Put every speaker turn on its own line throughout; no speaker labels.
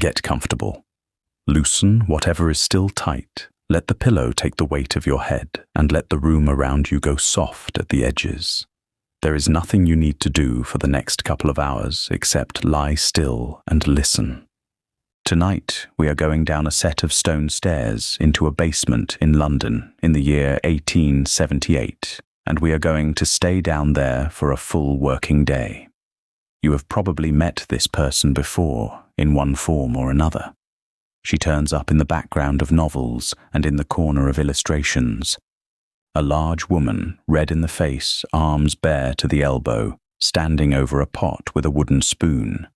Get comfortable. Loosen whatever is still tight. Let the pillow take the weight of your head, and let the room around you go soft at the edges. There is nothing you need to do for the next couple of hours except lie still and listen. Tonight, we are going down a set of stone stairs into a basement in London in the year 1878, and we are going to stay down there for a full working day. You have probably met this person before, in one form or another. She turns up in the background of novels and in the corner of illustrations. A large woman, red in the face, arms bare to the elbow, standing over a pot with a wooden spoon.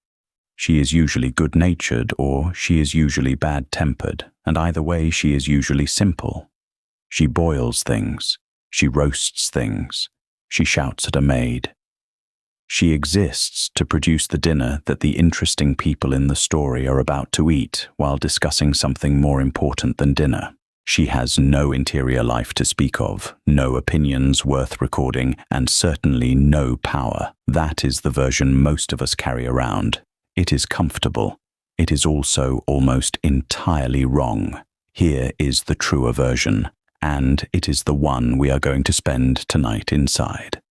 She is usually good-natured or she is usually bad-tempered, and either way she is usually simple. She boils things. She roasts things. She shouts at a maid. She exists to produce the dinner that the interesting people in the story are about to eat while discussing something more important than dinner. She has no interior life to speak of, no opinions worth recording, and certainly no power. That is the version most of us carry around. It is comfortable. It is also almost entirely wrong. Here is the truer version, and it is the one we are going to spend tonight inside.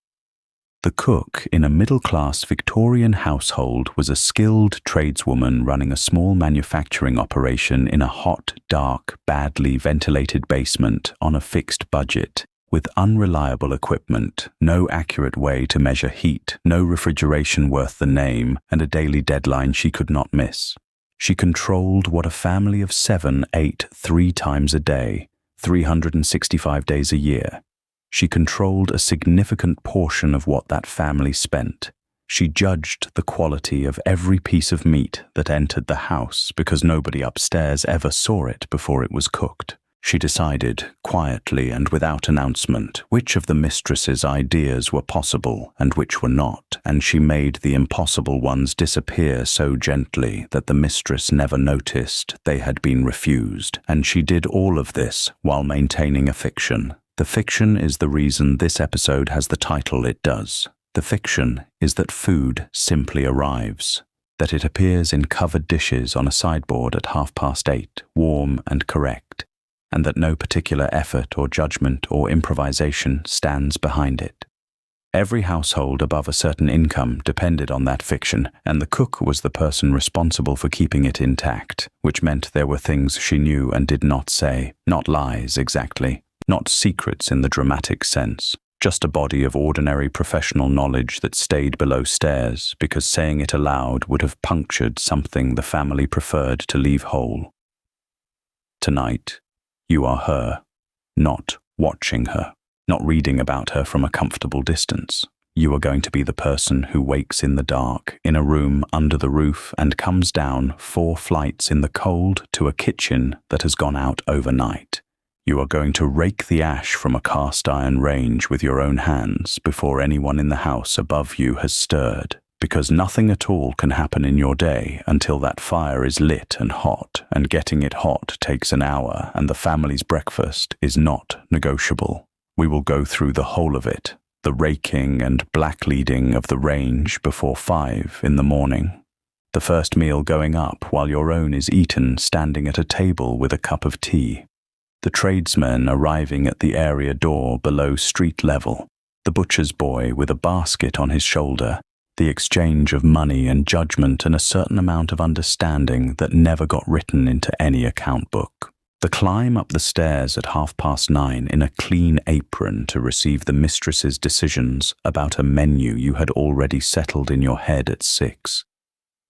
The cook in a middle-class Victorian household was a skilled tradeswoman running a small manufacturing operation in a hot, dark, badly ventilated basement on a fixed budget, with unreliable equipment, no accurate way to measure heat, no refrigeration worth the name, and a daily deadline she could not miss. She controlled what a family of 7 ate 3 times a day, 365 days a year. She controlled a significant portion of what that family spent. She judged the quality of every piece of meat that entered the house because nobody upstairs ever saw it before it was cooked. She decided, quietly and without announcement, which of the mistress's ideas were possible and which were not, and she made the impossible ones disappear so gently that the mistress never noticed they had been refused, and she did all of this while maintaining a fiction. The fiction is the reason this episode has the title it does. The fiction is that food simply arrives, that it appears in covered dishes on a sideboard at 8:30, warm and correct, and that no particular effort or judgment or improvisation stands behind it. Every household above a certain income depended on that fiction, and the cook was the person responsible for keeping it intact, which meant there were things she knew and did not say, not lies exactly. Not secrets in the dramatic sense, just a body of ordinary professional knowledge that stayed below stairs because saying it aloud would have punctured something the family preferred to leave whole. Tonight, you are her, not watching her, not reading about her from a comfortable distance. You are going to be the person who wakes in the dark, in a room under the roof, and comes down 4 flights in the cold to a kitchen that has gone out overnight. You are going to rake the ash from a cast-iron range with your own hands before anyone in the house above you has stirred, because nothing at all can happen in your day until that fire is lit and hot, and getting it hot takes an hour, and the family's breakfast is not negotiable. We will go through the whole of it, the raking and black-leading of the range before 5 in the morning. The first meal going up while your own is eaten standing at a table with a cup of tea. The tradesmen arriving at the area door below street level, the butcher's boy with a basket on his shoulder, the exchange of money and judgment and a certain amount of understanding that never got written into any account book. The climb up the stairs at 9:30 in a clean apron to receive the mistress's decisions about a menu you had already settled in your head at 6.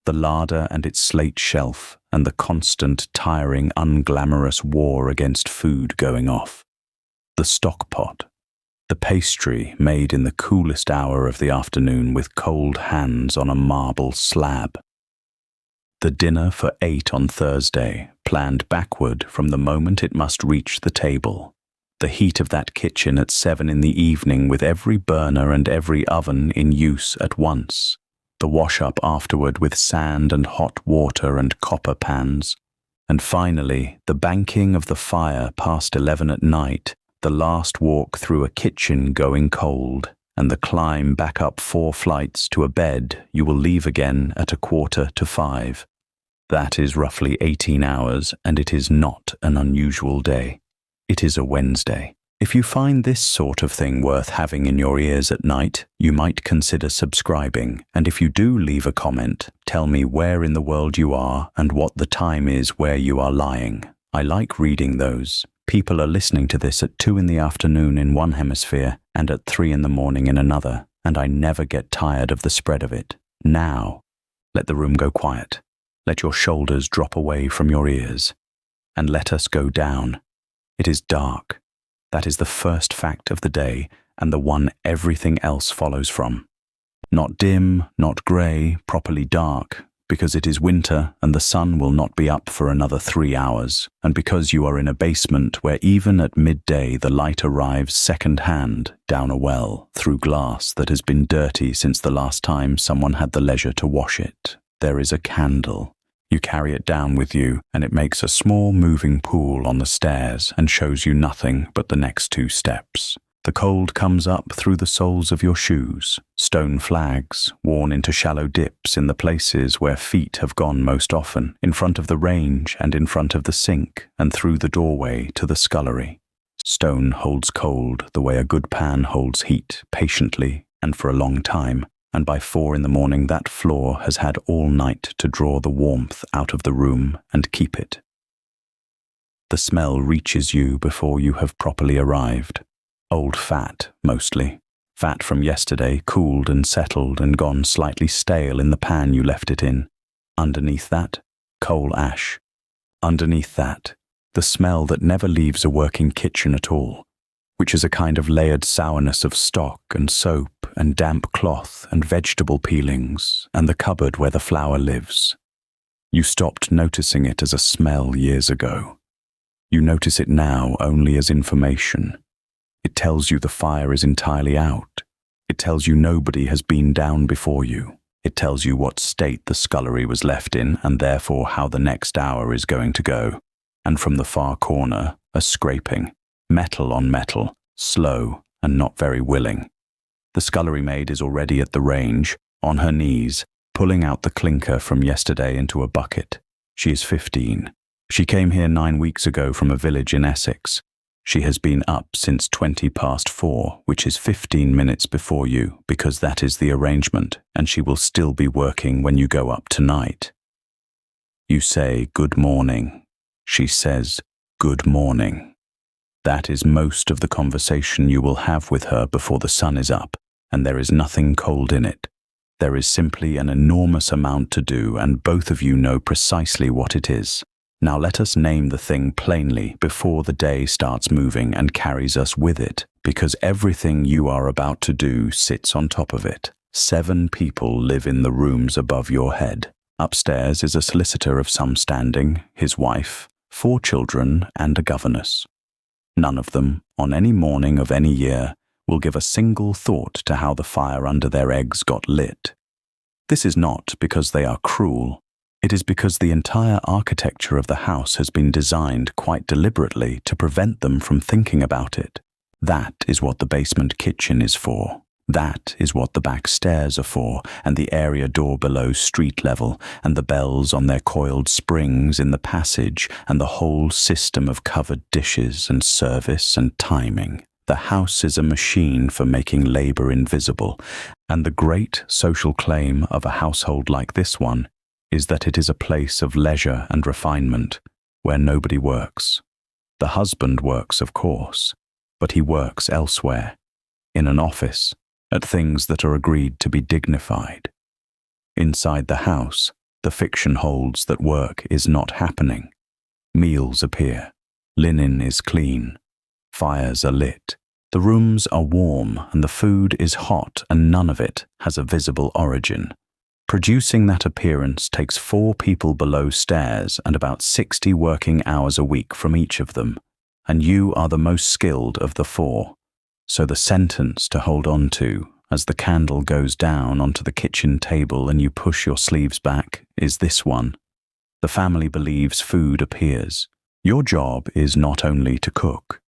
The larder and its slate shelf, and the constant, tiring, unglamorous war against food going off. The stock pot. The pastry made in the coolest hour of the afternoon with cold hands on a marble slab. The dinner for 8 on Thursday, planned backward from the moment it must reach the table. The heat of that kitchen at 7 in the evening with every burner and every oven in use at once. The wash-up afterward with sand and hot water and copper pans. And finally, the banking of the fire past 11 at night, the last walk through a kitchen going cold, and the climb back up 4 flights to a bed you will leave again at 4:45. That is roughly 18 hours, and it is not an unusual day. It is a Wednesday. If you find this sort of thing worth having in your ears at night, you might consider subscribing, and if you do leave a comment, tell me where in the world you are and what the time is where you are lying. I like reading those. People are listening to this at 2 in the afternoon in one hemisphere and at 3 in the morning in another, and I never get tired of the spread of it. Now, let the room go quiet. Let your shoulders drop away from your ears, and let us go down. It is dark. That is the first fact of the day, and the one everything else follows from. Not dim, not grey, properly dark, because it is winter and the sun will not be up for another 3 hours, and because you are in a basement where even at midday the light arrives second-hand, down a well, through glass that has been dirty since the last time someone had the leisure to wash it. There is a candle. You carry it down with you, and it makes a small moving pool on the stairs and shows you nothing but the next 2 steps. The cold comes up through the soles of your shoes, stone flags, worn into shallow dips in the places where feet have gone most often, in front of the range and in front of the sink, and through the doorway to the scullery. Stone holds cold the way a good pan holds heat, patiently and for a long time, and by 4 in the morning that floor has had all night to draw the warmth out of the room and keep it. The smell reaches you before you have properly arrived. Old fat, mostly. Fat from yesterday, cooled and settled and gone slightly stale in the pan you left it in. Underneath that, coal ash. Underneath that, the smell that never leaves a working kitchen at all, which is a kind of layered sourness of stock and soap and damp cloth and vegetable peelings and the cupboard where the flour lives. You stopped noticing it as a smell years ago. You notice it now only as information. It tells you the fire is entirely out. It tells you nobody has been down before you. It tells you what state the scullery was left in and therefore how the next hour is going to go. And from the far corner, a scraping, metal on metal, slow and not very willing. The scullery maid is already at the range, on her knees, pulling out the clinker from yesterday into a bucket. She is 15. She came here 9 weeks ago from a village in Essex. She has been up since 4:20, which is 15 minutes before you, because that is the arrangement, and she will still be working when you go up tonight. You say, "Good morning." She says, "Good morning." That is most of the conversation you will have with her before the sun is up, and there is nothing cold in it. There is simply an enormous amount to do, and both of you know precisely what it is. Now let us name the thing plainly before the day starts moving and carries us with it, because everything you are about to do sits on top of it. 7 people live in the rooms above your head. Upstairs is a solicitor of some standing, his wife, 4 children, and a governess. None of them, on any morning of any year, will give a single thought to how the fire under their eggs got lit. This is not because they are cruel. It is because the entire architecture of the house has been designed quite deliberately to prevent them from thinking about it. That is what the basement kitchen is for. That is what the back stairs are for, and the area door below street level, and the bells on their coiled springs in the passage, and the whole system of covered dishes and service and timing. The house is a machine for making labour invisible, and the great social claim of a household like this one is that it is a place of leisure and refinement, where nobody works. The husband works, of course, but he works elsewhere, in an office, at things that are agreed to be dignified. Inside the house, the fiction holds that work is not happening. Meals appear, linen is clean, fires are lit, the rooms are warm, and the food is hot, and none of it has a visible origin. Producing that appearance takes 4 people below stairs and about 60 working hours a week from each of them, and you are the most skilled of the 4. So the sentence to hold on to, as the candle goes down onto the kitchen table and you push your sleeves back, is this one. The family believes food appears. Your job is not only to cook.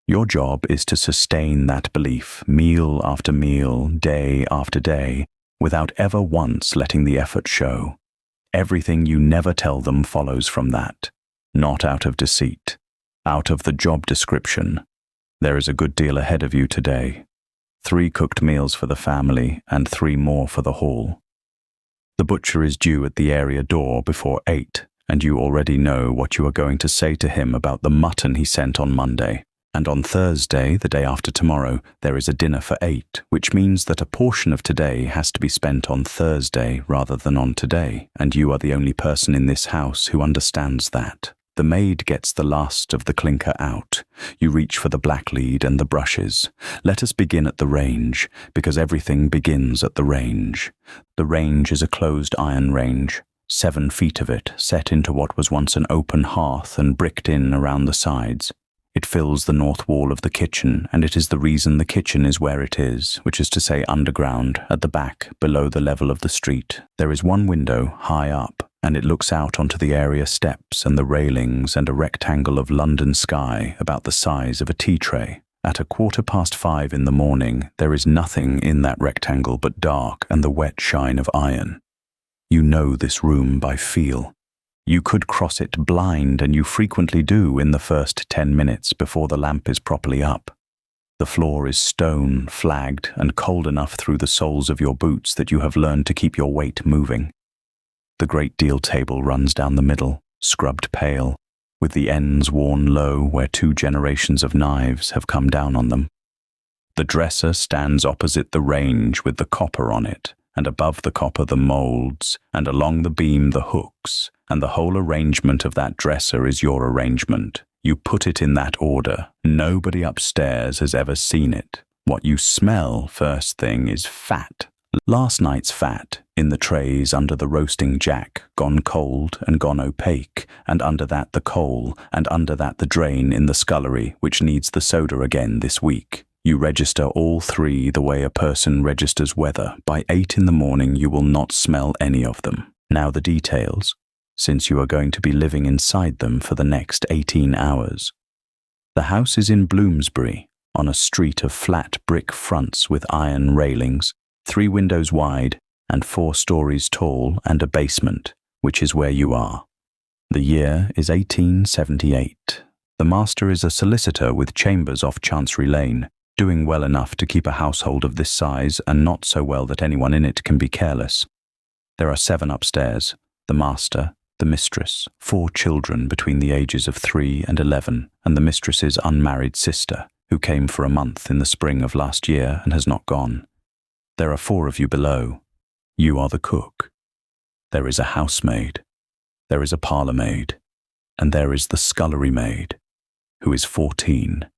Your job is to sustain that belief, meal after meal, day after day, without ever once letting the effort show. Everything you never tell them follows from that. Not out of deceit. Out of the job description. There is a good deal ahead of you today. 3 cooked meals for the family and 3 more for the hall. The butcher is due at the area door before 8, and you already know what you are going to say to him about the mutton he sent on Monday. And on Thursday, the day after tomorrow, there is a dinner for 8, which means that a portion of today has to be spent on Thursday rather than on today, and you are the only person in this house who understands that. The maid gets the last of the clinker out. You reach for the black lead and the brushes. Let us begin at the range, because everything begins at the range. The range is a closed iron range, 7 feet of it set into what was once an open hearth and bricked in around the sides. It fills the north wall of the kitchen, and it is the reason the kitchen is where it is, which is to say underground, at the back, below the level of the street. There is one window, high up, and it looks out onto the area steps and the railings and a rectangle of London sky about the size of a tea tray. At 5:15 in the morning, there is nothing in that rectangle but dark and the wet shine of iron. You know this room by feel. You could cross it blind, and you frequently do in the first 10 minutes before the lamp is properly up. The floor is stone, flagged, and cold enough through the soles of your boots that you have learned to keep your weight moving. The great deal table runs down the middle, scrubbed pale, with the ends worn low where 2 generations of knives have come down on them. The dresser stands opposite the range with the copper on it, and above the copper the moulds, and along the beam the hooks, and the whole arrangement of that dresser is your arrangement. You put it in that order. Nobody upstairs has ever seen it. What you smell first thing is fat. Last night's fat, in the trays under the roasting jack, gone cold and gone opaque, and under that the coal, and under that the drain in the scullery, which needs the soda again this week. You register all 3 the way a person registers weather. By 8 in the morning you will not smell any of them. Now the details, since you are going to be living inside them for the next 18 hours. The house is in Bloomsbury, on a street of flat brick fronts with iron railings, 3 windows wide and 4 stories tall, and a basement, which is where you are. The year is 1878. The master is a solicitor with chambers off Chancery Lane, doing well enough to keep a household of this size, and not so well that anyone in it can be careless. There are 7 upstairs, the master, the mistress, 4 children between the ages of 3 and 11, and the mistress's unmarried sister, who came for a month in the spring of last year and has not gone. There are 4 of you below. You are the cook. There is a housemaid. There is a parlour maid. And there is the scullery maid, who is 14,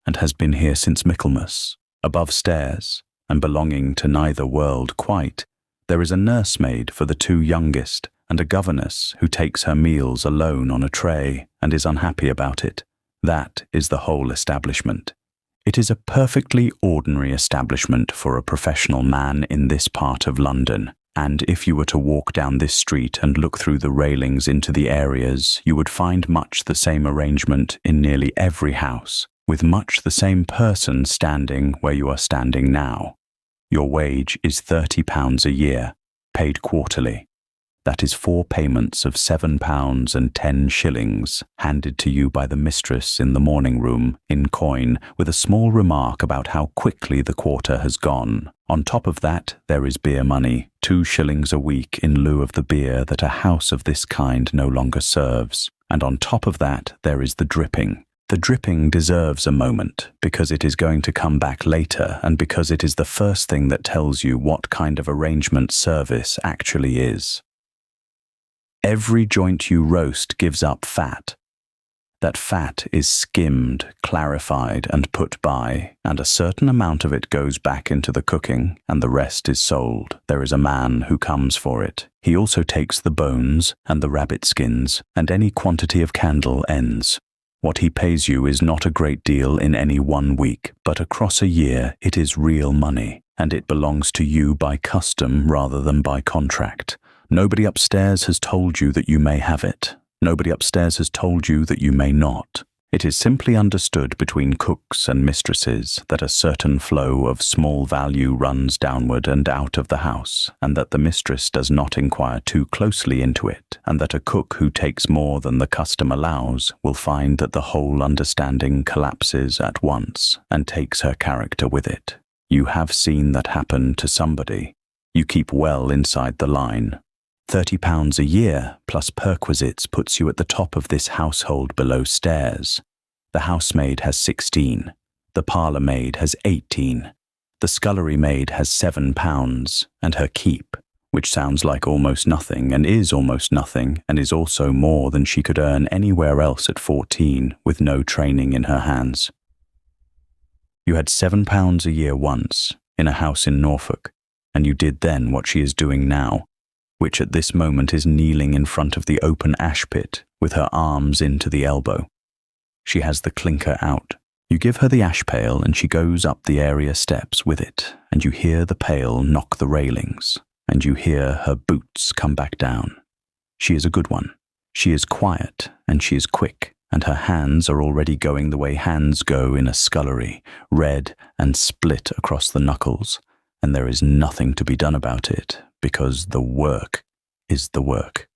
and has been here since Michaelmas. Above stairs, and belonging to neither world quite, there is a nursemaid for the 2 youngest, and a governess who takes her meals alone on a tray and is unhappy about it. That is the whole establishment. It is a perfectly ordinary establishment for a professional man in this part of London, and if you were to walk down this street and look through the railings into the areas, you would find much the same arrangement in nearly every house, with much the same person standing where you are standing now. Your wage is £30 a year, paid quarterly. That is 4 payments of £7 and 10 shillings, handed to you by the mistress in the morning room, in coin, with a small remark about how quickly the quarter has gone. On top of that, there is beer money, 2 shillings a week in lieu of the beer that a house of this kind no longer serves. And on top of that, there is the dripping. The dripping deserves a moment, because it is going to come back later, and because it is the first thing that tells you what kind of arrangement service actually is. Every joint you roast gives up fat. That fat is skimmed, clarified, and put by, and a certain amount of it goes back into the cooking, and the rest is sold. There is a man who comes for it. He also takes the bones, and the rabbit skins, and any quantity of candle ends. What he pays you is not a great deal in any one week, but across a year it is real money, and it belongs to you by custom rather than by contract. Nobody upstairs has told you that you may have it. Nobody upstairs has told you that you may not. It is simply understood between cooks and mistresses that a certain flow of small value runs downward and out of the house, and that the mistress does not inquire too closely into it, and that a cook who takes more than the custom allows will find that the whole understanding collapses at once and takes her character with it. You have seen that happen to somebody. You keep well inside the line. £30 a year plus perquisites puts you at the top of this household below stairs. The housemaid has 16. The parlour maid has 18. The scullery maid has £7, and her keep, which sounds like almost nothing and is almost nothing and is also more than she could earn anywhere else at 14 with no training in her hands. You had £7 a year once in a house in Norfolk, and you did then what she is doing now, which at this moment is kneeling in front of the open ash pit with her arms into the elbow. She has the clinker out. You give her the ash pail and she goes up the area steps with it, and you hear the pail knock the railings, and you hear her boots come back down. She is a good one. She is quiet and she is quick, and her hands are already going the way hands go in a scullery, red and split across the knuckles, and there is nothing to be done about it, because the work is the work.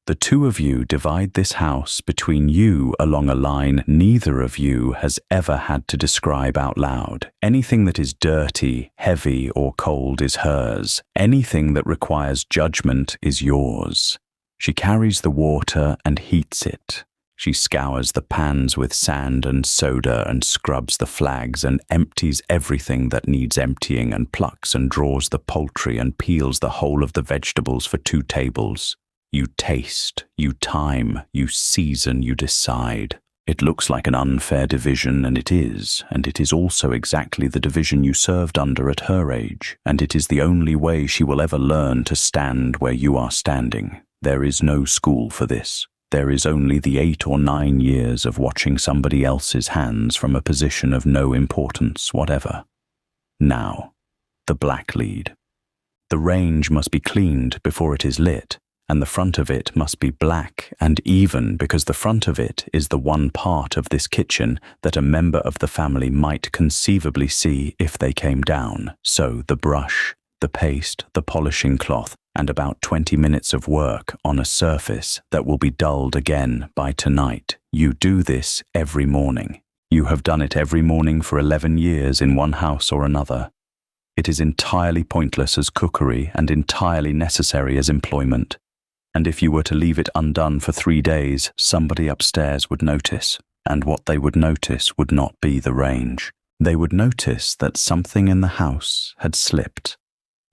The two of you divide this house between you along a line neither of you has ever had to describe out loud. Anything that is dirty, heavy, or cold is hers. Anything that requires judgment is yours. She carries the water and heats it. She scours the pans with sand and soda and scrubs the flags and empties everything that needs emptying and plucks and draws the poultry and peels the whole of the vegetables for 2 tables. You taste, you time, you season, you decide. It looks like an unfair division, and it is also exactly the division you served under at her age, and it is the only way she will ever learn to stand where you are standing. There is no school for this. There is only the 8 or 9 years of watching somebody else's hands from a position of no importance whatever. Now, the black lead. The range must be cleaned before it is lit, and the front of it must be black and even, because the front of it is the one part of this kitchen that a member of the family might conceivably see if they came down. So the brush, the paste, the polishing cloth, and about 20 minutes of work on a surface that will be dulled again by tonight. You do this every morning. You have done it every morning for 11 years in one house or another. It is entirely pointless as cookery and entirely necessary as employment. And if you were to leave it undone for 3 days, somebody upstairs would notice, and what they would notice would not be the range. They would notice that something in the house had slipped.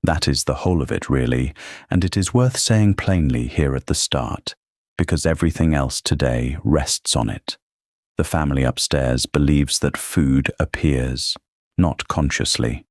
That is the whole of it, really, and it is worth saying plainly here at the start, because everything else today rests on it. The family upstairs believes that food appears, not consciously.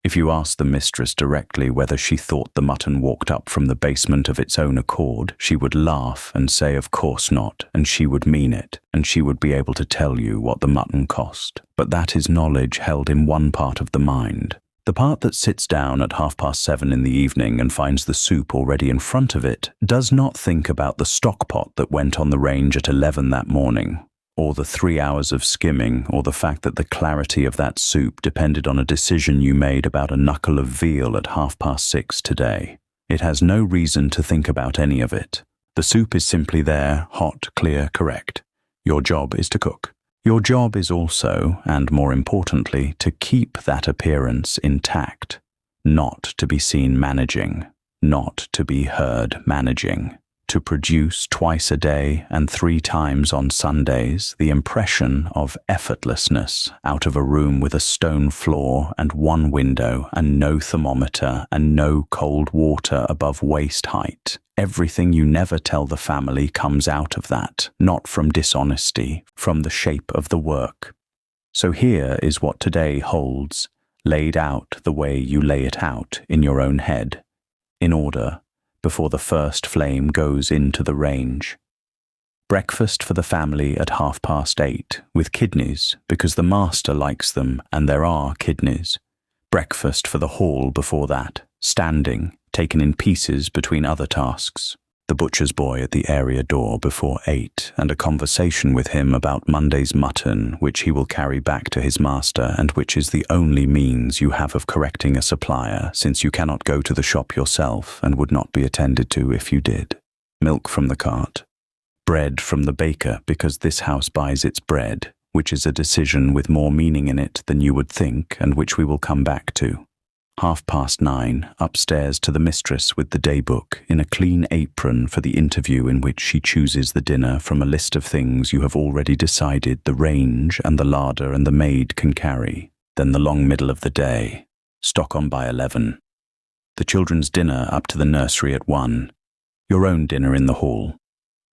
If you ask the mistress directly whether she thought the mutton walked up from the basement of its own accord, she would laugh and say of course not, and she would mean it, and she would be able to tell you what the mutton cost. But that is knowledge held in one part of the mind. The part that sits down at 7:30 in the evening and finds the soup already in front of it does not think about the stock pot that went on the range at 11 that morning, or the 3 hours of skimming, or the fact that the clarity of that soup depended on a decision you made about a knuckle of veal at 6:30 today. It has no reason to think about any of it. The soup is simply there, hot, clear, correct. Your job is to cook. Your job is also, and more importantly, to keep that appearance intact, not to be seen managing, not to be heard managing. To produce twice a day and 3 times on Sundays the impression of effortlessness out of a room with a stone floor and 1 window and no thermometer and no cold water above waist height. Everything you never tell the family comes out of that, not from dishonesty, from the shape of the work. So here is what today holds, laid out the way you lay it out in your own head, in order, before the first flame goes into the range. Breakfast for the family at 8:30, with kidneys, because the master likes them and there are kidneys. Breakfast for the hall before that, standing, taken in pieces between other tasks. the butcher's boy at the area door before 8, and a conversation with him about Monday's mutton, which he will carry back to his master and which is the only means you have of correcting a supplier, since you cannot go to the shop yourself and would not be attended to if you did. Milk from the cart. Bread from the baker, because this house buys its bread, which is a decision with more meaning in it than you would think and which we will come back to. 9:30, upstairs to the mistress with the daybook, in a clean apron for the interview in which she chooses the dinner from a list of things you have already decided the range and the larder and the maid can carry. Then the long middle of the day. Stock on by 11. The children's dinner up to the nursery at 1. Your own dinner in the hall.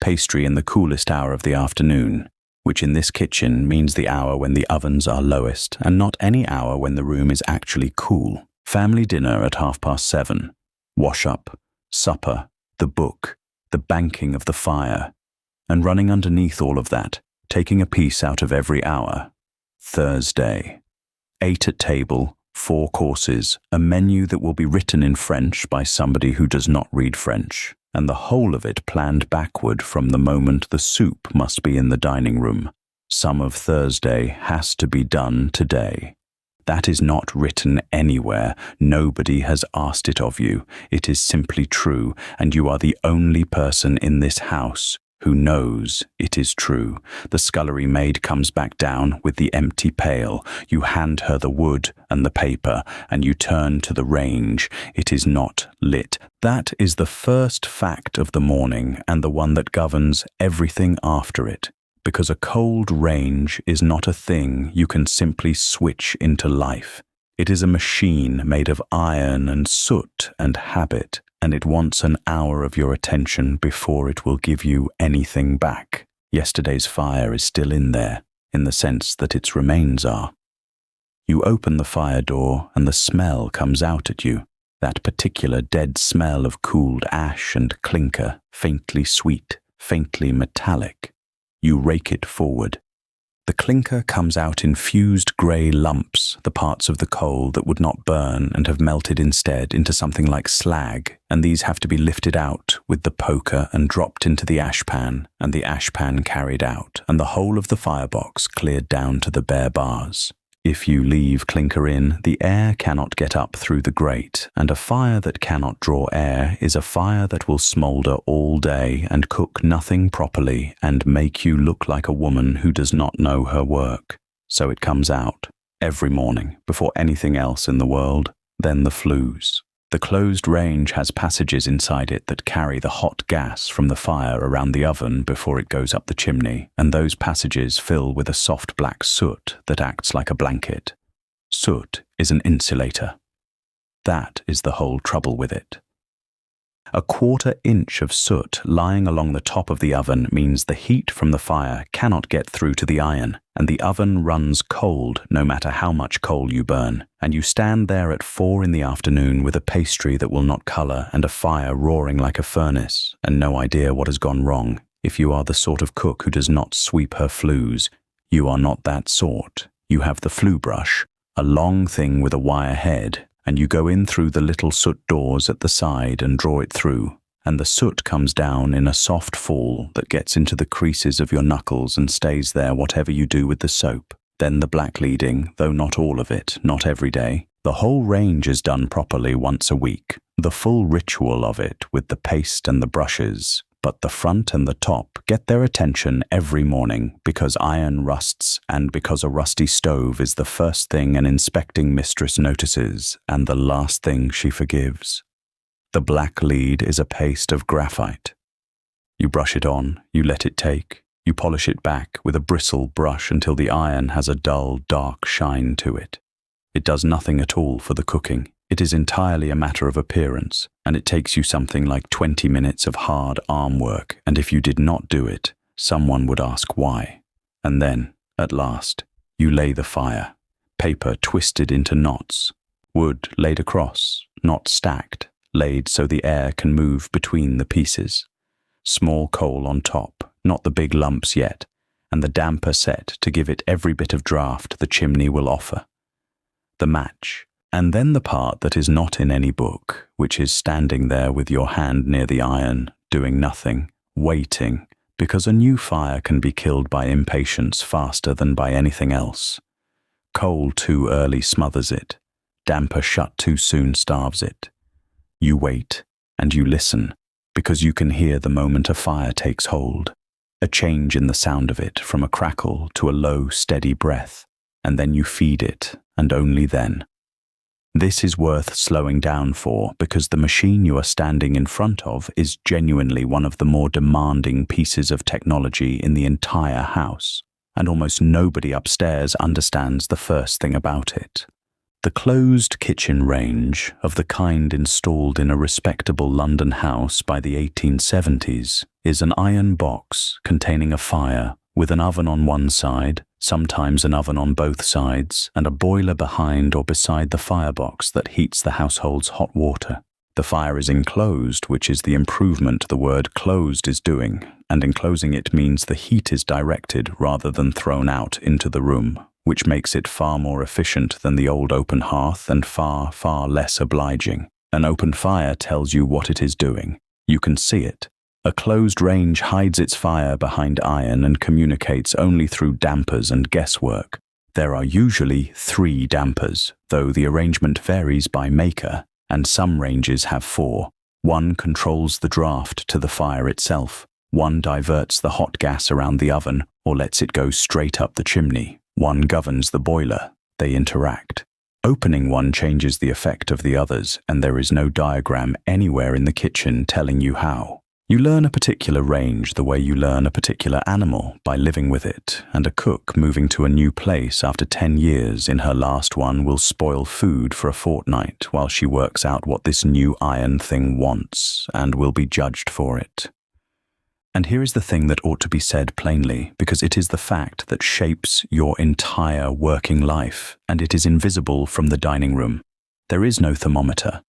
Pastry in the coolest hour of the afternoon, which in this kitchen means the hour when the ovens are lowest and not any hour when the room is actually cool. Family dinner at 7:30. Wash up, supper, the book, the banking of the fire, and running underneath all of that, taking a piece out of every hour. Thursday. 8 at table, 4 courses, a menu that will be written in French by somebody who does not read French, and the whole of it planned backward from the moment the soup must be in the dining room. Some of Thursday has to be done today. That is not written anywhere. Nobody has asked it of you. It is simply true, and you are the only person in this house who knows it is true. The scullery maid comes back down with the empty pail. You hand her the wood and the paper, and you turn to the range. It is not lit. That is the first fact of the morning, and the one that governs everything after it. Because a cold range is not a thing you can simply switch into life. It is a machine made of iron and soot and habit, and it wants an hour of your attention before it will give you anything back. Yesterday's fire is still in there, in the sense that its remains are. You open the fire door and the smell comes out at you, that particular dead smell of cooled ash and clinker, faintly sweet, faintly metallic. You rake it forward. The clinker comes out in fused grey lumps, the parts of the coal that would not burn and have melted instead into something like slag, and these have to be lifted out with the poker and dropped into the ashpan, and the ashpan carried out, and the whole of the firebox cleared down to the bare bars. If you leave clinker in, the air cannot get up through the grate, and a fire that cannot draw air is a fire that will smoulder all day and cook nothing properly and make you look like a woman who does not know her work. So it comes out, every morning, before anything else in the world, then the flues. The closed range has passages inside it that carry the hot gas from the fire around the oven before it goes up the chimney, and those passages fill with a soft black soot that acts like a blanket. Soot is an insulator. That is the whole trouble with it. A 1/4 inch of soot lying along the top of the oven means the heat from the fire cannot get through to the iron, and the oven runs cold no matter how much coal you burn, and you stand there at 4 in the afternoon with a pastry that will not colour and a fire roaring like a furnace, and no idea what has gone wrong. If you are the sort of cook who does not sweep her flues, you are not that sort. You have the flue brush, a long thing with a wire head, and you go in through the little soot doors at the side and draw it through, and the soot comes down in a soft fall that gets into the creases of your knuckles and stays there whatever you do with the soap. Then the black leading, though not all of it, not every day. The whole range is done properly once a week, the full ritual of it with the paste and the brushes. But the front and the top get their attention every morning because iron rusts and because a rusty stove is the first thing an inspecting mistress notices and the last thing she forgives. The black lead is a paste of graphite. You brush it on, you let it take, you polish it back with a bristle brush until the iron has a dull, dark shine to it. It does nothing at all for the cooking. It is entirely a matter of appearance, and it takes you something like 20 minutes of hard arm work, and if you did not do it, someone would ask why. And then, at last, you lay the fire, paper twisted into knots, wood laid across, not stacked, laid so the air can move between the pieces, small coal on top, not the big lumps yet, and the damper set to give it every bit of draught the chimney will offer. The match. And then the part that is not in any book, which is standing there with your hand near the iron, doing nothing, waiting, because a new fire can be killed by impatience faster than by anything else. Coal too early smothers it. Damper shut too soon starves it. You wait, and you listen, because you can hear the moment a fire takes hold, a change in the sound of it from a crackle to a low, steady breath, and then you feed it, and only then. This is worth slowing down for, because the machine you are standing in front of is genuinely one of the more demanding pieces of technology in the entire house, and almost nobody upstairs understands the first thing about it. The closed kitchen range, of the kind installed in a respectable London house by the 1870s, is an iron box containing a fire, with an oven on one side, sometimes an oven on both sides, and a boiler behind or beside the firebox that heats the household's hot water. The fire is enclosed, which is the improvement the word closed is doing, and enclosing it means the heat is directed rather than thrown out into the room, which makes it far more efficient than the old open hearth and far, far less obliging. An open fire tells you what it is doing. You can see it. A closed range hides its fire behind iron and communicates only through dampers and guesswork. There are usually 3 dampers, though the arrangement varies by maker, and some ranges have 4. One controls the draft to the fire itself. One diverts the hot gas around the oven or lets it go straight up the chimney. One governs the boiler. They interact. Opening one changes the effect of the others, and there is no diagram anywhere in the kitchen telling you how. You learn a particular range the way you learn a particular animal, by living with it, and a cook moving to a new place after 10 years in her last one will spoil food for a fortnight while she works out what this new iron thing wants, and will be judged for it. And here is the thing that ought to be said plainly, because it is the fact that shapes your entire working life, and it is invisible from the dining room. There is no thermometer.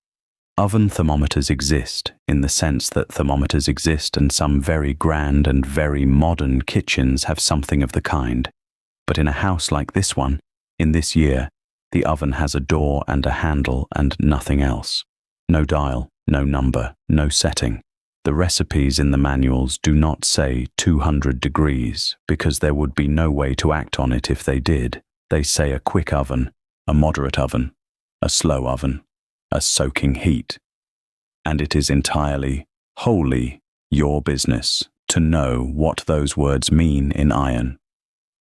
Oven thermometers exist, in the sense that thermometers exist and some very grand and very modern kitchens have something of the kind. But in a house like this one, in this year, the oven has a door and a handle and nothing else. No dial, no number, no setting. The recipes in the manuals do not say 200 degrees, because there would be no way to act on it if they did. They say a quick oven, a moderate oven, a slow oven, a soaking heat. And it is entirely, wholly, your business to know what those words mean in iron.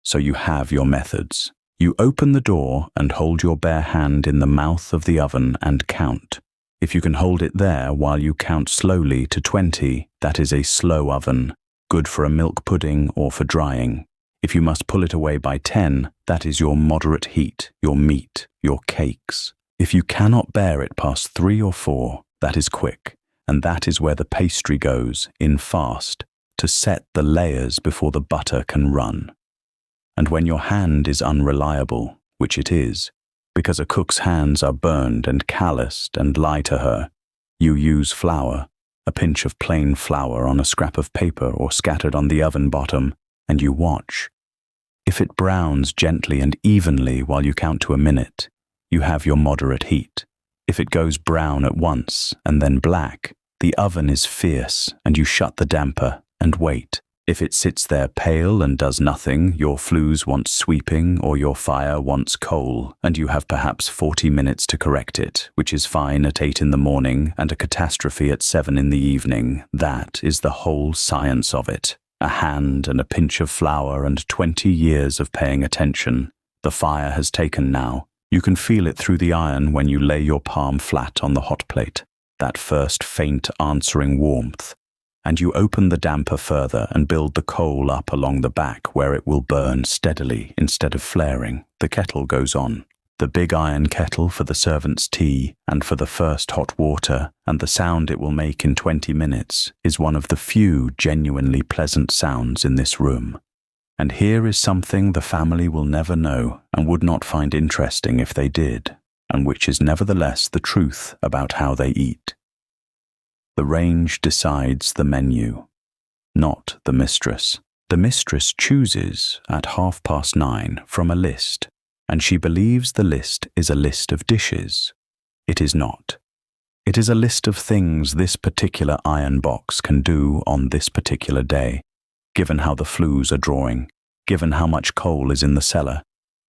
So you have your methods. You open the door and hold your bare hand in the mouth of the oven and count. If you can hold it there while you count slowly to 20, that is a slow oven, good for a milk pudding or for drying. If you must pull it away by 10, that is your moderate heat, your meat, your cakes. If you cannot bear it past 3 or 4, that is quick, and that is where the pastry goes, in fast, to set the layers before the butter can run. And when your hand is unreliable, which it is, because a cook's hands are burned and calloused and lie to her, you use flour, a pinch of plain flour on a scrap of paper or scattered on the oven bottom, and you watch. If it browns gently and evenly while you count to a minute, you have your moderate heat. If it goes brown at once and then black, the oven is fierce and you shut the damper and wait. If it sits there pale and does nothing, your flues want sweeping or your fire wants coal, and you have perhaps 40 minutes to correct it, which is fine at 8 in the morning and a catastrophe at 7 in the evening. That is the whole science of it. A hand and a pinch of flour and 20 years of paying attention. The fire has taken now. You can feel it through the iron when you lay your palm flat on the hot plate, that first faint answering warmth. And you open the damper further and build the coal up along the back where it will burn steadily instead of flaring. The kettle goes on. The big iron kettle for the servant's tea and for the first hot water, and the sound it will make in 20 minutes is one of the few genuinely pleasant sounds in this room. And here is something the family will never know and would not find interesting if they did, and which is nevertheless the truth about how they eat. The range decides the menu, not the mistress. The mistress chooses at 9:30 from a list, and she believes the list is a list of dishes. It is not. It is a list of things this particular iron box can do on this particular day, given how the flues are drawing, given how much coal is in the cellar,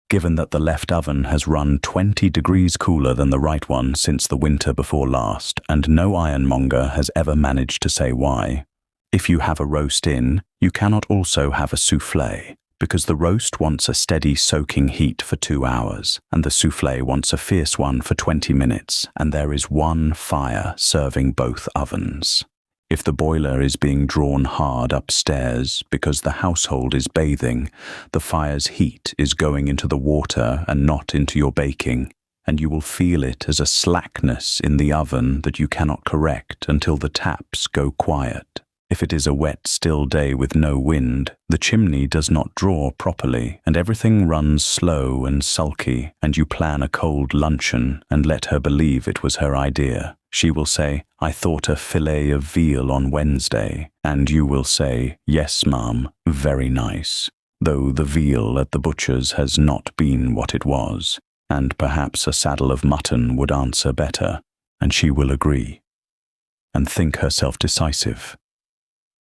given that the left oven has run 20 degrees cooler than the right one since the winter before last, and no ironmonger has ever managed to say why. If you have a roast in, you cannot also have a soufflé, because the roast wants a steady soaking heat for 2 hours, and the soufflé wants a fierce one for 20 minutes, and there is one fire serving both ovens. If the boiler is being drawn hard upstairs because the household is bathing, the fire's heat is going into the water and not into your baking, and you will feel it as a slackness in the oven that you cannot correct until the taps go quiet. If it is a wet, still day with no wind, the chimney does not draw properly, and everything runs slow and sulky, and you plan a cold luncheon and let her believe it was her idea. She will say, "I thought a fillet of veal on Wednesday," and you will say, "Yes, ma'am, very nice," though the veal at the butcher's has not been what it was, and perhaps a saddle of mutton would answer better, and she will agree, and think herself decisive,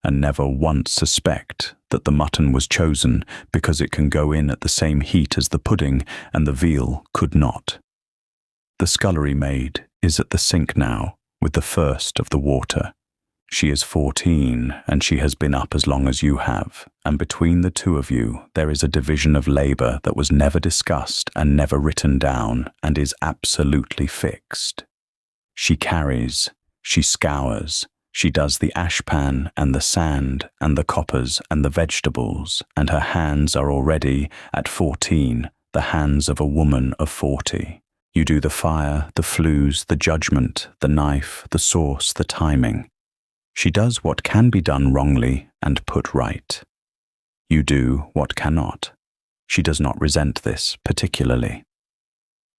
and never once suspect that the mutton was chosen because it can go in at the same heat as the pudding and the veal could not. The scullery maid is at the sink now with the first of the water. She is 14 and she has been up as long as you have, and between the two of you there is a division of labour that was never discussed and never written down and is absolutely fixed. She carries, she scours, she does the ashpan and the sand and the coppers and the vegetables, and her hands are already, at 14, the hands of a woman of 40. You do the fire, the flues, the judgment, the knife, the sauce, the timing. She does what can be done wrongly and put right. You do what cannot. She does not resent this particularly.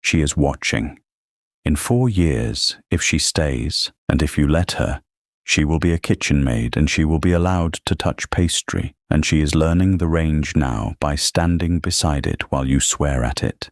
She is watching. In 4 years, if she stays, and if you let her, she will be a kitchen maid and she will be allowed to touch pastry, and she is learning the range now by standing beside it while you swear at it.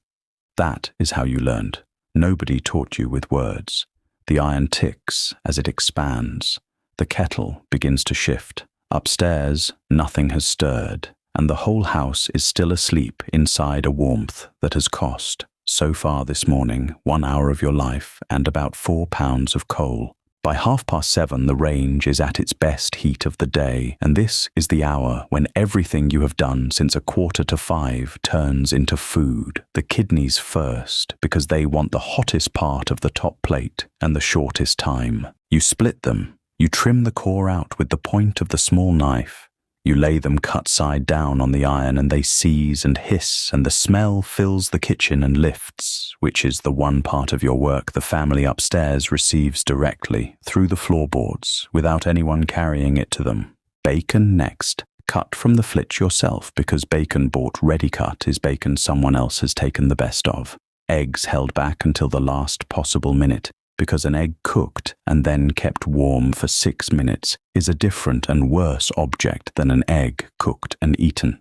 That is how you learned. Nobody taught you with words. The iron ticks as it expands. The kettle begins to shift. Upstairs, nothing has stirred, and the whole house is still asleep inside a warmth that has cost, so far this morning, 1 hour of your life and about 4 pounds of coal. By 7:30, the range is at its best heat of the day, and this is the hour when everything you have done since 4:45 turns into food. The kidneys first, because they want the hottest part of the top plate and the shortest time. You split them. You trim the core out with the point of the small knife. You lay them cut side down on the iron and they seize and hiss, and the smell fills the kitchen and lifts, which is the one part of your work the family upstairs receives directly through the floorboards without anyone carrying it to them. Bacon next. Cut from the flitch yourself, because bacon bought ready cut is bacon someone else has taken the best of. Eggs held back until the last possible minute, because an egg cooked and then kept warm for 6 minutes is a different and worse object than an egg cooked and eaten.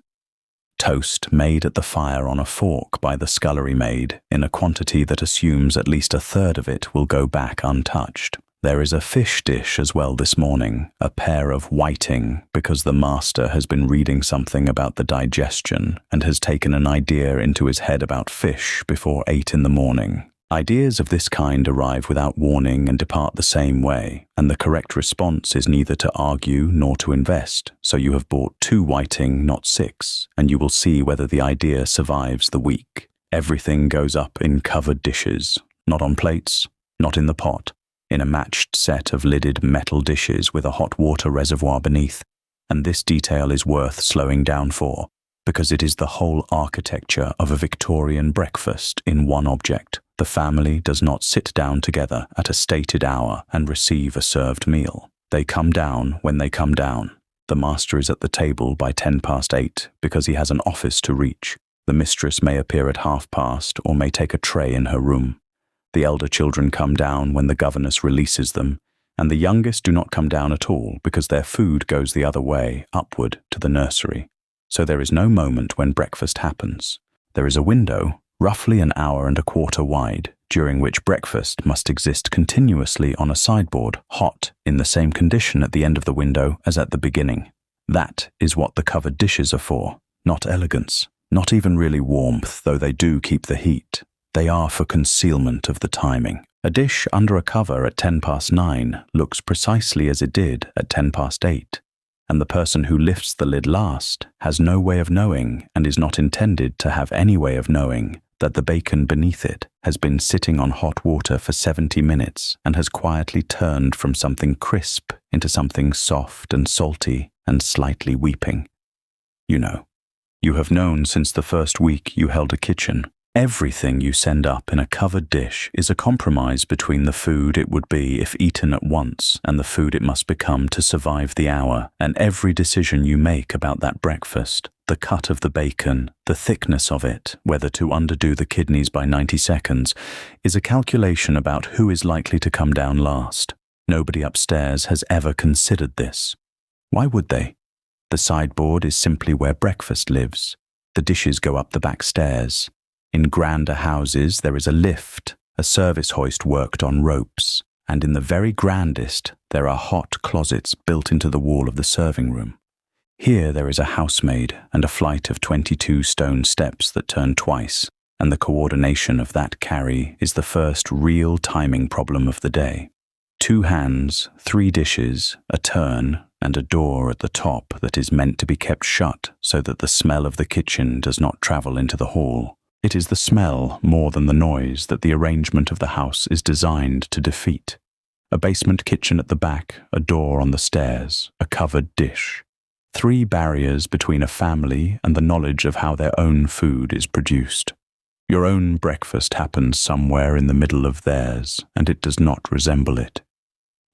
Toast made at the fire on a fork by the scullery maid in a quantity that assumes at least a third of it will go back untouched. There is a fish dish as well this morning, a pair of whiting, because the master has been reading something about the digestion and has taken an idea into his head about fish before 8 in the morning. Ideas of this kind arrive without warning and depart the same way, and the correct response is neither to argue nor to invest, so you have bought 2 whiting, not 6, and you will see whether the idea survives the week. Everything goes up in covered dishes, not on plates, not in the pot, in a matched set of lidded metal dishes with a hot water reservoir beneath, and this detail is worth slowing down for, because it is the whole architecture of a Victorian breakfast in one object. The family does not sit down together at a stated hour and receive a served meal. They come down when they come down. The master is at the table by 8:10 because he has an office to reach. The mistress may appear at past or may take a tray in her room. The elder children come down when the governess releases them, and the youngest do not come down at all because their food goes the other way, upward to the nursery. So there is no moment when breakfast happens. There is a window, roughly 1.25 hours wide, during which breakfast must exist continuously on a sideboard, hot, in the same condition at the end of the window as at the beginning. That is what the covered dishes are for, not elegance, not even really warmth, though they do keep the heat. They are for concealment of the timing. A dish under a cover at 9:10 looks precisely as it did at 8:10, and the person who lifts the lid last has no way of knowing, and is not intended to have any way of knowing, that the bacon beneath it has been sitting on hot water for 70 minutes and has quietly turned from something crisp into something soft and salty and slightly weeping. You know. You have known since the first week you held a kitchen. Everything you send up in a covered dish is a compromise between the food it would be if eaten at once and the food it must become to survive the hour, and every decision you make about that breakfast, the cut of the bacon, the thickness of it, whether to underdo the kidneys by 90 seconds, is a calculation about who is likely to come down last. Nobody upstairs has ever considered this. Why would they? The sideboard is simply where breakfast lives. The dishes go up the back stairs. In grander houses there is a lift, a service hoist worked on ropes, and in the very grandest there are hot closets built into the wall of the serving room. Here there is a housemaid and a flight of 22 stone steps that turn twice, and the coordination of that carry is the first real timing problem of the day. 2 hands, 3 dishes, a turn, and a door at the top that is meant to be kept shut so that the smell of the kitchen does not travel into the hall. It is the smell more than the noise that the arrangement of the house is designed to defeat. A basement kitchen at the back, a door on the stairs, a covered dish. 3 barriers between a family and the knowledge of how their own food is produced. Your own breakfast happens somewhere in the middle of theirs, and it does not resemble it.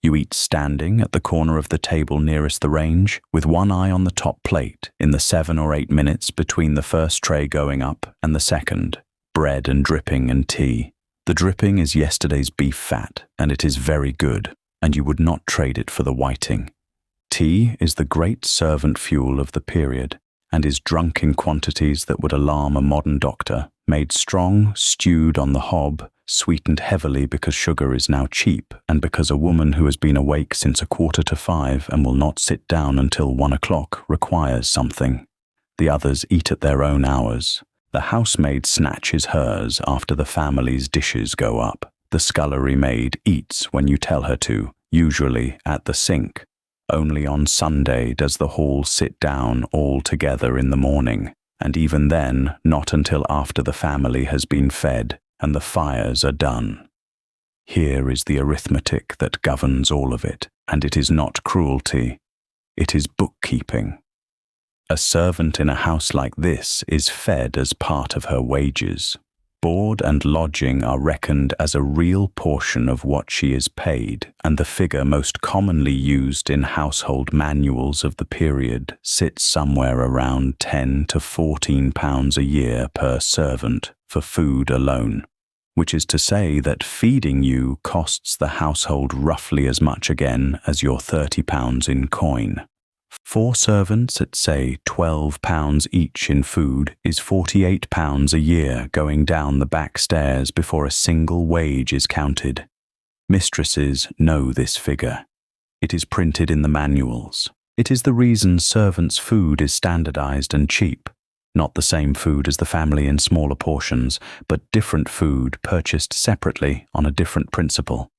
You eat standing at the corner of the table nearest the range, with one eye on the top plate in the 7 or 8 minutes between the first tray going up and the second. Bread and dripping and tea. The dripping is yesterday's beef fat, and it is very good, and you would not trade it for the whiting. Tea is the great servant fuel of the period, and is drunk in quantities that would alarm a modern doctor, made strong, stewed on the hob, sweetened heavily because sugar is now cheap, and because a woman who has been awake since 4:45 and will not sit down until 1 o'clock requires something. The others eat at their own hours. The housemaid snatches hers after the family's dishes go up. The scullery maid eats when you tell her to, usually at the sink. Only on Sunday does the hall sit down all together in the morning, and even then not until after the family has been fed and the fires are done. Here is the arithmetic that governs all of it, and it is not cruelty. It is bookkeeping. A servant in a house like this is fed as part of her wages. Board and lodging are reckoned as a real portion of what she is paid, and the figure most commonly used in household manuals of the period sits somewhere around £10 to £14 a year per servant for food alone, which is to say that feeding you costs the household roughly as much again as your £30 in coin. 4 servants at, say, £12 each in food is £48 a year going down the back stairs before a single wage is counted. Mistresses know this figure. It is printed in the manuals. It is the reason servants' food is standardized and cheap. Not the same food as the family in smaller portions, but different food purchased separately on a different principle.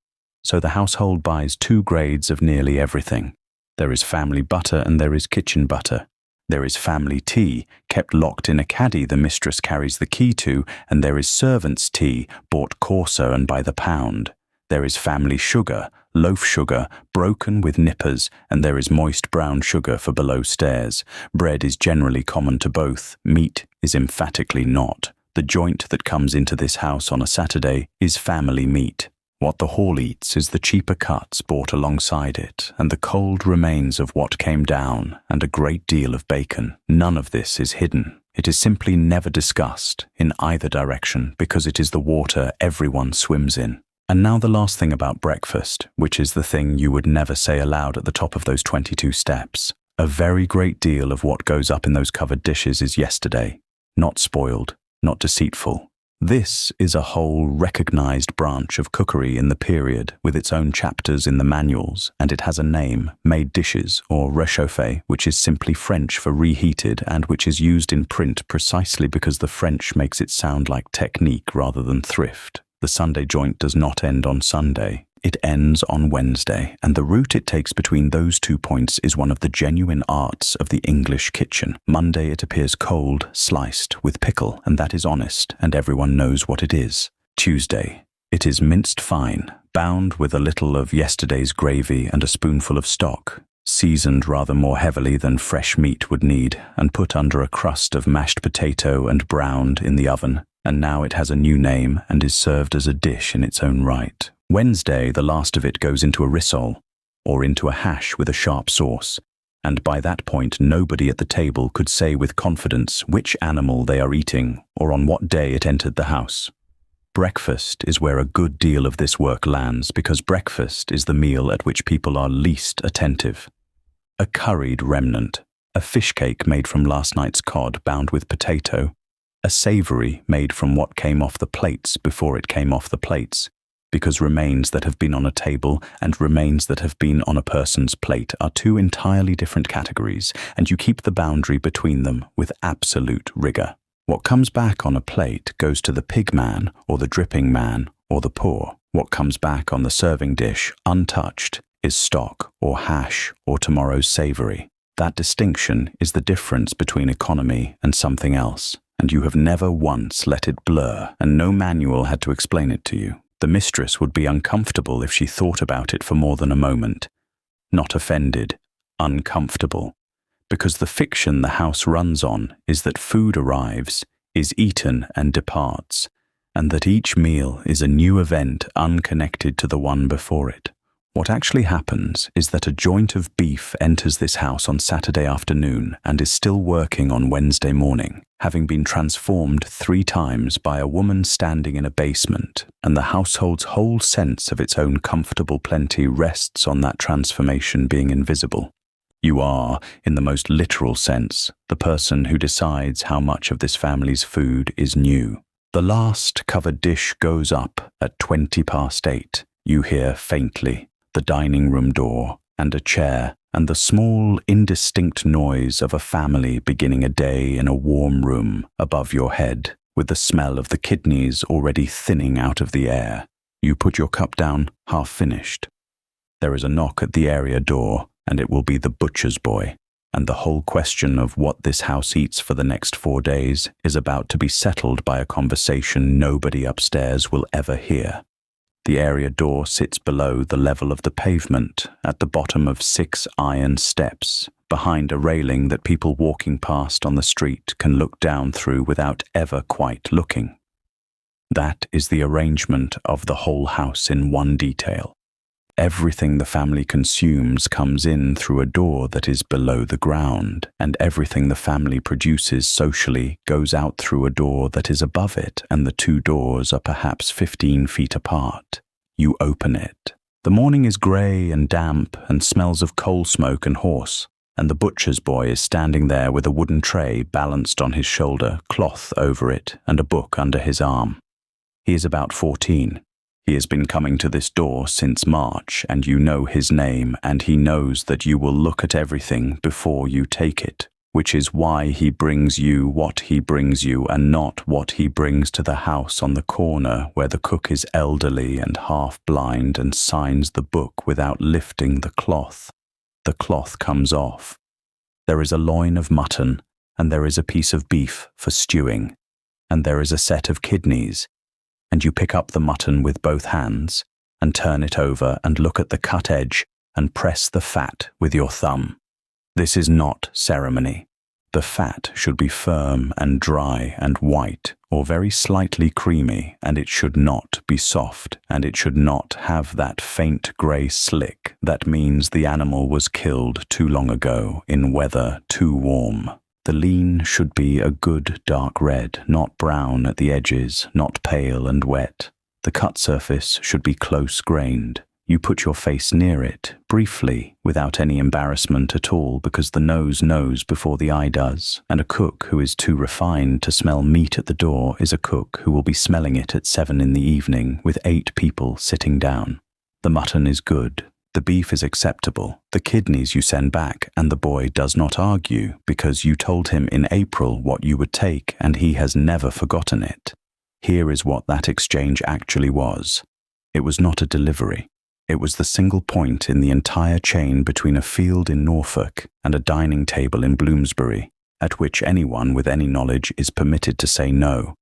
So the household buys 2 grades of nearly everything. There is family butter and there is kitchen butter. There is family tea, kept locked in a caddy the mistress carries the key to, and there is servants' tea, bought coarser and by the pound. There is family sugar, loaf sugar, broken with nippers, and there is moist brown sugar for below stairs. Bread is generally common to both. Meat is emphatically not. The joint that comes into this house on a Saturday is family meat. What the hall eats is the cheaper cuts bought alongside it, and the cold remains of what came down, and a great deal of bacon. None of this is hidden. It is simply never discussed, in either direction, because it is the water everyone swims in. And now the last thing about breakfast, which is the thing you would never say aloud at the top of those 22 steps. A very great deal of what goes up in those covered dishes is yesterday. Not spoiled, not deceitful. This is a whole recognized branch of cookery in the period, with its own chapters in the manuals, and it has a name, made dishes, or réchauffé, which is simply French for reheated and which is used in print precisely because the French makes it sound like technique rather than thrift. The Sunday joint does not end on Sunday. It ends on Wednesday, and the route it takes between those 2 points is one of the genuine arts of the English kitchen. Monday it appears cold, sliced, with pickle, and that is honest, and everyone knows what it is. Tuesday, it is minced fine, bound with a little of yesterday's gravy and a spoonful of stock, seasoned rather more heavily than fresh meat would need, and put under a crust of mashed potato and browned in the oven, and now it has a new name and is served as a dish in its own right. Wednesday, the last of it goes into a rissole, or into a hash with a sharp sauce, and by that point nobody at the table could say with confidence which animal they are eating or on what day it entered the house. Breakfast is where a good deal of this work lands, because breakfast is the meal at which people are least attentive. A curried remnant, a fish cake made from last night's cod bound with potato, a savoury made from what came off the plates before it came off the plates, because remains that have been on a table and remains that have been on a person's plate are two entirely different categories, and you keep the boundary between them with absolute rigour. What comes back on a plate goes to the pig man, or the dripping man, or the poor. What comes back on the serving dish, untouched, is stock, or hash, or tomorrow's savoury. That distinction is the difference between economy and something else, and you have never once let it blur, and no manual had to explain it to you. The mistress would be uncomfortable if she thought about it for more than a moment. Not offended, uncomfortable. Because the fiction the house runs on is that food arrives, is eaten and departs, and that each meal is a new event unconnected to the one before it. What actually happens is that a joint of beef enters this house on Saturday afternoon and is still working on Wednesday morning, having been transformed 3 times by a woman standing in a basement, and the household's whole sense of its own comfortable plenty rests on that transformation being invisible. You are, in the most literal sense, the person who decides how much of this family's food is new. The last covered dish goes up at 8:20. You hear faintly the dining room door, and a chair, and the small, indistinct noise of a family beginning a day in a warm room above your head, with the smell of the kidneys already thinning out of the air. You put your cup down, half finished. There is a knock at the area door, and it will be the butcher's boy, and the whole question of what this house eats for the next 4 days is about to be settled by a conversation nobody upstairs will ever hear. The area door sits below the level of the pavement, at the bottom of 6 iron steps, behind a railing that people walking past on the street can look down through without ever quite looking. That is the arrangement of the whole house in one detail. Everything the family consumes comes in through a door that is below the ground, and everything the family produces socially goes out through a door that is above it, and the 2 doors are perhaps 15 feet apart. You open it. The morning is grey and damp and smells of coal smoke and horse, and the butcher's boy is standing there with a wooden tray balanced on his shoulder, cloth over it, and a book under his arm. He is about 14. He has been coming to this door since March, and you know his name, and he knows that you will look at everything before you take it, which is why he brings you what he brings you and not what he brings to the house on the corner where the cook is elderly and half-blind and signs the book without lifting the cloth. The cloth comes off. There is a loin of mutton, and there is a piece of beef for stewing, and there is a set of kidneys, and you pick up the mutton with both hands and turn it over and look at the cut edge and press the fat with your thumb. This is not ceremony. The fat should be firm and dry and white, or very slightly creamy, and it should not be soft, and it should not have that faint grey slick that means the animal was killed too long ago in weather too warm. The lean should be a good dark red, not brown at the edges, not pale and wet. The cut surface should be close-grained. You put your face near it, briefly, without any embarrassment at all, because the nose knows before the eye does, and a cook who is too refined to smell meat at the door is a cook who will be smelling it at 7 in the evening with 8 people sitting down. The mutton is good, the beef is acceptable, the kidneys you send back, and the boy does not argue because you told him in April what you would take and he has never forgotten it. Here is what that exchange actually was. It was not a delivery. It was the single point in the entire chain between a field in Norfolk and a dining table in Bloomsbury, at which anyone with any knowledge is permitted to say no.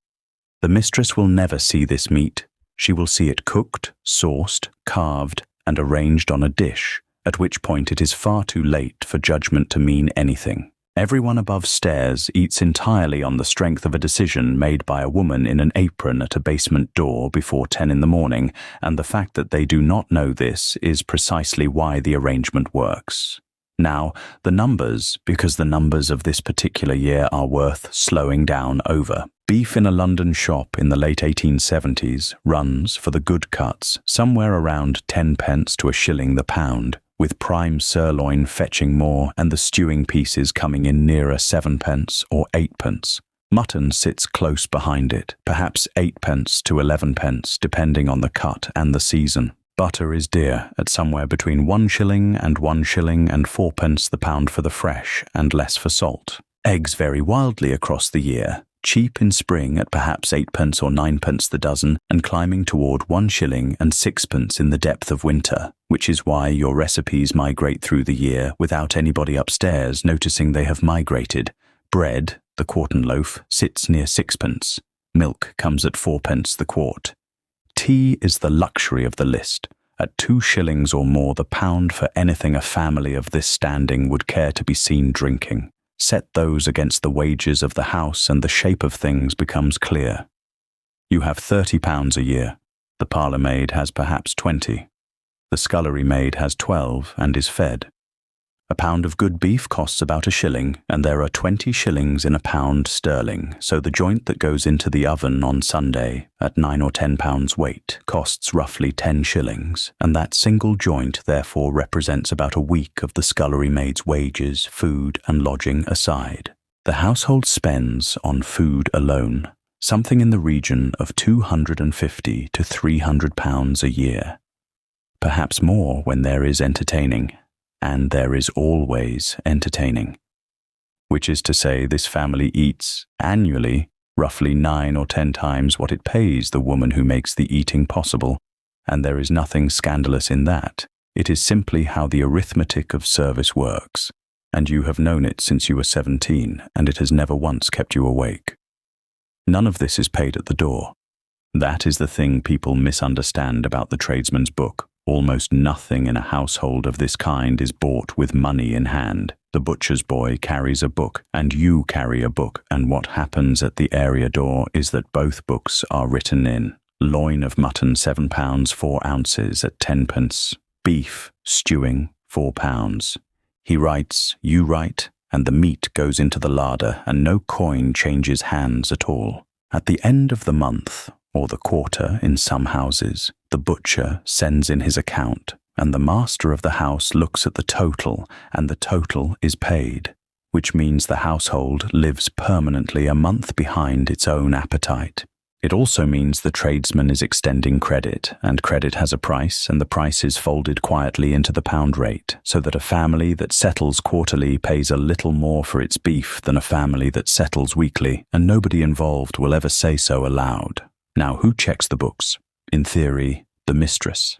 The mistress will never see this meat. She will see it cooked, sauced, carved, and arranged on a dish, at which point it is far too late for judgment to mean anything. Everyone above stairs eats entirely on the strength of a decision made by a woman in an apron at a basement door before 10 in the morning, and the fact that they do not know this is precisely why the arrangement works. Now, the numbers, because the numbers of this particular year are worth slowing down over. Beef in a London shop in the late 1870s runs, for the good cuts, somewhere around 10 pence to a shilling the pound, with prime sirloin fetching more and the stewing pieces coming in nearer 7 pence or 8 pence. Mutton sits close behind it, perhaps 8 pence to 11 pence, depending on the cut and the season. Butter is dear, at somewhere between 1 shilling and 1 shilling and 4 pence the pound for the fresh, and less for salt. Eggs vary wildly across the year, cheap in spring at perhaps 8 pence or 9 pence the dozen, and climbing toward 1 shilling and 6 pence in the depth of winter, which is why your recipes migrate through the year without anybody upstairs noticing they have migrated. Bread, the quartern loaf, sits near 6 pence. Milk comes at 4 pence the quart. Tea is the luxury of the list, at 2 shillings or more the pound for anything a family of this standing would care to be seen drinking. Set those against the wages of the house and the shape of things becomes clear. You have £30 a year. The parlour maid has perhaps 20. The scullery maid has 12 and is fed. A pound of good beef costs about a shilling, and there are 20 shillings in a pound sterling, so the joint that goes into the oven on Sunday, at 9 or 10 pounds weight, costs roughly 10 shillings, and that single joint therefore represents about a week of the scullery maid's wages, food and lodging aside. The household spends, on food alone, something in the region of £250 to £300 a year. Perhaps more when there is entertaining. And there is always entertaining. Which is to say, this family eats, annually, roughly 9 or 10 times what it pays the woman who makes the eating possible, and there is nothing scandalous in that. It is simply how the arithmetic of service works, and you have known it since you were 17, and it has never once kept you awake. None of this is paid at the door. That is the thing people misunderstand about the tradesman's book. Almost nothing in a household of this kind is bought with money in hand. The butcher's boy carries a book, and you carry a book, and what happens at the area door is that both books are written in. Loin of mutton, 7 pounds 4 ounces at 10 pence. Beef, stewing, 4 pounds. He writes, you write, and the meat goes into the larder, and no coin changes hands at all. At the end of the month, or the quarter in some houses, the butcher sends in his account, and the master of the house looks at the total, and the total is paid, which means the household lives permanently a month behind its own appetite. It also means the tradesman is extending credit, and credit has a price, and the price is folded quietly into the pound rate, so that a family that settles quarterly pays a little more for its beef than a family that settles weekly, and nobody involved will ever say so aloud. Now, who checks the books? In theory, the mistress.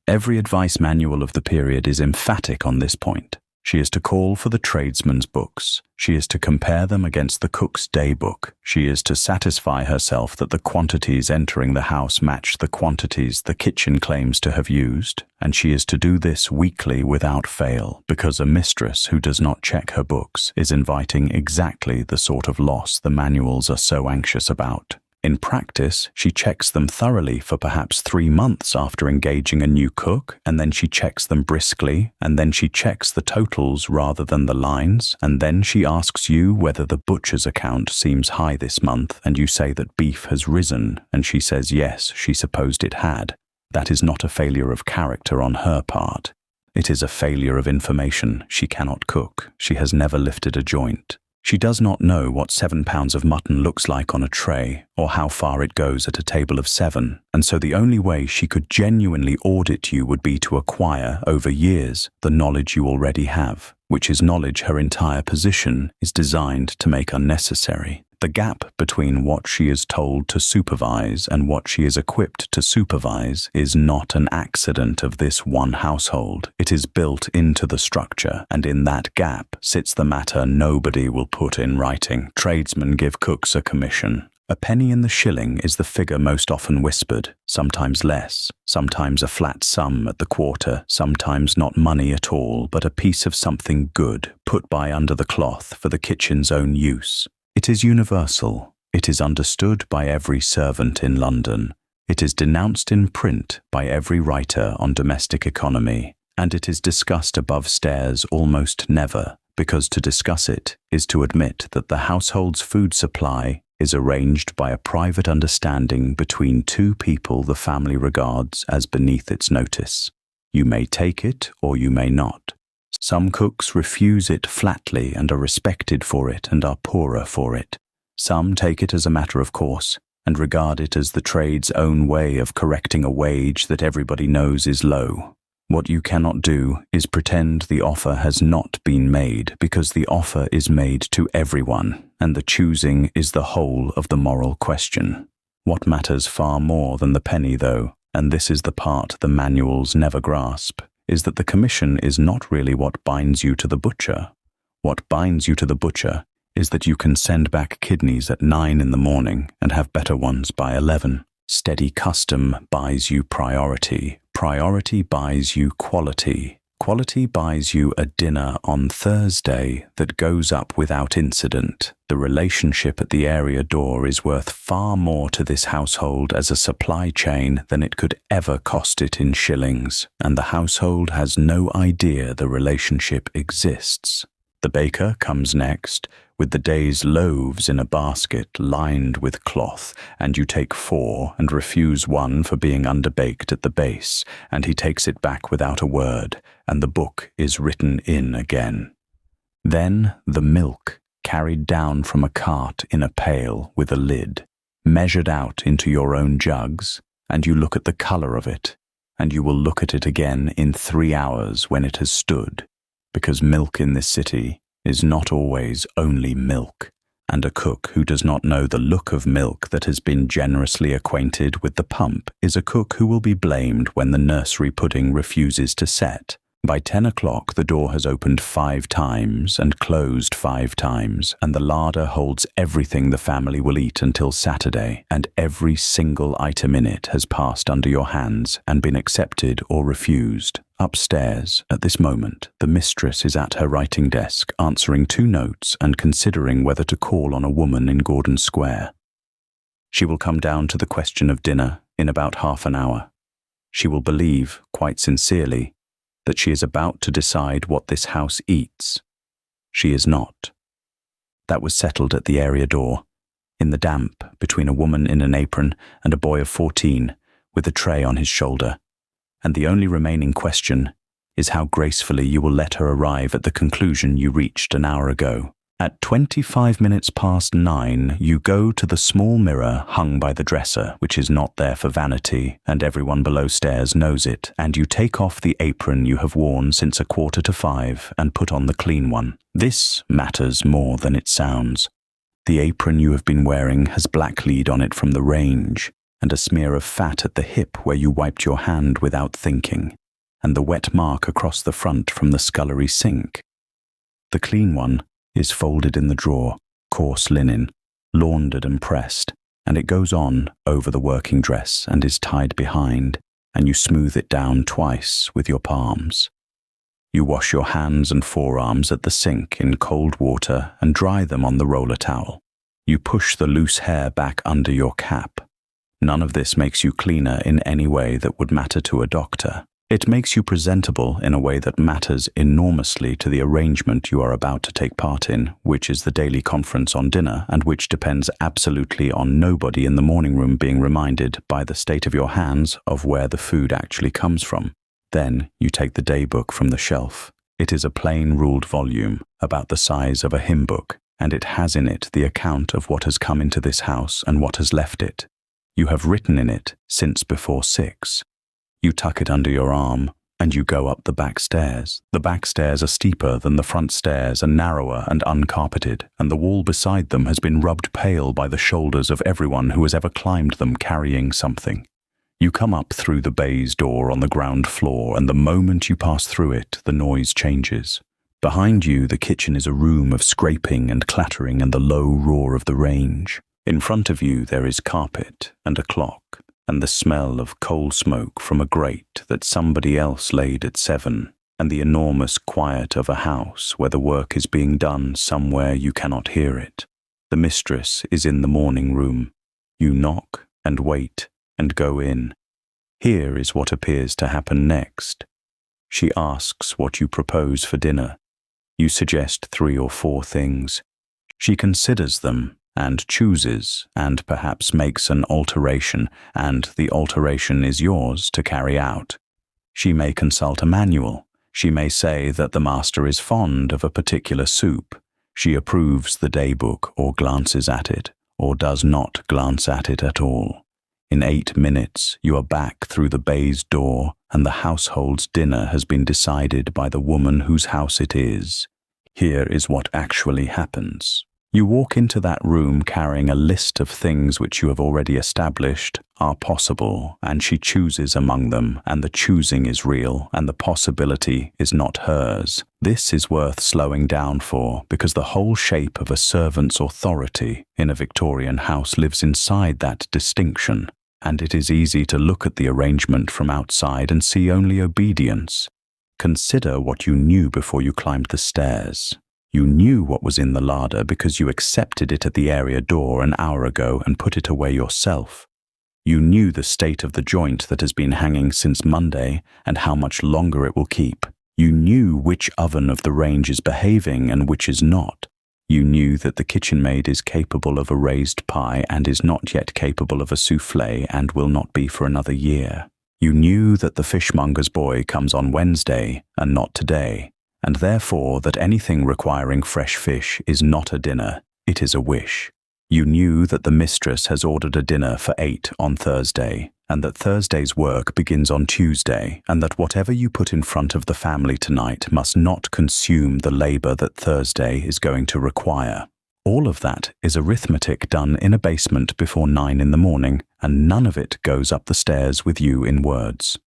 Every advice manual of the period is emphatic on this point. She is to call for the tradesman's books. She is to compare them against the cook's day book. She is to satisfy herself that the quantities entering the house match the quantities the kitchen claims to have used, and she is to do this weekly without fail, because a mistress who does not check her books is inviting exactly the sort of loss the manuals are so anxious about. In practice, she checks them thoroughly for perhaps 3 months after engaging a new cook, and then she checks them briskly, and then she checks the totals rather than the lines, and then she asks you whether the butcher's account seems high this month, and you say that beef has risen, and she says yes, she supposed it had. That is not a failure of character on her part. It is a failure of information. She cannot cook. She has never lifted a joint. She does not know what 7 pounds of mutton looks like on a tray, or how far it goes at a table of 7, and so the only way she could genuinely audit you would be to acquire, over years, the knowledge you already have, which is knowledge her entire position is designed to make unnecessary. The gap between what she is told to supervise and what she is equipped to supervise is not an accident of this one household. It is built into the structure, and in that gap sits the matter nobody will put in writing. Tradesmen give cooks a commission. A penny in the shilling is the figure most often whispered, sometimes less, sometimes a flat sum at the quarter, sometimes not money at all, but a piece of something good put by under the cloth for the kitchen's own use. It is universal. It is understood by every servant in London. It is denounced in print by every writer on domestic economy, and it is discussed above stairs almost never, because to discuss it is to admit that the household's food supply is arranged by a private understanding between two people the family regards as beneath its notice. You may take it or you may not. Some cooks refuse it flatly and are respected for it and are poorer for it. Some take it as a matter of course and regard it as the trade's own way of correcting a wage that everybody knows is low. What you cannot do is pretend the offer has not been made, because the offer is made to everyone, and the choosing is the whole of the moral question. What matters far more than the penny, though, and this is the part the manuals never grasp, is that the commission is not really what binds you to the butcher. What binds you to the butcher is that you can send back kidneys at 9 in the morning and have better ones by 11. Steady custom buys you priority. Priority buys you quality. Quality buys you a dinner on Thursday that goes up without incident. The relationship at the area door is worth far more to this household as a supply chain than it could ever cost it in shillings, and the household has no idea the relationship exists. The baker comes next, with the day's loaves in a basket lined with cloth, and you take 4 and refuse 1 for being underbaked at the base, and he takes it back without a word, and the book is written in again. Then the milk, carried down from a cart in a pail with a lid, measured out into your own jugs, and you look at the colour of it, and you will look at it again in 3 hours when it has stood, because milk in this city is not always only milk, and a cook who does not know the look of milk that has been generously acquainted with the pump is a cook who will be blamed when the nursery pudding refuses to set. By 10 o'clock the door has opened 5 times and closed 5 times, and the larder holds everything the family will eat until Saturday, and every single item in it has passed under your hands and been accepted or refused. Upstairs, at this moment, the mistress is at her writing desk, answering 2 notes and considering whether to call on a woman in Gordon Square. She will come down to the question of dinner in about half an hour. She will believe, quite sincerely, that she is about to decide what this house eats. She is not. That was settled at the area door, in the damp, between a woman in an apron and a boy of 14, with a tray on his shoulder. And the only remaining question is how gracefully you will let her arrive at the conclusion you reached an hour ago. At 25 minutes past 9, you go to the small mirror hung by the dresser, which is not there for vanity, and everyone below stairs knows it, and you take off the apron you have worn since 4:45 and put on the clean one. This matters more than it sounds. The apron you have been wearing has blacklead on it from the range, and a smear of fat at the hip where you wiped your hand without thinking, and the wet mark across the front from the scullery sink. The clean one is folded in the drawer, coarse linen, laundered and pressed, and it goes on over the working dress and is tied behind, and you smooth it down twice with your palms. You wash your hands and forearms at the sink in cold water and dry them on the roller towel. You push the loose hair back under your cap. None of this makes you cleaner in any way that would matter to a doctor. It makes you presentable in a way that matters enormously to the arrangement you are about to take part in, which is the daily conference on dinner, and which depends absolutely on nobody in the morning room being reminded by the state of your hands of where the food actually comes from. Then you take the daybook from the shelf. It is a plain ruled volume, about the size of a hymn book, and it has in it the account of what has come into this house and what has left it. You have written in it since before 6. You tuck it under your arm, and you go up the back stairs. The back stairs are steeper than the front stairs and narrower and uncarpeted, and the wall beside them has been rubbed pale by the shoulders of everyone who has ever climbed them carrying something. You come up through the baize door on the ground floor, and the moment you pass through it, the noise changes. Behind you, the kitchen is a room of scraping and clattering and the low roar of the range. In front of you, there is carpet and a clock, and the smell of coal smoke from a grate that somebody else laid at 7, and the enormous quiet of a house where the work is being done somewhere you cannot hear it. The mistress is in the morning room. You knock and wait and go in. Here is what appears to happen next. She asks what you propose for dinner. You suggest 3 or 4 things. She considers them and chooses, and perhaps makes an alteration, and the alteration is yours to carry out. She may consult a manual. She may say that the master is fond of a particular soup. She approves the daybook or glances at it, or does not glance at it at all. In 8 minutes, you are back through the baize door, and the household's dinner has been decided by the woman whose house it is. Here is what actually happens. You walk into that room carrying a list of things which you have already established are possible, and she chooses among them, and the choosing is real, and the possibility is not hers. This is worth slowing down for, because the whole shape of a servant's authority in a Victorian house lives inside that distinction, and it is easy to look at the arrangement from outside and see only obedience. Consider what you knew before you climbed the stairs. You knew what was in the larder because you accepted it at the area door an hour ago and put it away yourself. You knew the state of the joint that has been hanging since Monday and how much longer it will keep. You knew which oven of the range is behaving and which is not. You knew that the kitchen maid is capable of a raised pie and is not yet capable of a soufflé and will not be for another year. You knew that the fishmonger's boy comes on Wednesday and not today, and therefore that anything requiring fresh fish is not a dinner, it is a wish. You knew that the mistress has ordered a dinner for 8 on Thursday, and that Thursday's work begins on Tuesday, and that whatever you put in front of the family tonight must not consume the labor that Thursday is going to require. All of that is arithmetic done in a basement before 9 in the morning, and none of it goes up the stairs with you in words.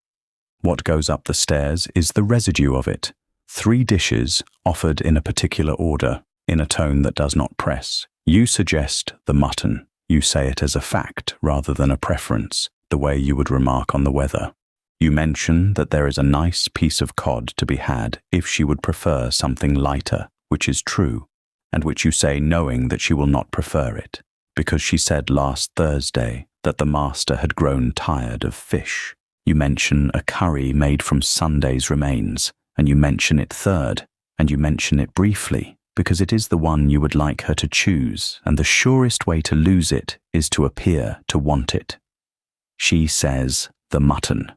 What goes up the stairs is the residue of it. 3 dishes offered in a particular order, in a tone that does not press. You suggest the mutton. You say it as a fact rather than a preference, the way you would remark on the weather. You mention that there is a nice piece of cod to be had if she would prefer something lighter, which is true, and which you say knowing that she will not prefer it, because she said last Thursday that the master had grown tired of fish. You mention a curry made from Sunday's remains, and you mention it third, and you mention it briefly, because it is the one you would like her to choose, and the surest way to lose it is to appear to want it. She says the mutton.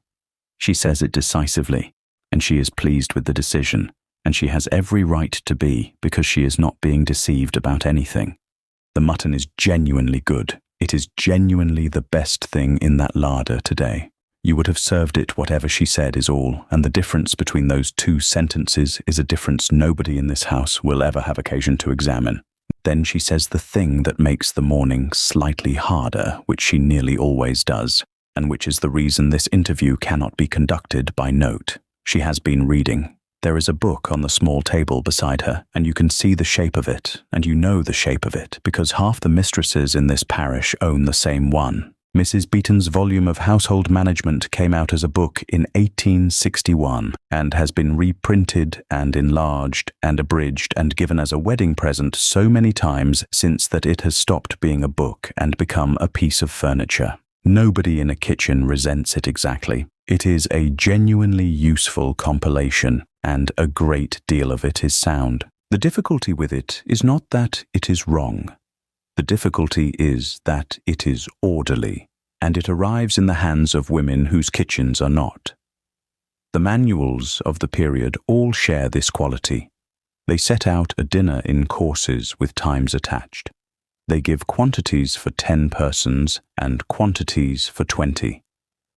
She says it decisively, and she is pleased with the decision, and she has every right to be, because she is not being deceived about anything. The mutton is genuinely good. It is genuinely the best thing in that larder today. You would have served it whatever she said is all, and the difference between those 2 sentences is a difference nobody in this house will ever have occasion to examine. Then she says the thing that makes the morning slightly harder, which she nearly always does, and which is the reason this interview cannot be conducted by note. She has been reading. There is a book on the small table beside her, and you can see the shape of it, and you know the shape of it, because half the mistresses in this parish own the same one. Mrs. Beaton's volume of Household Management came out as a book in 1861 and has been reprinted and enlarged and abridged and given as a wedding present so many times since that it has stopped being a book and become a piece of furniture. Nobody in a kitchen resents it exactly. It is a genuinely useful compilation, and a great deal of it is sound. The difficulty with it is not that it is wrong. The difficulty is that it is orderly, and it arrives in the hands of women whose kitchens are not. The manuals of the period all share this quality. They set out a dinner in courses with times attached. They give quantities for 10 persons and quantities for 20.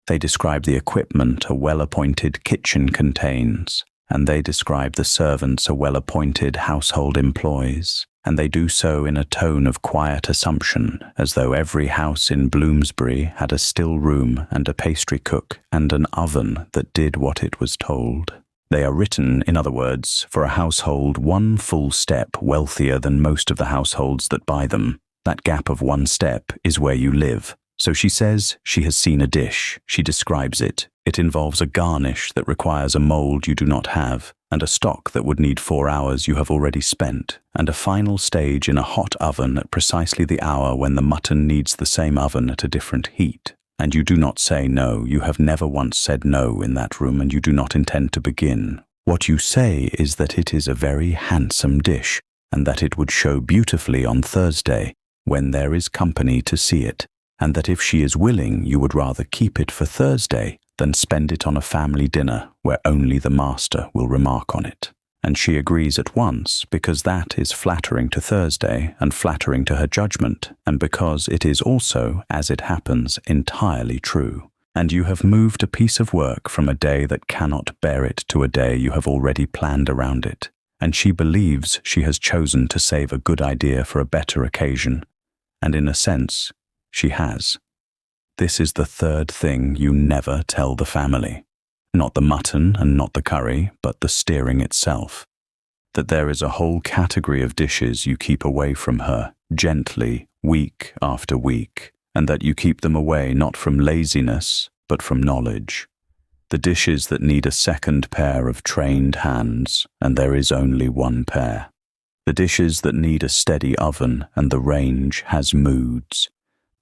They describe the equipment a well-appointed kitchen contains, and they describe the servants a well-appointed household employs, and they do so in a tone of quiet assumption, as though every house in Bloomsbury had a still room and a pastry cook and an oven that did what it was told. They are written, in other words, for a household one full step wealthier than most of the households that buy them. That gap of one step is where you live. So she says she has seen a dish. She describes it. It involves a garnish that requires a mould you do not have, and a stock that would need 4 hours you have already spent, and a final stage in a hot oven at precisely the hour when the mutton needs the same oven at a different heat. And you do not say no. You have never once said no in that room, and you do not intend to begin. What you say is that it is a very handsome dish, and that it would show beautifully on Thursday, when there is company to see it, and that if she is willing, you would rather keep it for Thursday than spend it on a family dinner where only the master will remark on it. And she agrees at once, because that is flattering to Thursday and flattering to her judgment, and because it is also, as it happens, entirely true. And you have moved a piece of work from a day that cannot bear it to a day you have already planned around it, and she believes she has chosen to save a good idea for a better occasion, and in a sense, she has. This is the third thing you never tell the family. Not the mutton and not the curry, but the steering itself. That there is a whole category of dishes you keep away from her, gently, week after week, and that you keep them away not from laziness, but from knowledge. The dishes that need a second pair of trained hands, and there is only one pair. The dishes that need a steady oven, and the range has moods.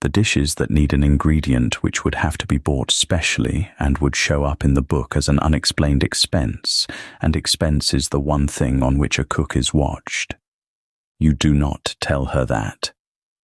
The dishes that need an ingredient which would have to be bought specially and would show up in the book as an unexplained expense, and expense is the one thing on which a cook is watched. You do not tell her that.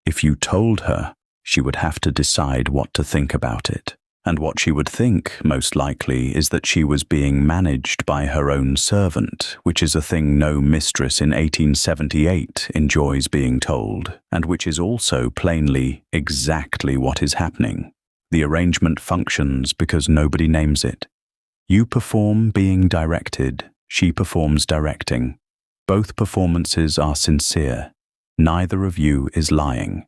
If you told her, she would have to decide what to think about it. And what she would think, most likely, is that she was being managed by her own servant, which is a thing no mistress in 1878 enjoys being told, and which is also plainly exactly what is happening. The arrangement functions because nobody names it. You perform being directed, she performs directing. Both performances are sincere. Neither of you is lying.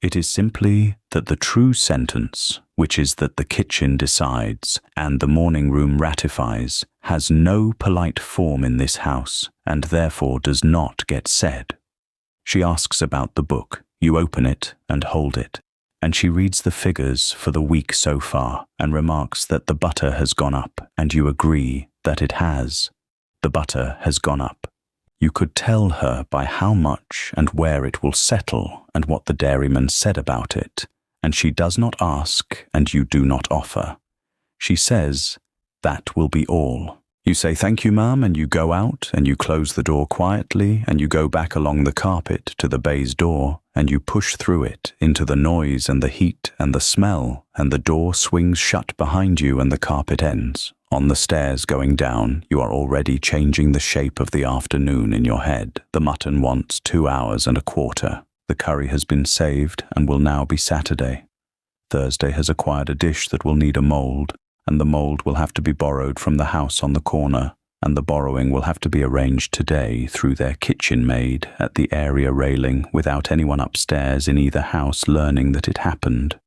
It is simply that the true sentence, which is that the kitchen decides and the morning room ratifies, has no polite form in this house and therefore does not get said. She asks about the book. You open it and hold it, and she reads the figures for the week so far and remarks that the butter has gone up, and you agree that it has. The butter has gone up. You could tell her by how much and where it will settle and what the dairyman said about it, and she does not ask and you do not offer. She says, "That will be all." You say, "Thank you, ma'am," and you go out and you close the door quietly and you go back along the carpet to the baize door and you push through it into the noise and the heat and the smell, and the door swings shut behind you and the carpet ends. On the stairs going down, you are already changing the shape of the afternoon in your head. The mutton wants 2 hours and a quarter. The curry has been saved and will now be Saturday. Thursday has acquired a dish that will need a mould, and the mould will have to be borrowed from the house on the corner, and the borrowing will have to be arranged today through their kitchen maid at the area railing without anyone upstairs in either house learning that it happened.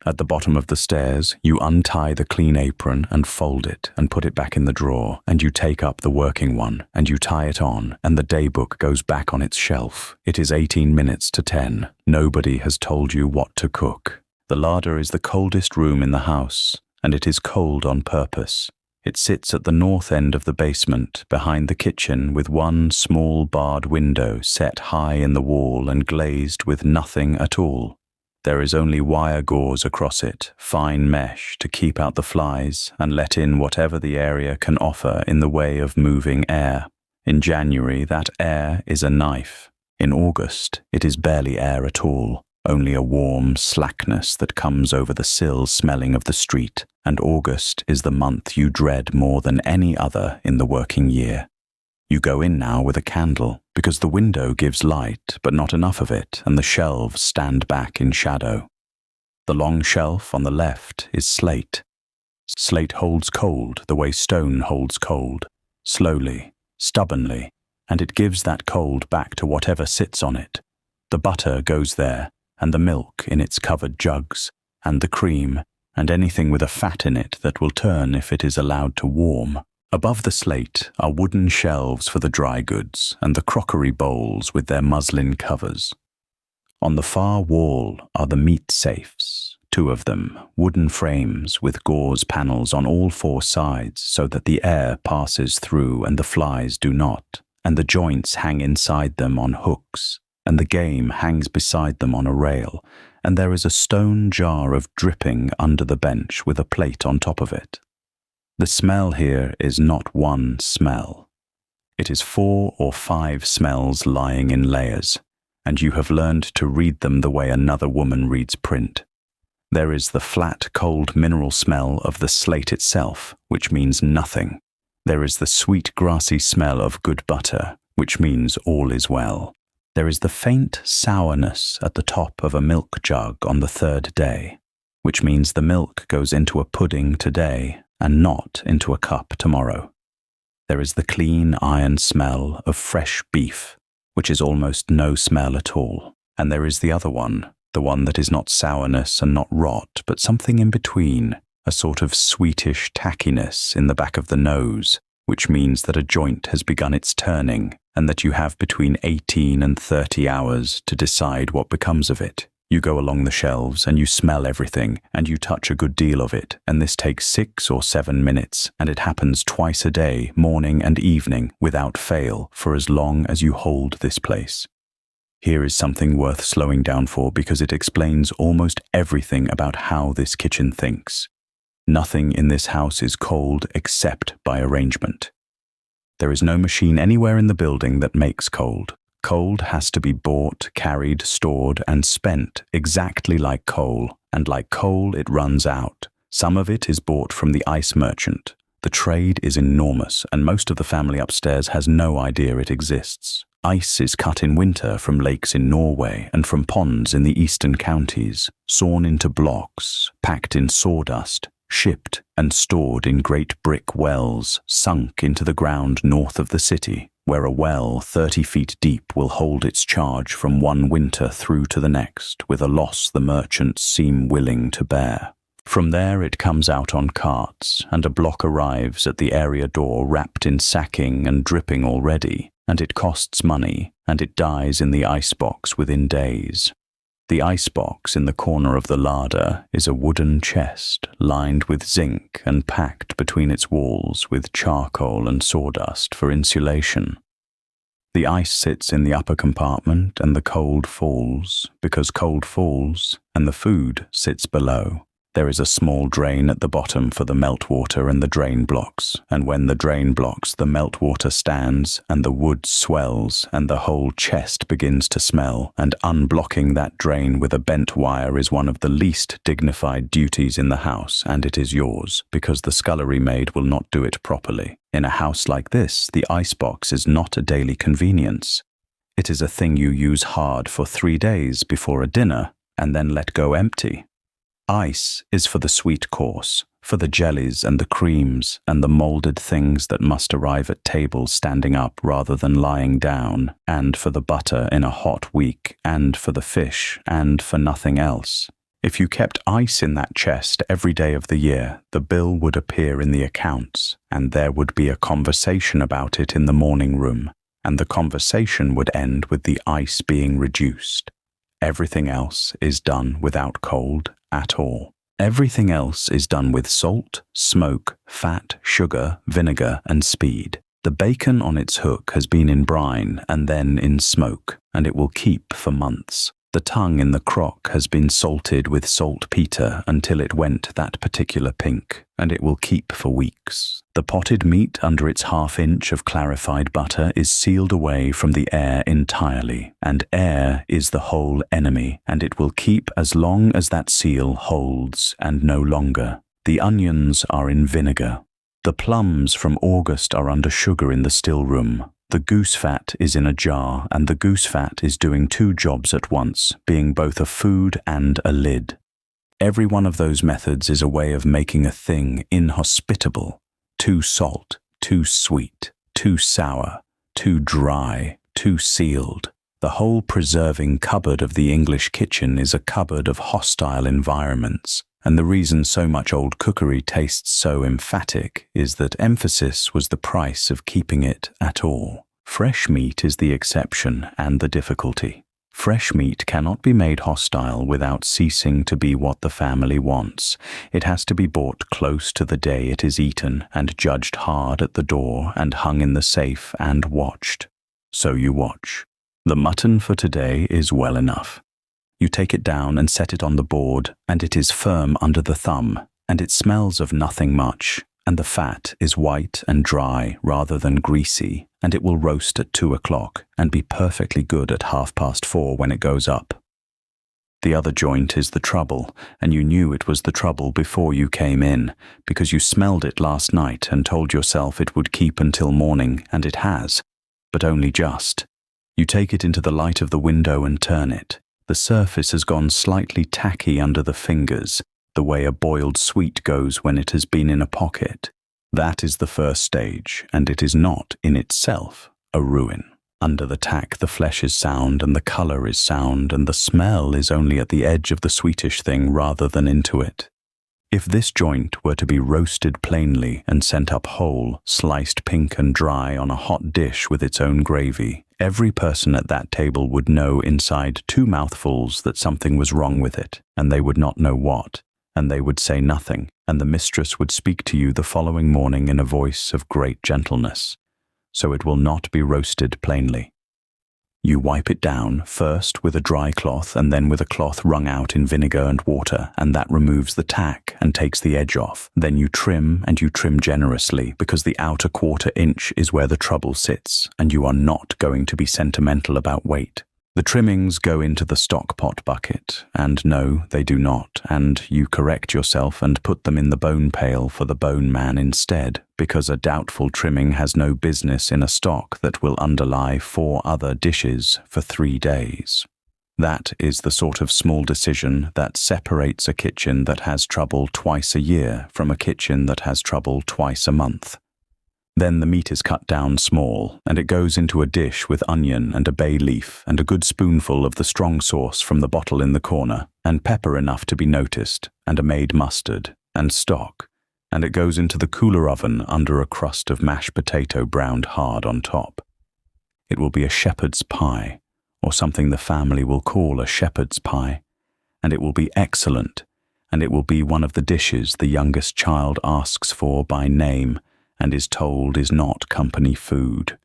At the bottom of the stairs, you untie the clean apron and fold it and put it back in the drawer, and you take up the working one and you tie it on, and the daybook goes back on its shelf. It is 18 minutes to 10. Nobody has told you what to cook. The larder is the coldest room in the house, and it is cold on purpose. It sits at the north end of the basement, behind the kitchen, with one small barred window set high in the wall and glazed with nothing at all. There is only wire gauze across it, fine mesh to keep out the flies and let in whatever the area can offer in the way of moving air. In January, that air is a knife. In August, it is barely air at all, only a warm slackness that comes over the sill smelling of the street, and August is the month you dread more than any other in the working year. You go in now with a candle, because the window gives light, but not enough of it, and the shelves stand back in shadow. The long shelf on the left is slate. Slate holds cold the way stone holds cold, slowly, stubbornly, and it gives that cold back to whatever sits on it. The butter goes there, and the milk in its covered jugs, and the cream, and anything with a fat in it that will turn if it is allowed to warm. Above the slate are wooden shelves for the dry goods and the crockery bowls with their muslin covers. On the far wall are the meat safes, 2 of them, wooden frames with gauze panels on all 4 sides so that the air passes through and the flies do not, and the joints hang inside them on hooks, and the game hangs beside them on a rail, and there is a stone jar of dripping under the bench with a plate on top of it. The smell here is not one smell. It is 4 or 5 smells lying in layers, and you have learned to read them the way another woman reads print. There is the flat, cold mineral smell of the slate itself, which means nothing. There is the sweet, grassy smell of good butter, which means all is well. There is the faint sourness at the top of a milk jug on the 3rd day, which means the milk goes into a pudding today and not into a cup tomorrow. There is the clean iron smell of fresh beef, which is almost no smell at all. And there is the other one, the one that is not sourness and not rot, but something in between, a sort of sweetish tackiness in the back of the nose, which means that a joint has begun its turning and that you have between 18 and 30 hours to decide what becomes of it. You go along the shelves and you smell everything and you touch a good deal of it, and this takes 6 or 7 minutes, and it happens twice a day, morning and evening, without fail, for as long as you hold this place. Here is something worth slowing down for because it explains almost everything about how this kitchen thinks. Nothing in this house is cold except by arrangement. There is no machine anywhere in the building that makes cold. Cold has to be bought, carried, stored, and spent exactly like coal, and like coal it runs out. Some of it is bought from the ice merchant. The trade is enormous, and most of the family upstairs has no idea it exists. Ice is cut in winter from lakes in Norway and from ponds in the eastern counties, sawn into blocks, packed in sawdust, shipped and stored in great brick wells sunk into the ground north of the city, where a well 30 feet deep will hold its charge from one winter through to the next, with a loss the merchants seem willing to bear. From there it comes out on carts, and a block arrives at the area door wrapped in sacking and dripping already, and it costs money, and it dies in the icebox within days. The icebox in the corner of the larder is a wooden chest lined with zinc and packed between its walls with charcoal and sawdust for insulation. The ice sits in the upper compartment and the cold falls, because cold falls, and the food sits below. There is a small drain at the bottom for the meltwater and the drain blocks, and when the drain blocks, the meltwater stands and the wood swells and the whole chest begins to smell, and unblocking that drain with a bent wire is one of the least dignified duties in the house, and it is yours, because the scullery maid will not do it properly. In a house like this, the icebox is not a daily convenience. It is a thing you use hard for 3 days before a dinner, and then let go empty. Ice is for the sweet course, for the jellies and the creams and the moulded things that must arrive at table standing up rather than lying down, and for the butter in a hot week, and for the fish, and for nothing else. If you kept ice in that chest every day of the year, the bill would appear in the accounts, and there would be a conversation about it in the morning room, and the conversation would end with the ice being reduced. Everything else is done without cold at all. Everything else is done with salt, smoke, fat, sugar, vinegar, and speed. The bacon on its hook has been in brine and then in smoke, and it will keep for months. The tongue in the crock has been salted with saltpeter until it went that particular pink, and it will keep for weeks. The potted meat under its half-inch of clarified butter is sealed away from the air entirely, and air is the whole enemy, and it will keep as long as that seal holds, and no longer. The onions are in vinegar. The plums from August are under sugar in the still room. The goose fat is in a jar, and the goose fat is doing two jobs at once, being both a food and a lid. Every one of those methods is a way of making a thing inhospitable. Too salt, too sweet, too sour, too dry, too sealed. The whole preserving cupboard of the English kitchen is a cupboard of hostile environments. And the reason so much old cookery tastes so emphatic is that emphasis was the price of keeping it at all. Fresh meat is the exception and the difficulty. Fresh meat cannot be made hostile without ceasing to be what the family wants. It has to be bought close to the day it is eaten and judged hard at the door and hung in the safe and watched. So you watch. The mutton for today is well enough. You take it down and set it on the board, and it is firm under the thumb, and it smells of nothing much, and the fat is white and dry rather than greasy, and it will roast at 2 o'clock and be perfectly good at 4:30 when it goes up. The other joint is the trouble, and you knew it was the trouble before you came in, because you smelled it last night and told yourself it would keep until morning, and it has, but only just. You take it into the light of the window and turn it. The surface has gone slightly tacky under the fingers, the way a boiled sweet goes when it has been in a pocket. That is the first stage, and it is not, in itself, a ruin. Under the tack the flesh is sound, and the colour is sound, and the smell is only at the edge of the sweetish thing rather than into it. If this joint were to be roasted plainly and sent up whole, sliced pink and dry on a hot dish with its own gravy, every person at that table would know inside 2 mouthfuls that something was wrong with it, and they would not know what, and they would say nothing, and the mistress would speak to you the following morning in a voice of great gentleness. So it will not be roasted plainly. You wipe it down, first with a dry cloth and then with a cloth wrung out in vinegar and water, and that removes the tack and takes the edge off. Then you trim, and you trim generously, because the outer 1/4 inch is where the trouble sits, and you are not going to be sentimental about weight. The trimmings go into the stock pot bucket, and no, they do not, and you correct yourself and put them in the bone pail for the bone man instead, because a doubtful trimming has no business in a stock that will underlie 4 other dishes for 3 days. That is the sort of small decision that separates a kitchen that has trouble twice a year from a kitchen that has trouble twice a month. Then the meat is cut down small, and it goes into a dish with onion and a bay leaf and a good spoonful of the strong sauce from the bottle in the corner, and pepper enough to be noticed, and a made mustard, and stock, and it goes into the cooler oven under a crust of mashed potato browned hard on top. It will be a shepherd's pie, or something the family will call a shepherd's pie, and it will be excellent, and it will be one of the dishes the youngest child asks for by name, and is told is not company food.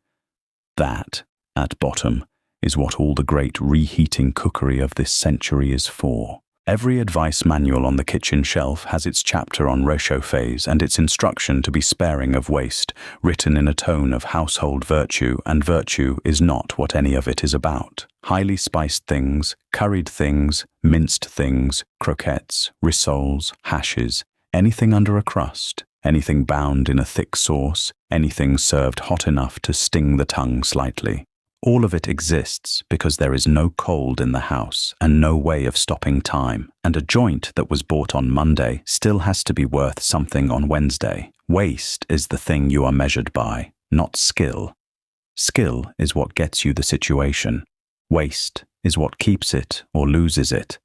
That, at bottom, is what all the great reheating cookery of this century is for. Every advice manual on the kitchen shelf has its chapter on réchauffés and its instruction to be sparing of waste, written in a tone of household virtue, and virtue is not what any of it is about. Highly spiced things, curried things, minced things, croquettes, rissoles, hashes, anything under a crust, anything bound in a thick sauce, anything served hot enough to sting the tongue slightly. All of it exists because there is no cold in the house and no way of stopping time, and a joint that was bought on Monday still has to be worth something on Wednesday. Waste is the thing you are measured by, not skill. Skill is what gets you the situation. Waste is what keeps it or loses it.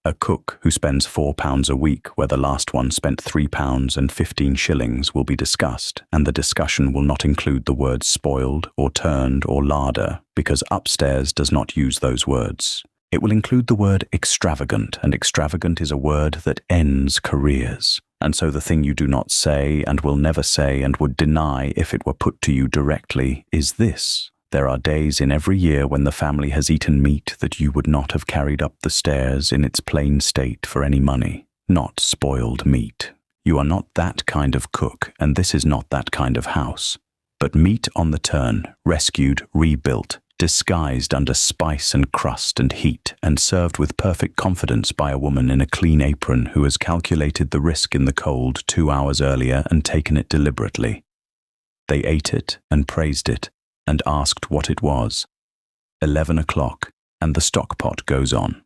A cook who spends £4 a week where the last one spent £3 and 15 shillings will be discussed, and the discussion will not include the words spoiled or turned or larder, because upstairs does not use those words. It will include the word extravagant, and extravagant is a word that ends careers. And so the thing you do not say and will never say and would deny if it were put to you directly is this: There are days in every year when the family has eaten meat that you would not have carried up the stairs in its plain state for any money. Not spoiled meat. You are not that kind of cook, and this is not that kind of house. But meat on the turn, rescued, rebuilt, disguised under spice and crust and heat, and served with perfect confidence by a woman in a clean apron who has calculated the risk in the cold 2 hours earlier and taken it deliberately. They ate it and praised it and asked what it was. 11 o'clock, and the stock pot goes on.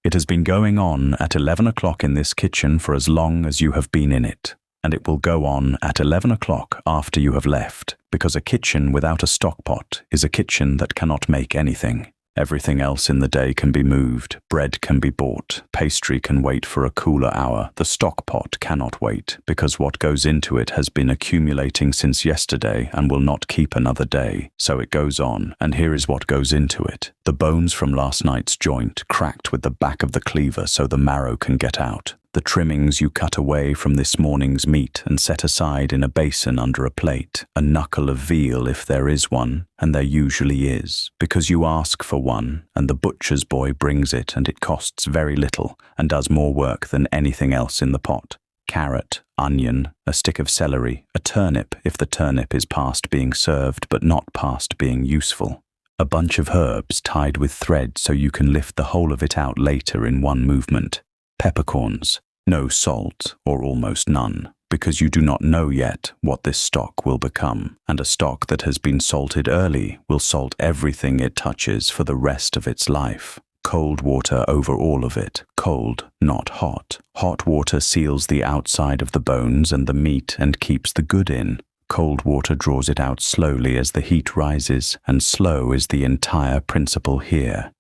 It has been going on at 11 o'clock in this kitchen for as long as you have been in it, and it will go on at 11 o'clock after you have left, because a kitchen without a stock pot is a kitchen that cannot make anything. Everything else in the day can be moved, bread can be bought, pastry can wait for a cooler hour. The stock pot cannot wait, because what goes into it has been accumulating since yesterday and will not keep another day. So it goes on, and here is what goes into it. The bones from last night's joint, cracked with the back of the cleaver so the marrow can get out. The trimmings you cut away from this morning's meat and set aside in a basin under a plate. A knuckle of veal if there is one, and there usually is, because you ask for one, and the butcher's boy brings it, and it costs very little and does more work than anything else in the pot. Carrot, onion, a stick of celery, a turnip if the turnip is past being served but not past being useful. A bunch of herbs tied with thread so you can lift the whole of it out later in one movement. Peppercorns, no salt, or almost none, because you do not know yet what this stock will become, and a stock that has been salted early will salt everything it touches for the rest of its life. Cold water over all of it, cold, not hot. Hot water seals the outside of the bones and the meat and keeps the good in. Cold water draws it out slowly as the heat rises, and slow is the entire principle here.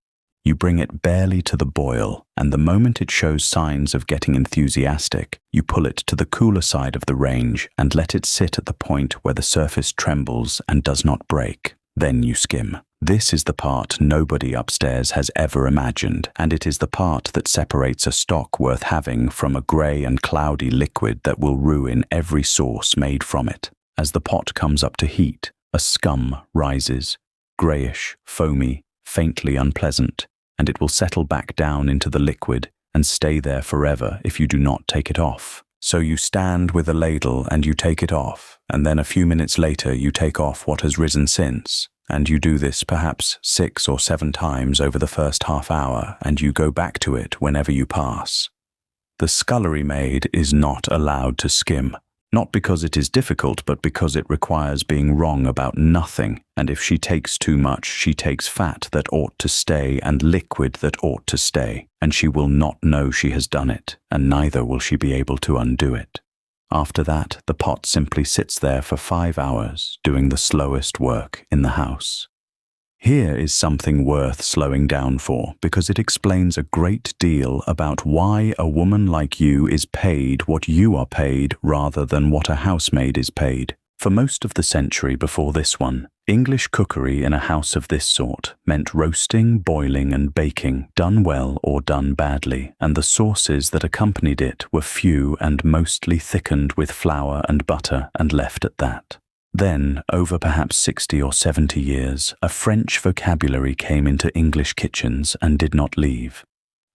You bring it barely to the boil, and the moment it shows signs of getting enthusiastic, you pull it to the cooler side of the range and let it sit at the point where the surface trembles and does not break. Then you skim. This is the part nobody upstairs has ever imagined, and it is the part that separates a stock worth having from a grey and cloudy liquid that will ruin every sauce made from it. As the pot comes up to heat, a scum rises, greyish, foamy, faintly unpleasant, and it will settle back down into the liquid and stay there forever if you do not take it off. So you stand with a ladle and you take it off, and then a few minutes later you take off what has risen since, and you do this perhaps 6 or 7 times over the first half hour, and you go back to it whenever you pass. The scullery maid is not allowed to skim. Not because it is difficult, but because it requires being wrong about nothing, and if she takes too much, she takes fat that ought to stay and liquid that ought to stay, and she will not know she has done it, and neither will she be able to undo it. After that, the pot simply sits there for 5 hours, doing the slowest work in the house. Here is something worth slowing down for, because it explains a great deal about why a woman like you is paid what you are paid rather than what a housemaid is paid. For most of the century before this one, English cookery in a house of this sort meant roasting, boiling and baking, done well or done badly, and the sauces that accompanied it were few and mostly thickened with flour and butter and left at that. Then, over perhaps 60 or 70 years, a French vocabulary came into English kitchens and did not leave.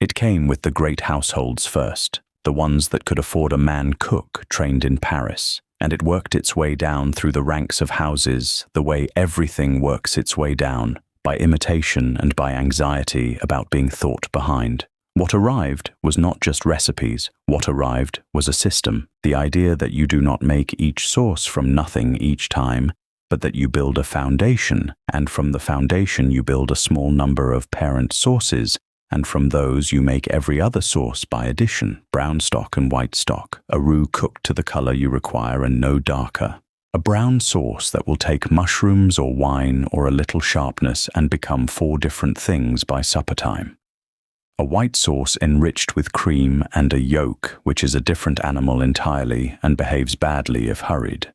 It came with the great households first, the ones that could afford a man cook trained in Paris, and it worked its way down through the ranks of houses the way everything works its way down, by imitation and by anxiety about being thought behind. What arrived was not just recipes. What arrived was a system. The idea that you do not make each sauce from nothing each time, but that you build a foundation, and from the foundation you build a small number of parent sauces, and from those you make every other sauce by addition. Brown stock and white stock, a roux cooked to the color you require and no darker. A brown sauce that will take mushrooms or wine or a little sharpness and become 4 different things by supper time. A white sauce enriched with cream and a yolk, which is a different animal entirely and behaves badly if hurried.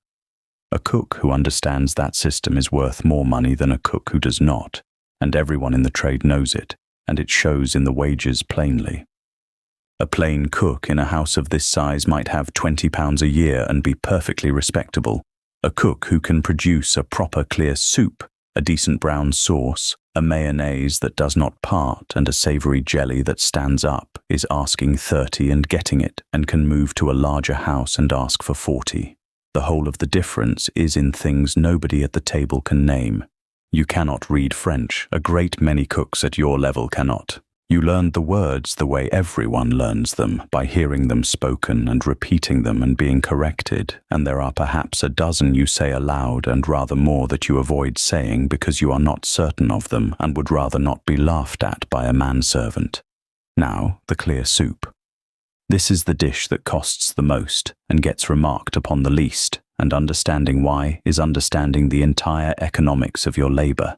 A cook who understands that system is worth more money than a cook who does not, and everyone in the trade knows it, and it shows in the wages plainly. A plain cook in a house of this size might have £20 a year and be perfectly respectable. A cook who can produce a proper clear soup a decent brown sauce, a mayonnaise that does not part, and a savory jelly that stands up is asking 30 and getting it, and can move to a larger house and ask for 40. The whole of the difference is in things nobody at the table can name. You cannot read French. A great many cooks at your level cannot. You learned the words the way everyone learns them, by hearing them spoken and repeating them and being corrected, and there are perhaps a dozen you say aloud and rather more that you avoid saying because you are not certain of them and would rather not be laughed at by a manservant. Now, the clear soup. This is the dish that costs the most and gets remarked upon the least, and understanding why is understanding the entire economics of your labor.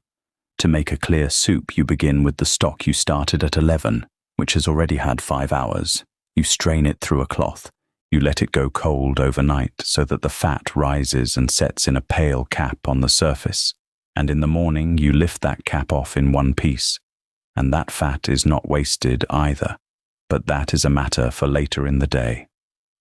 To make a clear soup, you begin with the stock you started at 11, which has already had 5 hours. You strain it through a cloth. You let it go cold overnight so that the fat rises and sets in a pale cap on the surface. And in the morning, you lift that cap off in one piece. And that fat is not wasted either, but that is a matter for later in the day.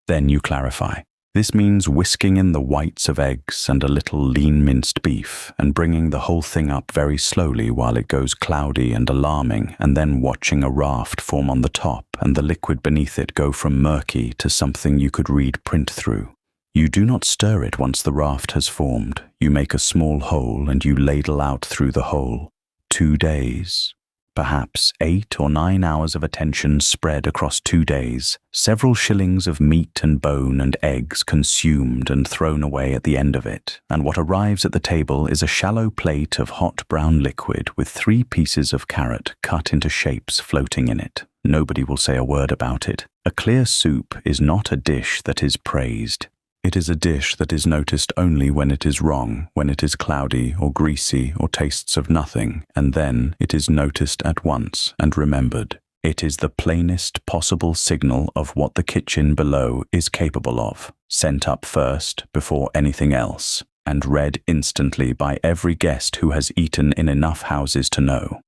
Then you clarify. This means whisking in the whites of eggs and a little lean minced beef and bringing the whole thing up very slowly while it goes cloudy and alarming, and then watching a raft form on the top and the liquid beneath it go from murky to something you could read print through. You do not stir it once the raft has formed. You make a small hole and you ladle out through the hole. 2 days. Perhaps 8 or 9 hours of attention spread across 2 days, several shillings of meat and bone and eggs consumed and thrown away at the end of it, and what arrives at the table is a shallow plate of hot brown liquid with 3 pieces of carrot cut into shapes floating in it. Nobody will say a word about it. A clear soup is not a dish that is praised. It is a dish that is noticed only when it is wrong, when it is cloudy or greasy or tastes of nothing, and then it is noticed at once and remembered. It is the plainest possible signal of what the kitchen below is capable of, sent up first before anything else, and read instantly by every guest who has eaten in enough houses to know.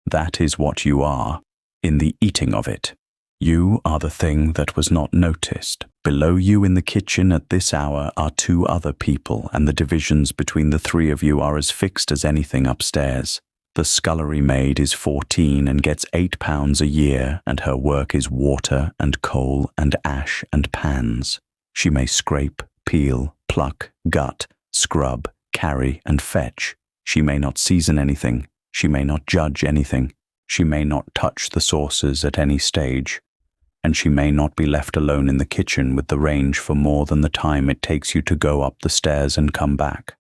That is what you are, in the eating of it. You are the thing that was not noticed. Below you in the kitchen at this hour are 2 other people, and the divisions between the 3 of you are as fixed as anything upstairs. The scullery maid is 14 and gets £8 a year, and her work is water and coal and ash and pans. She may scrape, peel, pluck, gut, scrub, carry and fetch. She may not season anything. She may not judge anything. She may not touch the sauces at any stage. And she may not be left alone in the kitchen with the range for more than the time it takes you to go up the stairs and come back.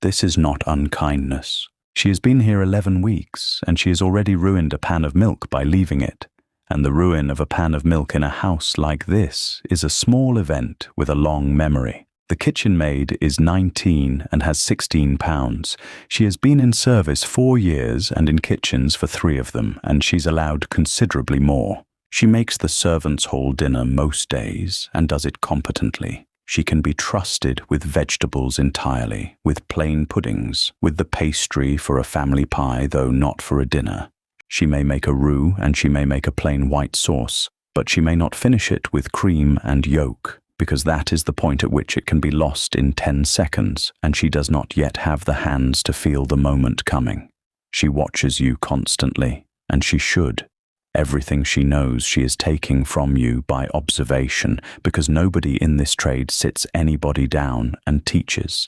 This is not unkindness. She has been here 11 weeks, and she has already ruined a pan of milk by leaving it, and the ruin of a pan of milk in a house like this is a small event with a long memory. The kitchen maid is 19 and has £16. She has been in service 4 years and in kitchens for 3 of them, and she's allowed considerably more. She makes the servants' hall dinner most days and does it competently. She can be trusted with vegetables entirely, with plain puddings, with the pastry for a family pie, though not for a dinner. She may make a roux and she may make a plain white sauce, but she may not finish it with cream and yolk, because that is the point at which it can be lost in 10 seconds, and she does not yet have the hands to feel the moment coming. She watches you constantly, and she should. Everything she knows she is taking from you by observation, because nobody in this trade sits anybody down and teaches.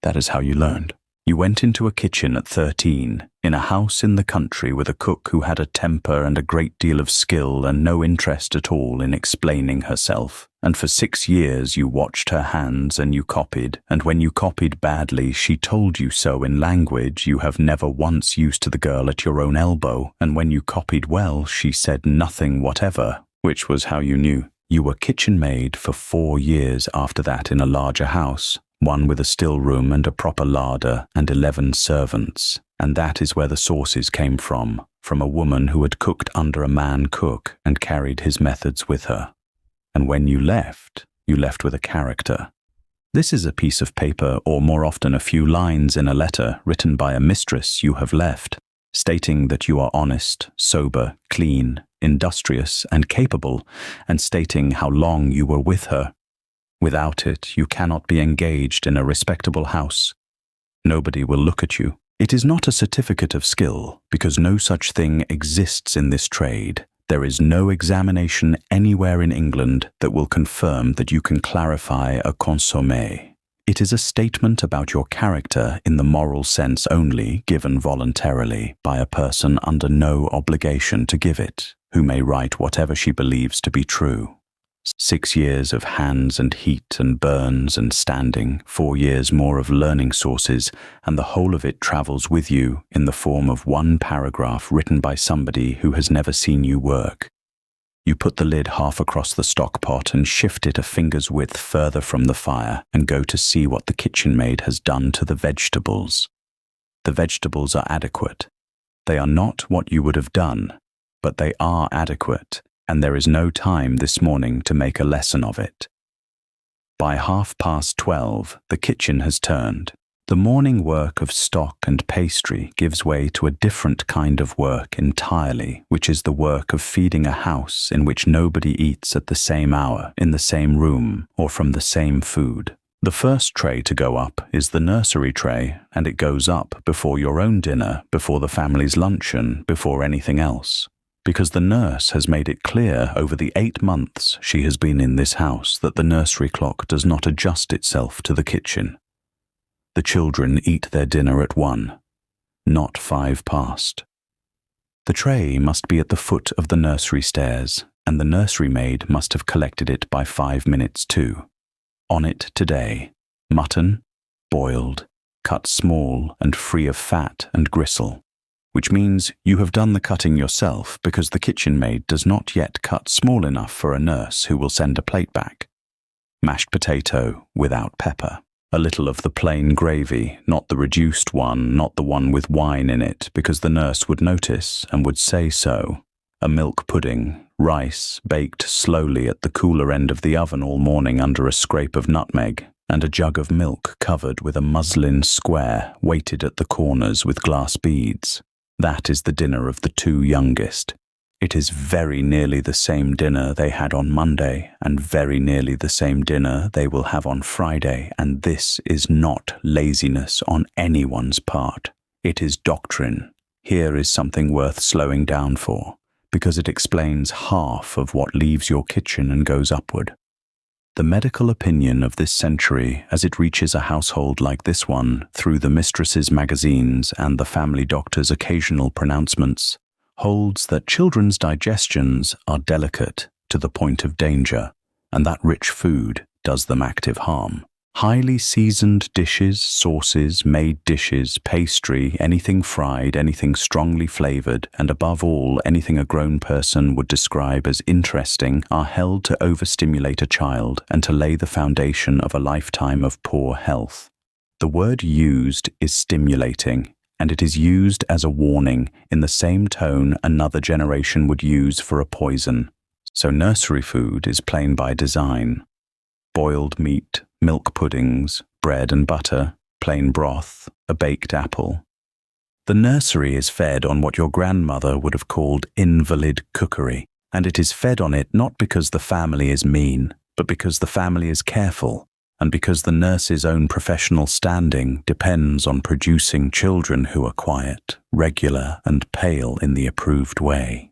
That is how you learned. You went into a kitchen at 13, in a house in the country with a cook who had a temper and a great deal of skill and no interest at all in explaining herself. And for 6 years you watched her hands and you copied, and when you copied badly she told you so in language you have never once used to the girl at your own elbow, and when you copied well she said nothing whatever, which was how you knew. You were kitchen maid for 4 years after that in a larger house, one with a still room and a proper larder and 11 servants, and that is where the sauces came from a woman who had cooked under a man cook and carried his methods with her. And when you left with a character. This is a piece of paper, or more often a few lines in a letter written by a mistress you have left, stating that you are honest, sober, clean, industrious, and capable, and stating how long you were with her. Without it, you cannot be engaged in a respectable house. Nobody will look at you. It is not a certificate of skill, because no such thing exists in this trade. There is no examination anywhere in England that will confirm that you can clarify a consommé. It is a statement about your character in the moral sense only, given voluntarily by a person under no obligation to give it, who may write whatever she believes to be true. 6 years of hands and heat and burns and standing, 4 years more of learning sources, and the whole of it travels with you in the form of one paragraph written by somebody who has never seen you work. You put the lid half across the stock pot and shift it a finger's width further from the fire and go to see what the kitchen maid has done to the vegetables. The vegetables are adequate. They are not what you would have done, but they are adequate, and there is no time this morning to make a lesson of it. By 12:30, the kitchen has turned. The morning work of stock and pastry gives way to a different kind of work entirely, which is the work of feeding a house in which nobody eats at the same hour, in the same room, or from the same food. The first tray to go up is the nursery tray, and it goes up before your own dinner, before the family's luncheon, before anything else. Because the nurse has made it clear over the 8 months she has been in this house that the nursery clock does not adjust itself to the kitchen. The children eat their dinner at 1, not 5 past. The tray must be at the foot of the nursery stairs, and the nursery maid must have collected it by 5 minutes too. On it today, mutton, boiled, cut small and free of fat and gristle, which means you have done the cutting yourself because the kitchen maid does not yet cut small enough for a nurse who will send a plate back. Mashed potato without pepper. A little of the plain gravy, not the reduced one, not the one with wine in it, because the nurse would notice and would say so. A milk pudding, rice baked slowly at the cooler end of the oven all morning under a scrape of nutmeg, and a jug of milk covered with a muslin square weighted at the corners with glass beads. That is the dinner of the 2 youngest. It is very nearly the same dinner they had on Monday, and very nearly the same dinner they will have on Friday, and this is not laziness on anyone's part. It is doctrine. Here is something worth slowing down for, because it explains half of what leaves your kitchen and goes upward. The medical opinion of this century, as it reaches a household like this one through the mistress's magazines and the family doctor's occasional pronouncements, holds that children's digestions are delicate to the point of danger, and that rich food does them active harm. Highly seasoned dishes, sauces, made dishes, pastry, anything fried, anything strongly flavored, and above all, anything a grown person would describe as interesting, are held to overstimulate a child and to lay the foundation of a lifetime of poor health. The word used is stimulating, and it is used as a warning in the same tone another generation would use for a poison. So nursery food is plain by design. Boiled meat, milk puddings, bread and butter, plain broth, a baked apple. The nursery is fed on what your grandmother would have called invalid cookery, and it is fed on it not because the family is mean, but because the family is careful, and because the nurse's own professional standing depends on producing children who are quiet, regular, and pale in the approved way.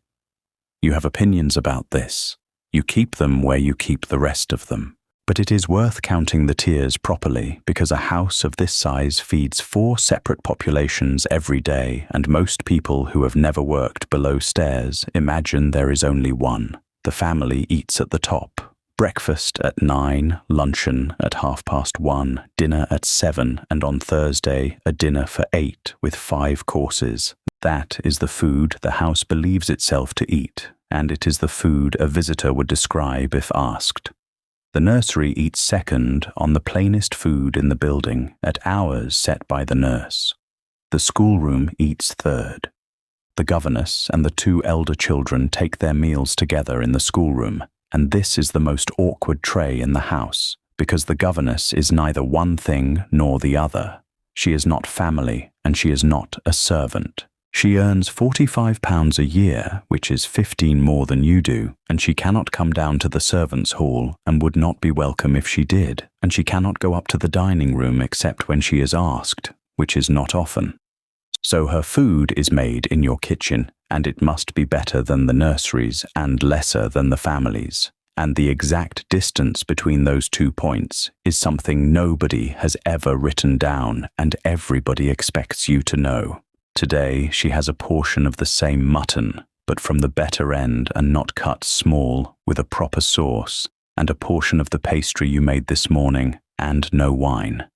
You have opinions about this. You keep them where you keep the rest of them. But it is worth counting the tears properly, because a house of this size feeds 4 separate populations every day, and most people who have never worked below stairs imagine there is only one. The family eats at the top. Breakfast at 9, luncheon at 1:30, dinner at 7, and on Thursday a dinner for 8 with 5 courses. That is the food the house believes itself to eat, and it is the food a visitor would describe if asked. The nursery eats second on the plainest food in the building at hours set by the nurse. The schoolroom eats third. The governess and the 2 elder children take their meals together in the schoolroom, and this is the most awkward tray in the house, because the governess is neither one thing nor the other. She is not family, and she is not a servant. She earns £45 a year, which is 15 more than you do, and she cannot come down to the servants' hall and would not be welcome if she did, and she cannot go up to the dining room except when she is asked, which is not often. So her food is made in your kitchen, and it must be better than the nurseries and lesser than the families. And the exact distance between those 2 points is something nobody has ever written down, and everybody expects you to know. Today she has a portion of the same mutton, but from the better end and not cut small, with a proper sauce, and a portion of the pastry you made this morning, and no wine.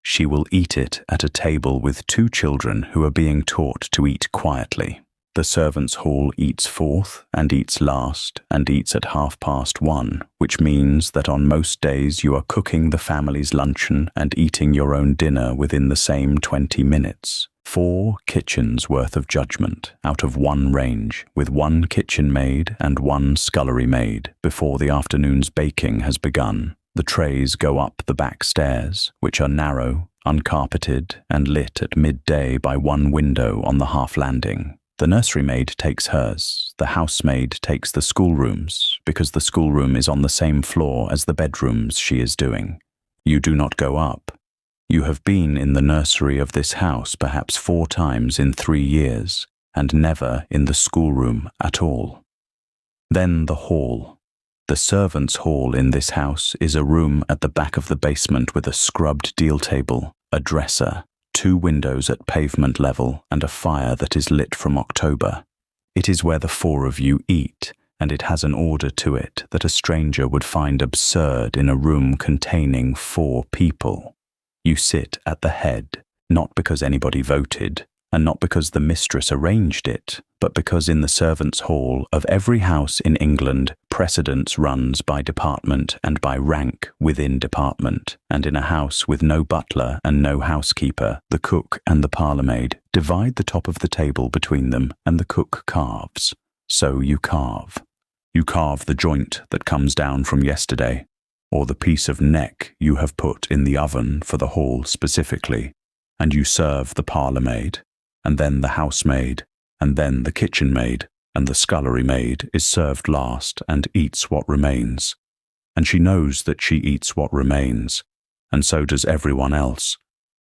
She will eat it at a table with 2 children who are being taught to eat quietly. The servants' hall eats fourth and eats last and eats at 1:30, which means that on most days you are cooking the family's luncheon and eating your own dinner within the same 20 minutes. 4 kitchens worth of judgment out of 1 range, with 1 kitchen maid and 1 scullery maid before the afternoon's baking has begun. The trays go up the back stairs, which are narrow, uncarpeted, and lit at midday by 1 window on the half landing. The nursery maid takes hers, the housemaid takes the schoolrooms, because the schoolroom is on the same floor as the bedrooms she is doing. You do not go up. You have been in the nursery of this house perhaps 4 times in 3 years, and never in the schoolroom at all. Then the hall. The servants' hall in this house is a room at the back of the basement with a scrubbed deal table, a dresser, 2 windows at pavement level, and a fire that is lit from October. It is where the 4 of you eat, and it has an order to it that a stranger would find absurd in a room containing 4 people. You sit at the head, not because anybody voted, and not because the mistress arranged it, but because in the servants' hall of every house in England, precedence runs by department and by rank within department, and in a house with no butler and no housekeeper, the cook and the parlourmaid divide the top of the table between them, and the cook carves. So you carve. You carve the joint that comes down from yesterday, or the piece of neck you have put in the oven for the hall specifically, and you serve the parlourmaid, and then the housemaid, and then the kitchen maid, and the scullery maid is served last and eats what remains. And she knows that she eats what remains, and so does everyone else.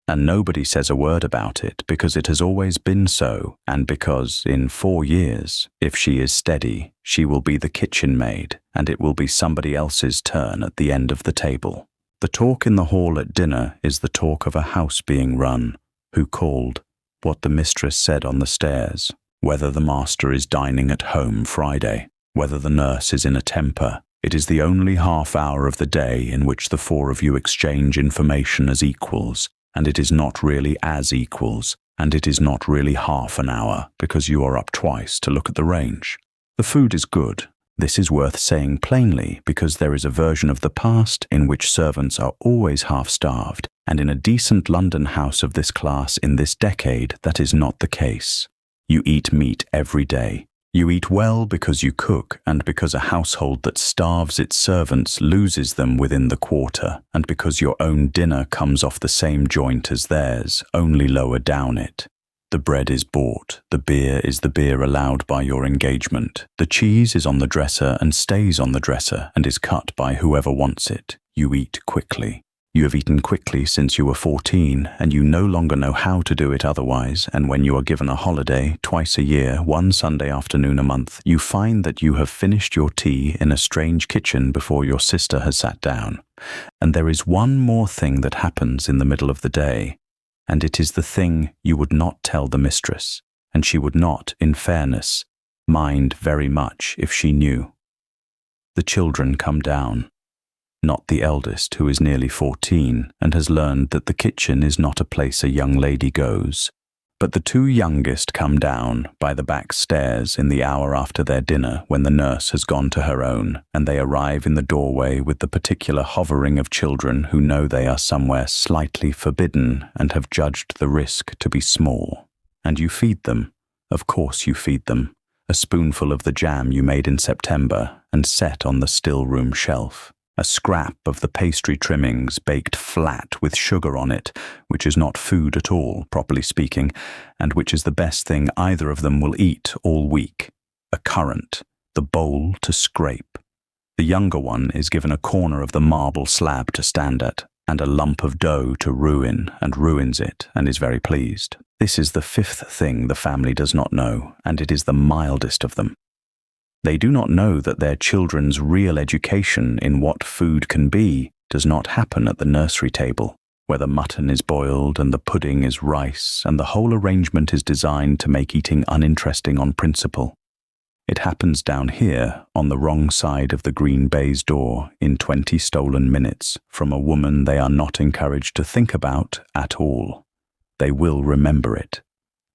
And nobody says a word about it because it has always been so, and because in 4 years, if she is steady, she will be the kitchen maid, and it will be somebody else's turn at the end of the table. The talk in the hall at dinner is the talk of a house being run, who called, what the mistress said on the stairs, whether the master is dining at home Friday, whether the nurse is in a temper. It is the only half hour of the day in which the 4 of you exchange information as equals, and it is not really as equals, and it is not really half an hour, because you are up twice to look at the range. The food is good. This is worth saying plainly, because there is a version of the past in which servants are always half-starved, and in a decent London house of this class in this decade that is not the case. You eat meat every day. You eat well because you cook, and because a household that starves its servants loses them within the quarter, and because your own dinner comes off the same joint as theirs, only lower down it. The bread is bought, the beer is the beer allowed by your engagement, the cheese is on the dresser and stays on the dresser and is cut by whoever wants it. You eat quickly. You have eaten quickly since you were 14, and you no longer know how to do it otherwise, and when you are given a holiday, twice a year, 1 Sunday afternoon a month, you find that you have finished your tea in a strange kitchen before your sister has sat down. And there is one more thing that happens in the middle of the day, and it is the thing you would not tell the mistress, and she would not, in fairness, mind very much if she knew. The children come down. Not the eldest, who is nearly 14 and has learned that the kitchen is not a place a young lady goes, but the 2 youngest come down by the back stairs in the hour after their dinner when the nurse has gone to her own, and they arrive in the doorway with the particular hovering of children who know they are somewhere slightly forbidden and have judged the risk to be small. And you feed them. Of course you feed them. A spoonful of the jam you made in September and set on the still room shelf. A scrap of the pastry trimmings baked flat with sugar on it, which is not food at all, properly speaking, and which is the best thing either of them will eat all week. A currant, the bowl to scrape. The younger one is given a corner of the marble slab to stand at, and a lump of dough to ruin, and ruins it, and is very pleased. This is the fifth thing the family does not know, and it is the mildest of them. They do not know that their children's real education in what food can be does not happen at the nursery table, where the mutton is boiled and the pudding is rice, and the whole arrangement is designed to make eating uninteresting on principle. It happens down here, on the wrong side of the green baize door, in 20 stolen minutes, from a woman they are not encouraged to think about at all. They will remember it.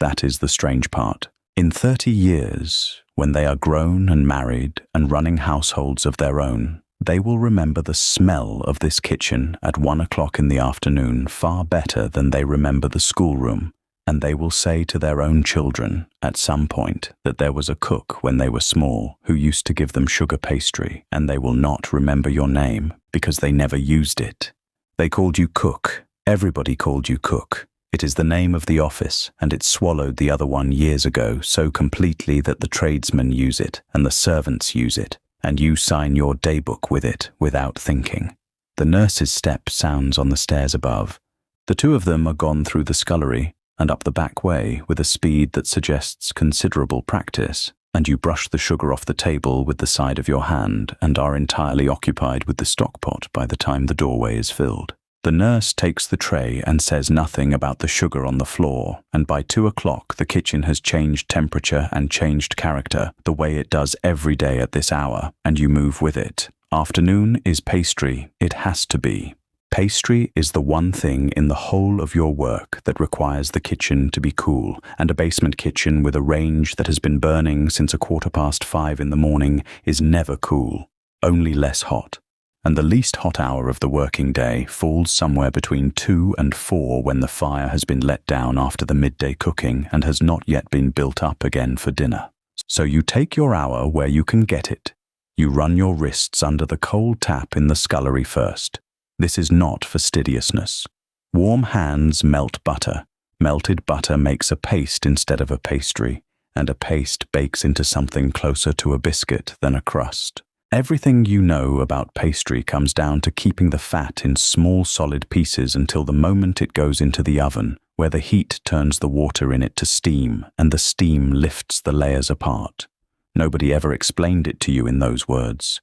That is the strange part. In 30 years, when they are grown and married and running households of their own, they will remember the smell of this kitchen at 1 o'clock in the afternoon far better than they remember the schoolroom, and they will say to their own children at some point that there was a cook when they were small who used to give them sugar pastry, and they will not remember your name because they never used it. They called you cook. Everybody called you cook. It is the name of the office, and it swallowed the other one years ago so completely that the tradesmen use it and the servants use it, and you sign your daybook with it without thinking. The nurse's step sounds on the stairs above. The two of them are gone through the scullery and up the back way with a speed that suggests considerable practice, and you brush the sugar off the table with the side of your hand and are entirely occupied with the stockpot by the time the doorway is filled. The nurse takes the tray and says nothing about the sugar on the floor, and by 2 o'clock the kitchen has changed temperature and changed character the way it does every day at this hour, and you move with it. Afternoon is pastry. It has to be. Pastry is the one thing in the whole of your work that requires the kitchen to be cool, and a basement kitchen with a range that has been burning since 5:15 in the morning is never cool, only less hot. And the least hot hour of the working day falls somewhere between 2 and 4 when the fire has been let down after the midday cooking and has not yet been built up again for dinner. So you take your hour where you can get it. You run your wrists under the cold tap in the scullery first. This is not fastidiousness. Warm hands melt butter. Melted butter makes a paste instead of a pastry, and a paste bakes into something closer to a biscuit than a crust. Everything you know about pastry comes down to keeping the fat in small solid pieces until the moment it goes into the oven, where the heat turns the water in it to steam, and the steam lifts the layers apart. Nobody ever explained it to you in those words.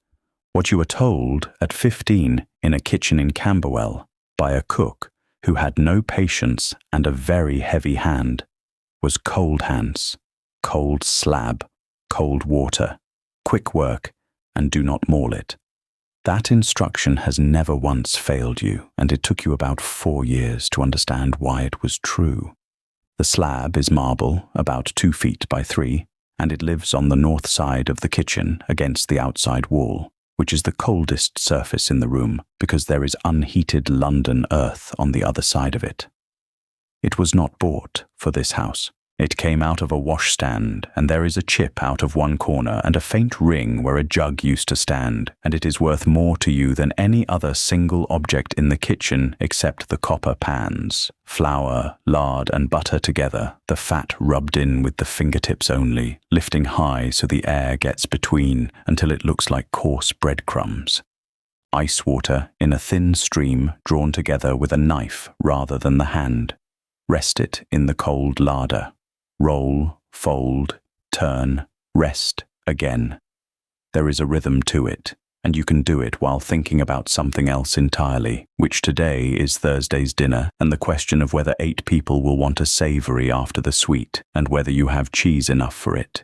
What you were told at 15 in a kitchen in Camberwell by a cook who had no patience and a very heavy hand was cold hands, cold slab, cold water, quick work, and do not maul it. That instruction has never once failed you, and it took you about 4 years to understand why it was true. The slab is marble, about 2 feet by 3, and it lives on the north side of the kitchen against the outside wall, which is the coldest surface in the room because there is unheated London earth on the other side of it. It was not bought for this house. It came out of a washstand, and there is a chip out of one corner and a faint ring where a jug used to stand, and it is worth more to you than any other single object in the kitchen except the copper pans, flour, lard and butter together, the fat rubbed in with the fingertips only, lifting high so the air gets between until it looks like coarse breadcrumbs. Ice water in a thin stream drawn together with a knife rather than the hand. Rest it in the cold larder. Roll, fold, turn, rest, again. There is a rhythm to it, and you can do it while thinking about something else entirely, which today is Thursday's dinner, and the question of whether 8 people will want a savoury after the sweet, and whether you have cheese enough for it.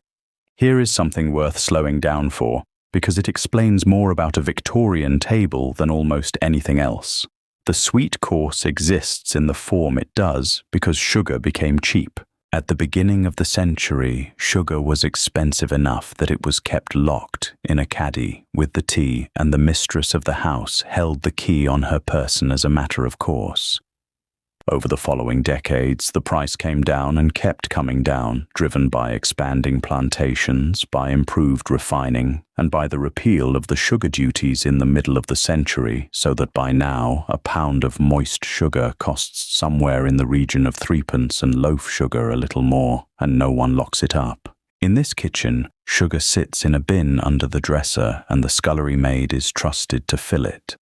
Here is something worth slowing down for, because it explains more about a Victorian table than almost anything else. The sweet course exists in the form it does because sugar became cheap. At the beginning of the century, sugar was expensive enough that it was kept locked in a caddy with the tea, and the mistress of the house held the key on her person as a matter of course. Over the following decades, the price came down and kept coming down, driven by expanding plantations, by improved refining, and by the repeal of the sugar duties in the middle of the century, so that by now a pound of moist sugar costs somewhere in the region of 3p and loaf sugar a little more, and no one locks it up. In this kitchen, sugar sits in a bin under the dresser, and the scullery maid is trusted to fill it.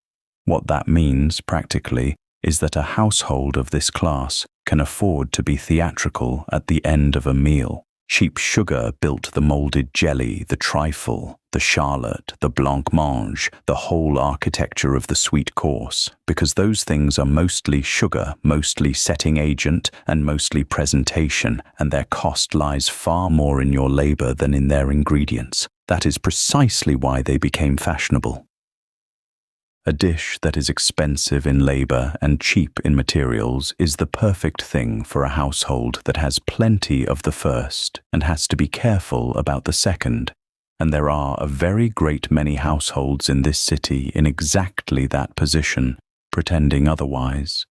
What that means, practically, is that a household of this class can afford to be theatrical at the end of a meal. Cheap sugar built the molded jelly, the trifle, the charlotte, the blancmange, the whole architecture of the sweet course, because those things are mostly sugar, mostly setting agent, and mostly presentation, and their cost lies far more in your labor than in their ingredients. That is precisely why they became fashionable. A dish that is expensive in labor and cheap in materials is the perfect thing for a household that has plenty of the first and has to be careful about the second. And there are a very great many households in this city in exactly that position, pretending otherwise.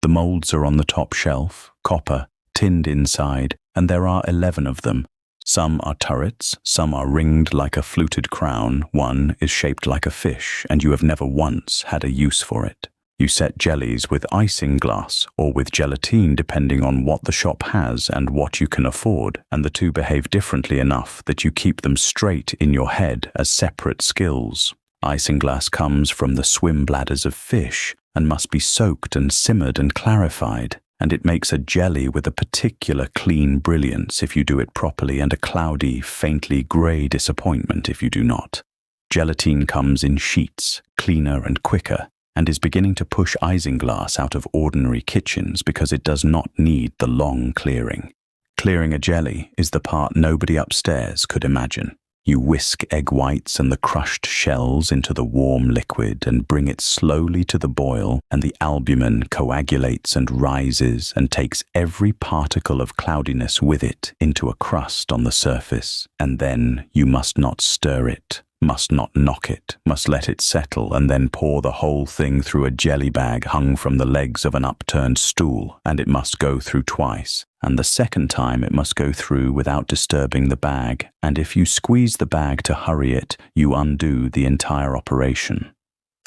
The molds are on the top shelf, copper, tinned inside, and there are 11 of them. Some are turrets, some are ringed like a fluted crown, one is shaped like a fish, and you have never once had a use for it. You set jellies with isinglass or with gelatine depending on what the shop has and what you can afford, and the two behave differently enough that you keep them straight in your head as separate skills. Isinglass comes from the swim bladders of fish and must be soaked and simmered and clarified, and it makes a jelly with a particular clean brilliance if you do it properly and a cloudy, faintly grey disappointment if you do not. Gelatine comes in sheets, cleaner and quicker, and is beginning to push isinglass out of ordinary kitchens because it does not need the long clearing. Clearing a jelly is the part nobody upstairs could imagine. You whisk egg whites and the crushed shells into the warm liquid and bring it slowly to the boil, and the albumin coagulates and rises and takes every particle of cloudiness with it into a crust on the surface, and then you must not stir it, must not knock it, must let it settle, and then pour the whole thing through a jelly bag hung from the legs of an upturned stool, and it must go through twice. And the second time it must go through without disturbing the bag, and if you squeeze the bag to hurry it, you undo the entire operation.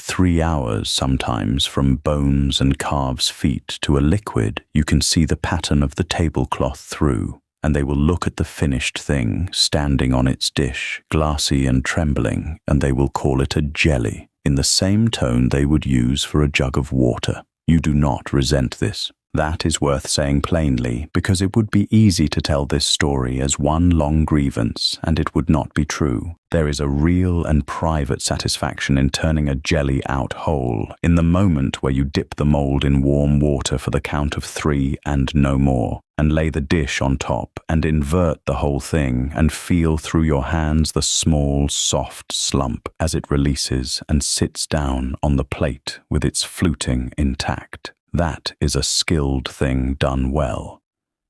3 hours sometimes from bones and calves' feet to a liquid you can see the pattern of the tablecloth through, and they will look at the finished thing standing on its dish, glassy and trembling, and they will call it a jelly, in the same tone they would use for a jug of water. You do not resent this. That is worth saying plainly, because it would be easy to tell this story as one long grievance, and it would not be true. There is a real and private satisfaction in turning a jelly out whole, in the moment where you dip the mold in warm water for the count of 3 and no more, and lay the dish on top, and invert the whole thing, and feel through your hands the small, soft slump as it releases and sits down on the plate with its fluting intact. That is a skilled thing done well.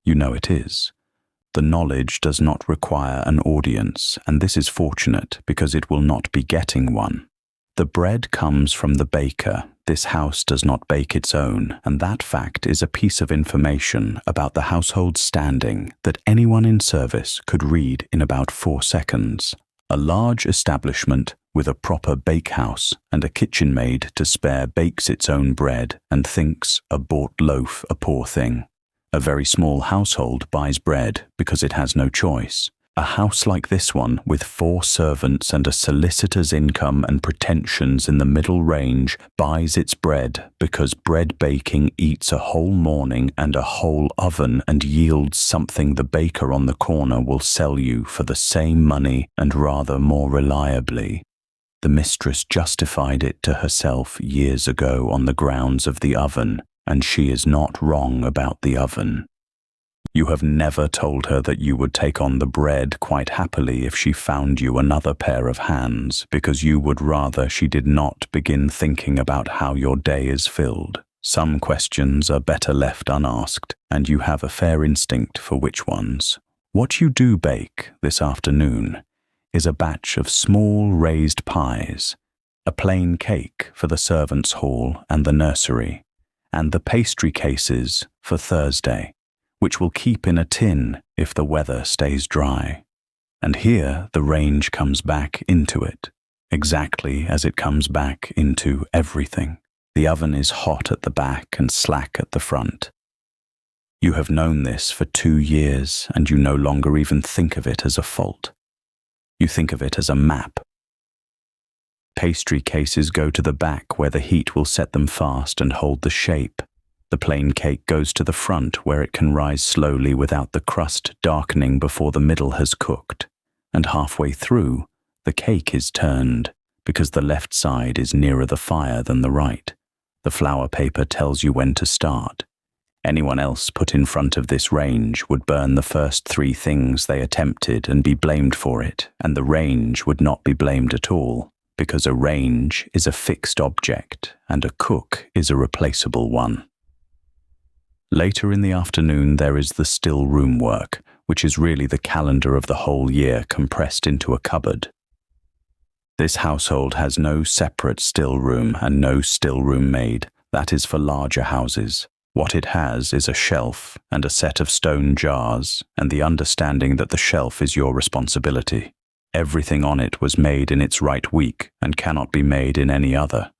You know it is. The knowledge does not require an audience, and this is fortunate because it will not be getting one. The bread comes from the baker. This house does not bake its own, and that fact is a piece of information about the household's standing that anyone in service could read in about 4 seconds. A large establishment with a proper bakehouse and a kitchen maid to spare bakes its own bread and thinks a bought loaf a poor thing. A very small household buys bread because it has no choice. A house like this one, with 4 servants and a solicitor's income and pretensions in the middle range, buys its bread because bread baking eats a whole morning and a whole oven and yields something the baker on the corner will sell you for the same money and rather more reliably. The mistress justified it to herself years ago on the grounds of the oven, and she is not wrong about the oven. You have never told her that you would take on the bread quite happily if she found you another pair of hands, because you would rather she did not begin thinking about how your day is filled. Some questions are better left unasked, and you have a fair instinct for which ones. What you do bake this afternoon is a batch of small raised pies, a plain cake for the servants' hall and the nursery, and the pastry cases for Thursday, which will keep in a tin if the weather stays dry. And here the range comes back into it, exactly as it comes back into everything. The oven is hot at the back and slack at the front. You have known this for 2 years, and you no longer even think of it as a fault. You think of it as a map. Pastry cases go to the back where the heat will set them fast and hold the shape. The plain cake goes to the front where it can rise slowly without the crust darkening before the middle has cooked. And halfway through, the cake is turned, because the left side is nearer the fire than the right. The flour paper tells you when to start. Anyone else put in front of this range would burn the first 3 things they attempted and be blamed for it, and the range would not be blamed at all, because a range is a fixed object and a cook is a replaceable one. Later in the afternoon there is the still room work, which is really the calendar of the whole year compressed into a cupboard. This household has no separate still room and no still room maid. That is for larger houses. What it has is a shelf and a set of stone jars, and the understanding that the shelf is your responsibility. Everything on it was made in its right week and cannot be made in any other.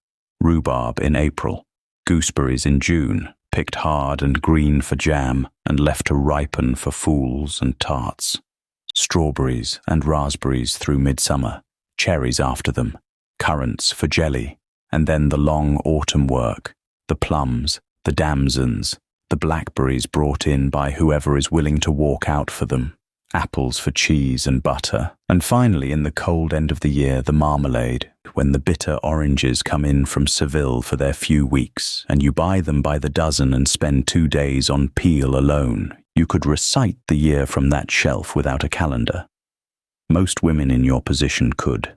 Rhubarb in April, gooseberries in June, picked hard and green for jam and left to ripen for fools and tarts. Strawberries and raspberries through midsummer, cherries after them, currants for jelly, and then the long autumn work, the plums, the damsons, the blackberries brought in by whoever is willing to walk out for them, apples for cheese and butter, and finally in the cold end of the year the marmalade, when the bitter oranges come in from Seville for their few weeks, and you buy them by the dozen and spend 2 days on peel alone. You could recite the year from that shelf without a calendar. Most women in your position could.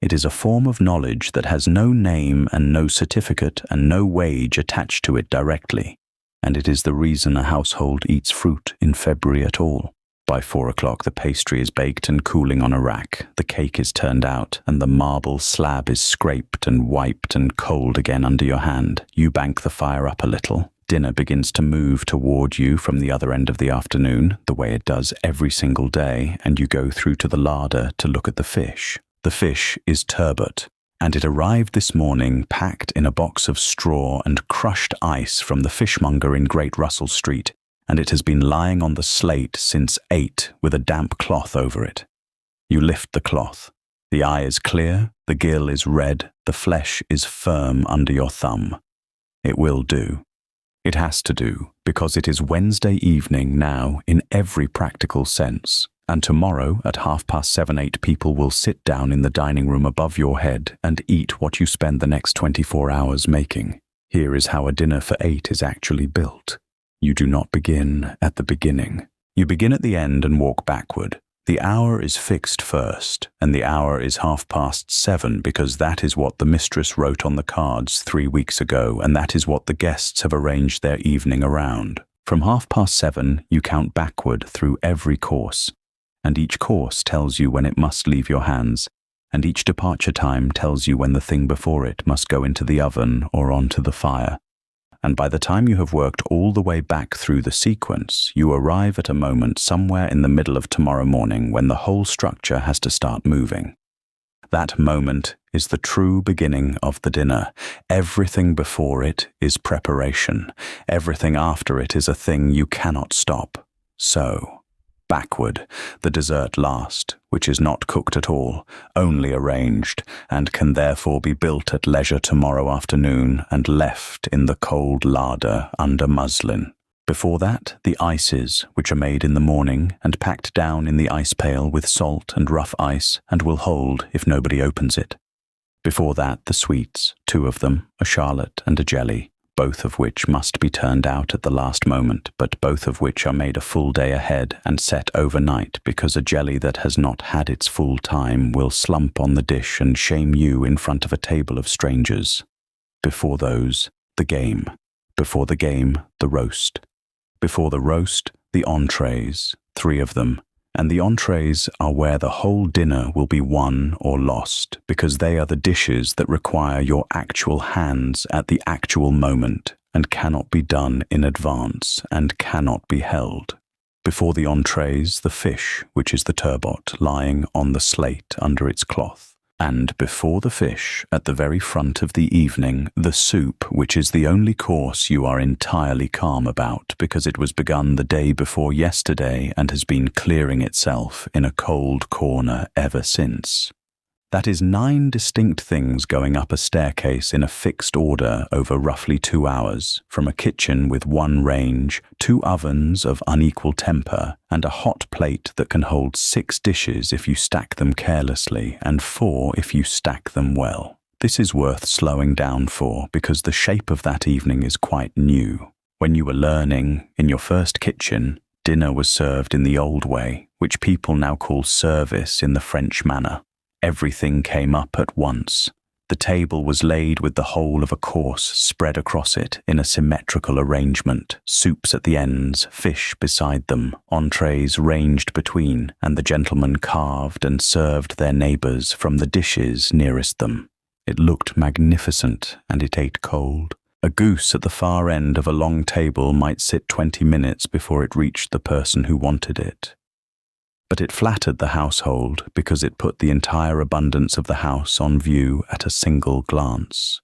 It is a form of knowledge that has no name and no certificate and no wage attached to it directly, and it is the reason a household eats fruit in February at all. By 4 o'clock the pastry is baked and cooling on a rack, the cake is turned out, and the marble slab is scraped and wiped and cold again under your hand. You bank the fire up a little. Dinner begins to move toward you from the other end of the afternoon, the way it does every single day, and you go through to the larder to look at the fish. The fish is turbot, and it arrived this morning packed in a box of straw and crushed ice from the fishmonger in Great Russell Street, and it has been lying on the slate since 8 with a damp cloth over it. You lift the cloth. The eye is clear, the gill is red, the flesh is firm under your thumb. It will do. It has to do, because it is Wednesday evening now in every practical sense, and tomorrow at 7:30, people will sit down in the dining room above your head and eat what you spend the next 24 hours making. Here is how a dinner for 8 is actually built. You do not begin at the beginning. You begin at the end and walk backward. The hour is fixed first, and the hour is 7:30 because that is what the mistress wrote on the cards 3 weeks ago, and that is what the guests have arranged their evening around. From 7:30 you count backward through every course, and each course tells you when it must leave your hands, and each departure time tells you when the thing before it must go into the oven or onto the fire. And by the time you have worked all the way back through the sequence, you arrive at a moment somewhere in the middle of tomorrow morning when the whole structure has to start moving. That moment is the true beginning of the dinner. Everything before it is preparation. Everything after it is a thing you cannot stop. So, backward, the dessert last, which is not cooked at all, only arranged, and can therefore be built at leisure tomorrow afternoon and left in the cold larder under muslin. Before that, the ices, which are made in the morning and packed down in the ice pail with salt and rough ice and will hold if nobody opens it. Before that, the sweets, 2 of them, a charlotte and a jelly, both of which must be turned out at the last moment, but both of which are made a full day ahead and set overnight because a jelly that has not had its full time will slump on the dish and shame you in front of a table of strangers. Before those, the game. Before the game, the roast. Before the roast, the entrees, 3 of them, and the entrees are where the whole dinner will be won or lost, because they are the dishes that require your actual hands at the actual moment and cannot be done in advance and cannot be held. Before the entrees, the fish, which is the turbot, lying on the slate under its cloth. And before the fish, at the very front of the evening, the soup, which is the only course you are entirely calm about because it was begun the day before yesterday and has been clearing itself in a cold corner ever since. That is 9 distinct things going up a staircase in a fixed order over roughly 2 hours, from a kitchen with 1 range, 2 ovens of unequal temper, and a hot plate that can hold 6 dishes if you stack them carelessly, and 4 if you stack them well. This is worth slowing down for because the shape of that evening is quite new. When you were learning, in your first kitchen, dinner was served in the old way, which people now call service in the French manner. Everything came up at once. The table was laid with the whole of a course spread across it in a symmetrical arrangement, soups at the ends, fish beside them, entrees ranged between, and the gentlemen carved and served their neighbours from the dishes nearest them. It looked magnificent, and it ate cold. A goose at the far end of a long table might sit 20 minutes before it reached the person who wanted it. But it flattered the household because it put the entire abundance of the house on view at a single glance.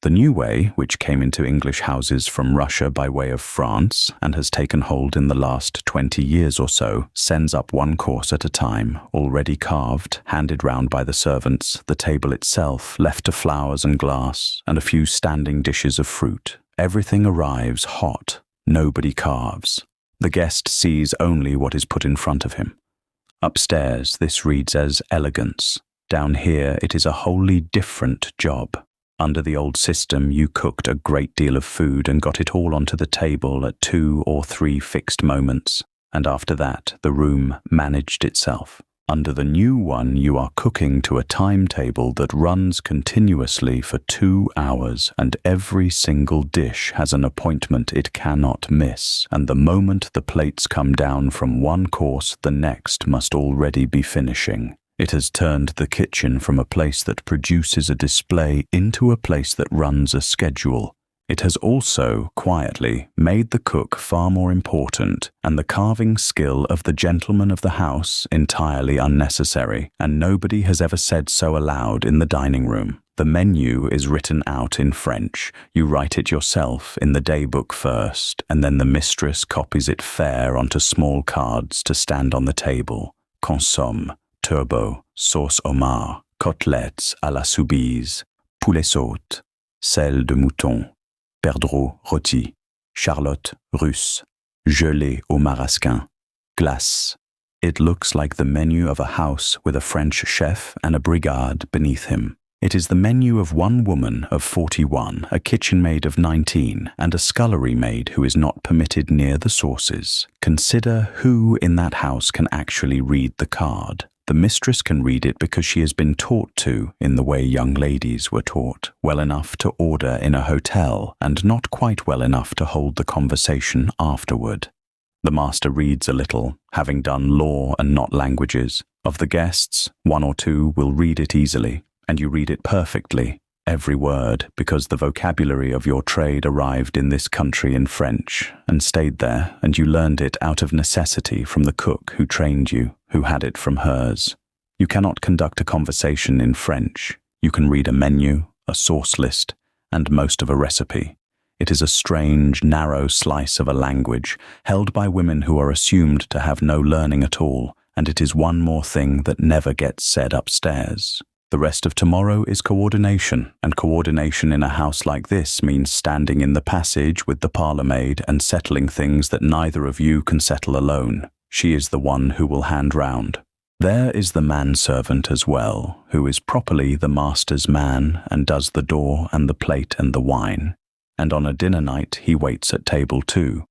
The new way, which came into English houses from Russia by way of France and has taken hold in the last 20 years or so, sends up 1 course at a time, already carved, handed round by the servants, the table itself left to flowers and glass, and a few standing dishes of fruit. Everything arrives hot. Nobody carves. The guest sees only what is put in front of him. Upstairs, this reads as elegance. Down here, it is a wholly different job. Under the old system, you cooked a great deal of food and got it all onto the table at 2 or 3 fixed moments, and after that, the room managed itself. Under the new one, you are cooking to a timetable that runs continuously for 2 hours, and every single dish has an appointment it cannot miss, and the moment the plates come down from one course, the next must already be finishing. It has turned the kitchen from a place that produces a display into a place that runs a schedule. It has also, quietly, made the cook far more important and the carving skill of the gentleman of the house entirely unnecessary, and nobody has ever said so aloud in the dining room. The menu is written out in French. You write it yourself in the daybook first, and then the mistress copies it fair onto small cards to stand on the table. Consomme, turbot, sauce homard, côtelettes à la soubise, poulet saute, sel de mouton, perdreau rôti, charlotte russe, gelée au marasquin, glace. It looks like the menu of a house with a French chef and a brigade beneath him. It is the menu of one woman of 41, a kitchen maid of 19, and a scullery maid who is not permitted near the sauces. Consider who in that house can actually read the card. The mistress can read it because she has been taught to, in the way young ladies were taught, well enough to order in a hotel, and not quite well enough to hold the conversation afterward. The master reads a little, having done law and not languages. Of the guests, 1 or 2 will read it easily, and you read it perfectly, every word, because the vocabulary of your trade arrived in this country in French, and stayed there, and you learned it out of necessity from the cook who trained you, who had it from hers. You cannot conduct a conversation in French. You can read a menu, a sauce list, and most of a recipe. It is a strange, narrow slice of a language, held by women who are assumed to have no learning at all, and it is one more thing that never gets said upstairs. The rest of tomorrow is coordination, and coordination in a house like this means standing in the passage with the parlour maid and settling things that neither of you can settle alone. She is the one who will hand round. There is the manservant as well, who is properly the master's man and does the door and the plate and the wine. And on a dinner night he waits at table too.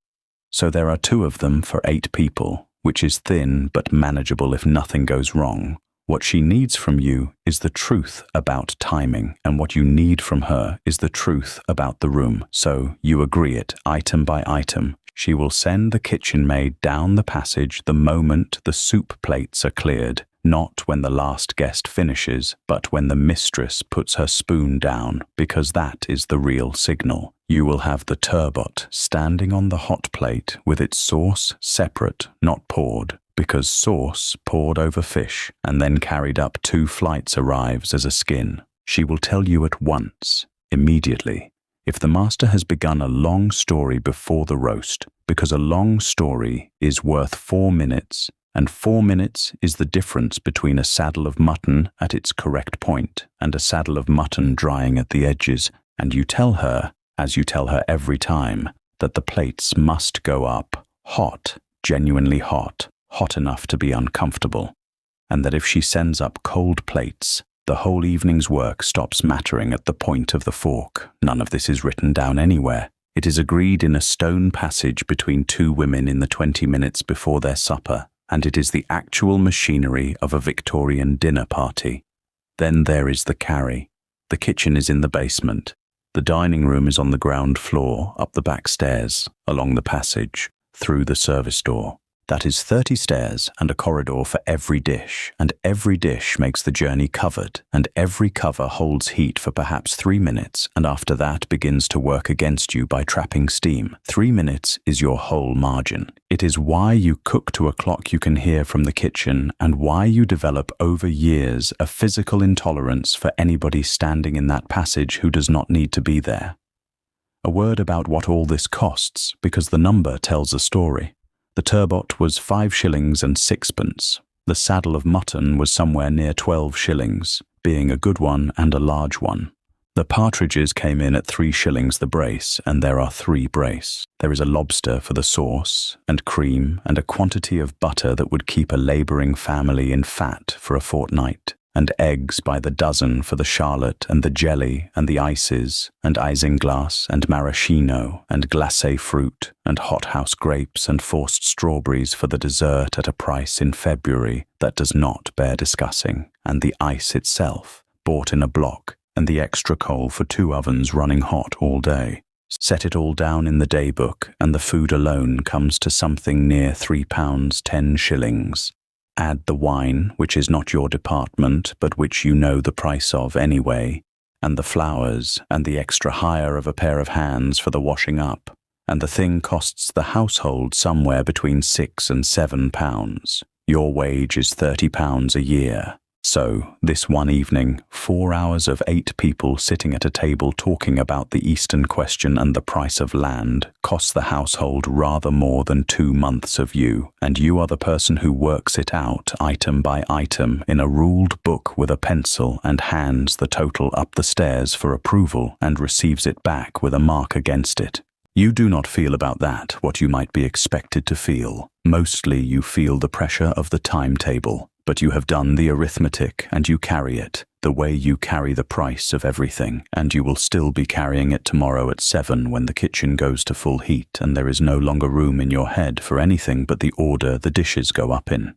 So there are 2 of them for 8 people, which is thin but manageable if nothing goes wrong. What she needs from you is the truth about timing, and what you need from her is the truth about the room. So you agree it, item by item. She will send the kitchen maid down the passage the moment the soup plates are cleared, not when the last guest finishes, but when the mistress puts her spoon down, because that is the real signal. You will have the turbot standing on the hot plate with its sauce separate, not poured, because sauce poured over fish and then carried up 2 flights arrives as a skin. She will tell you at once, immediately. If the master has begun a long story before the roast, because a long story is worth 4 minutes, And 4 minutes is the difference between a saddle of mutton at its correct point and a saddle of mutton drying at the edges, and you tell her, as you tell her every time, that the plates must go up hot, genuinely hot, hot enough to be uncomfortable, and that if she sends up cold plates, the whole evening's work stops mattering at the point of the fork. None of this is written down anywhere. It is agreed in a stone passage between two women in the 20 minutes before their supper, and it is the actual machinery of a Victorian dinner party. Then there is the carry. The kitchen is in the basement. The dining room is on the ground floor, up the back stairs, along the passage, through the service door. That is 30 stairs and a corridor for every dish, and every dish makes the journey covered, and every cover holds heat for perhaps 3 minutes, and after that begins to work against you by trapping steam. 3 minutes is your whole margin. It is why you cook to a clock you can hear from the kitchen, and why you develop over years a physical intolerance for anybody standing in that passage who does not need to be there. A word about what all this costs, because the number tells a story. The turbot was 5 shillings and 6pence. The saddle of mutton was somewhere near 12 shillings, being a good one and a large one. The partridges came in at 3 shillings the brace, and there are 3 brace. There is a lobster for the sauce, and cream, and a quantity of butter that would keep a labouring family in fat for a fortnight, and eggs by the dozen for the charlotte and the jelly and the ices, and isinglass and maraschino and glacé fruit and hothouse grapes and forced strawberries for the dessert at a price in February that does not bear discussing, and the ice itself, bought in a block, and the extra coal for 2 ovens running hot all day. Set it all down in the day book, and the food alone comes to something near £3 10 shillings. Add the wine, which is not your department, but which you know the price of anyway, and the flowers, and the extra hire of a pair of hands for the washing up, and the thing costs the household somewhere between £6 and £7. Your wage is £30 a year. So, this one evening, 4 hours of 8 people sitting at a table talking about the Eastern question and the price of land costs the household rather more than 2 months of you, and you are the person who works it out item by item in a ruled book with a pencil and hands the total up the stairs for approval and receives it back with a mark against it. You do not feel about that what you might be expected to feel. Mostly you feel the pressure of the timetable. But you have done the arithmetic and you carry it, the way you carry the price of everything, and you will still be carrying it tomorrow at 7 when the kitchen goes to full heat and there is no longer room in your head for anything but the order the dishes go up in.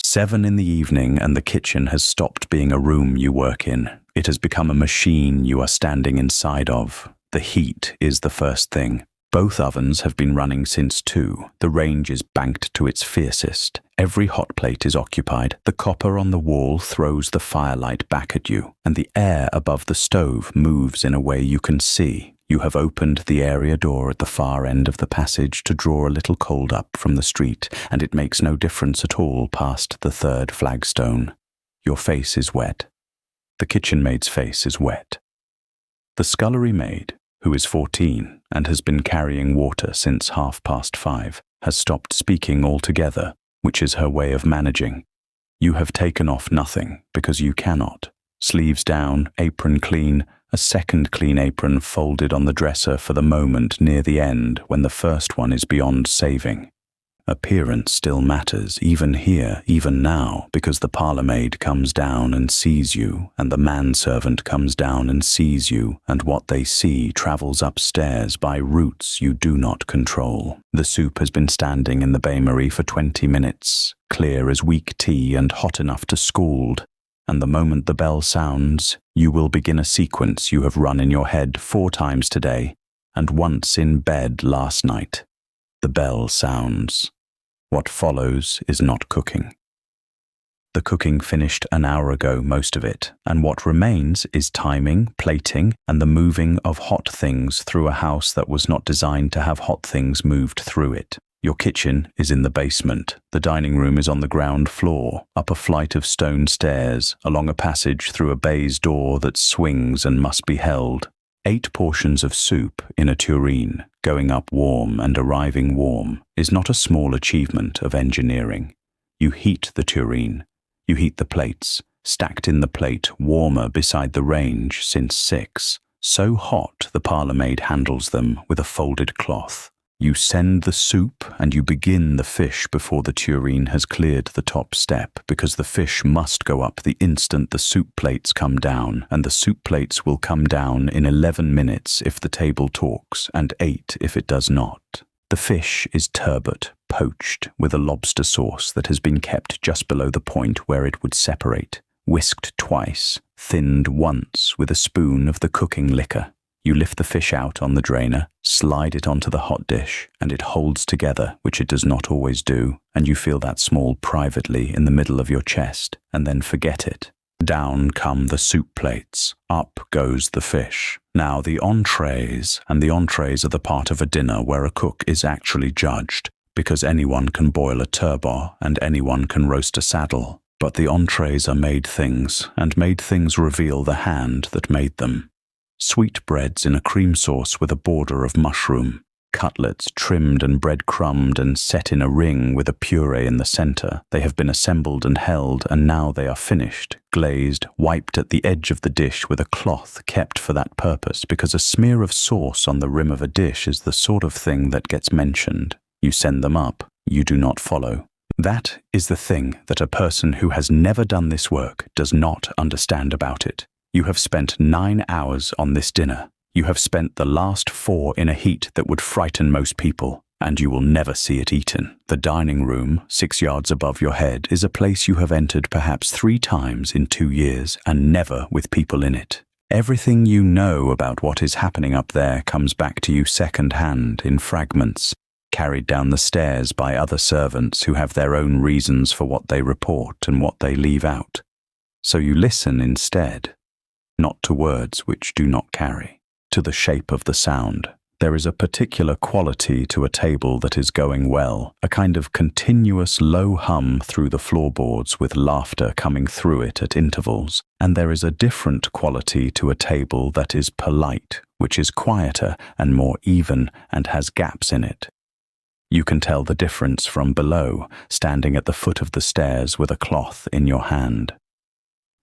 7 in the evening and the kitchen has stopped being a room you work in. It has become a machine you are standing inside of. The heat is the first thing. Both ovens have been running since 2. The range is banked to its fiercest. Every hot plate is occupied. The copper on the wall throws the firelight back at you, and the air above the stove moves in a way you can see. You have opened the area door at the far end of the passage to draw a little cold up from the street, and it makes no difference at all past the 3rd flagstone. Your face is wet. The kitchen maid's face is wet. The scullery maid, who is 14 and has been carrying water since 5:30, has stopped speaking altogether, which is her way of managing. You have taken off nothing, because you cannot. Sleeves down, apron clean, a second clean apron folded on the dresser for the moment near the end when the first one is beyond saving. Appearance still matters, even here, even now, because the parlour-maid comes down and sees you, and the manservant comes down and sees you, and what they see travels upstairs by routes you do not control. The soup has been standing in the bain-marie for 20 minutes, clear as weak tea and hot enough to scald, and the moment the bell sounds, you will begin a sequence you have run in your head 4 times today, and once in bed last night. The bell sounds. What follows is not cooking. The cooking finished an hour ago, most of it, and what remains is timing, plating, and the moving of hot things through a house that was not designed to have hot things moved through it. Your kitchen is in the basement. The dining room is on the ground floor, up a flight of stone stairs, along a passage through a baize door that swings and must be held. 8 portions of soup in a tureen, going up warm and arriving warm, is not a small achievement of engineering. You heat the tureen. You heat the plates, stacked in the plate, warmer beside the range since 6. So hot the parlour-maid handles them with a folded cloth. You send the soup and you begin the fish before the tureen has cleared the top step, because the fish must go up the instant the soup plates come down, and the soup plates will come down in 11 minutes if the table talks, and 8 if it does not. The fish is turbot, poached, with a lobster sauce that has been kept just below the point where it would separate, whisked twice, thinned once with a spoon of the cooking liquor. You lift the fish out on the drainer, slide it onto the hot dish, and it holds together, which it does not always do, and you feel that small privately in the middle of your chest, and then forget it. Down come the soup plates, up goes the fish. Now the entrees, and the entrees are the part of a dinner where a cook is actually judged, because anyone can boil a turbot and anyone can roast a saddle. But the entrees are made things, and made things reveal the hand that made them. Sweetbreads in a cream sauce with a border of mushroom, cutlets trimmed and bread-crumbed and set in a ring with a puree in the center. They have been assembled and held, and now they are finished, glazed, wiped at the edge of the dish with a cloth kept for that purpose, because a smear of sauce on the rim of a dish is the sort of thing that gets mentioned. You send them up, you do not follow. That is the thing that a person who has never done this work does not understand about it. You have spent 9 hours on this dinner. You have spent the last 4 in a heat that would frighten most people, and you will never see it eaten. The dining room, 6 yards above your head, is a place you have entered perhaps 3 times in 2 years, and never with people in it. Everything you know about what is happening up there comes back to you second-hand in fragments, carried down the stairs by other servants who have their own reasons for what they report and what they leave out. So you listen instead, not to words which do not carry, to the shape of the sound. There is a particular quality to a table that is going well, a kind of continuous low hum through the floorboards with laughter coming through it at intervals, and there is a different quality to a table that is polite, which is quieter and more even and has gaps in it. You can tell the difference from below, standing at the foot of the stairs with a cloth in your hand.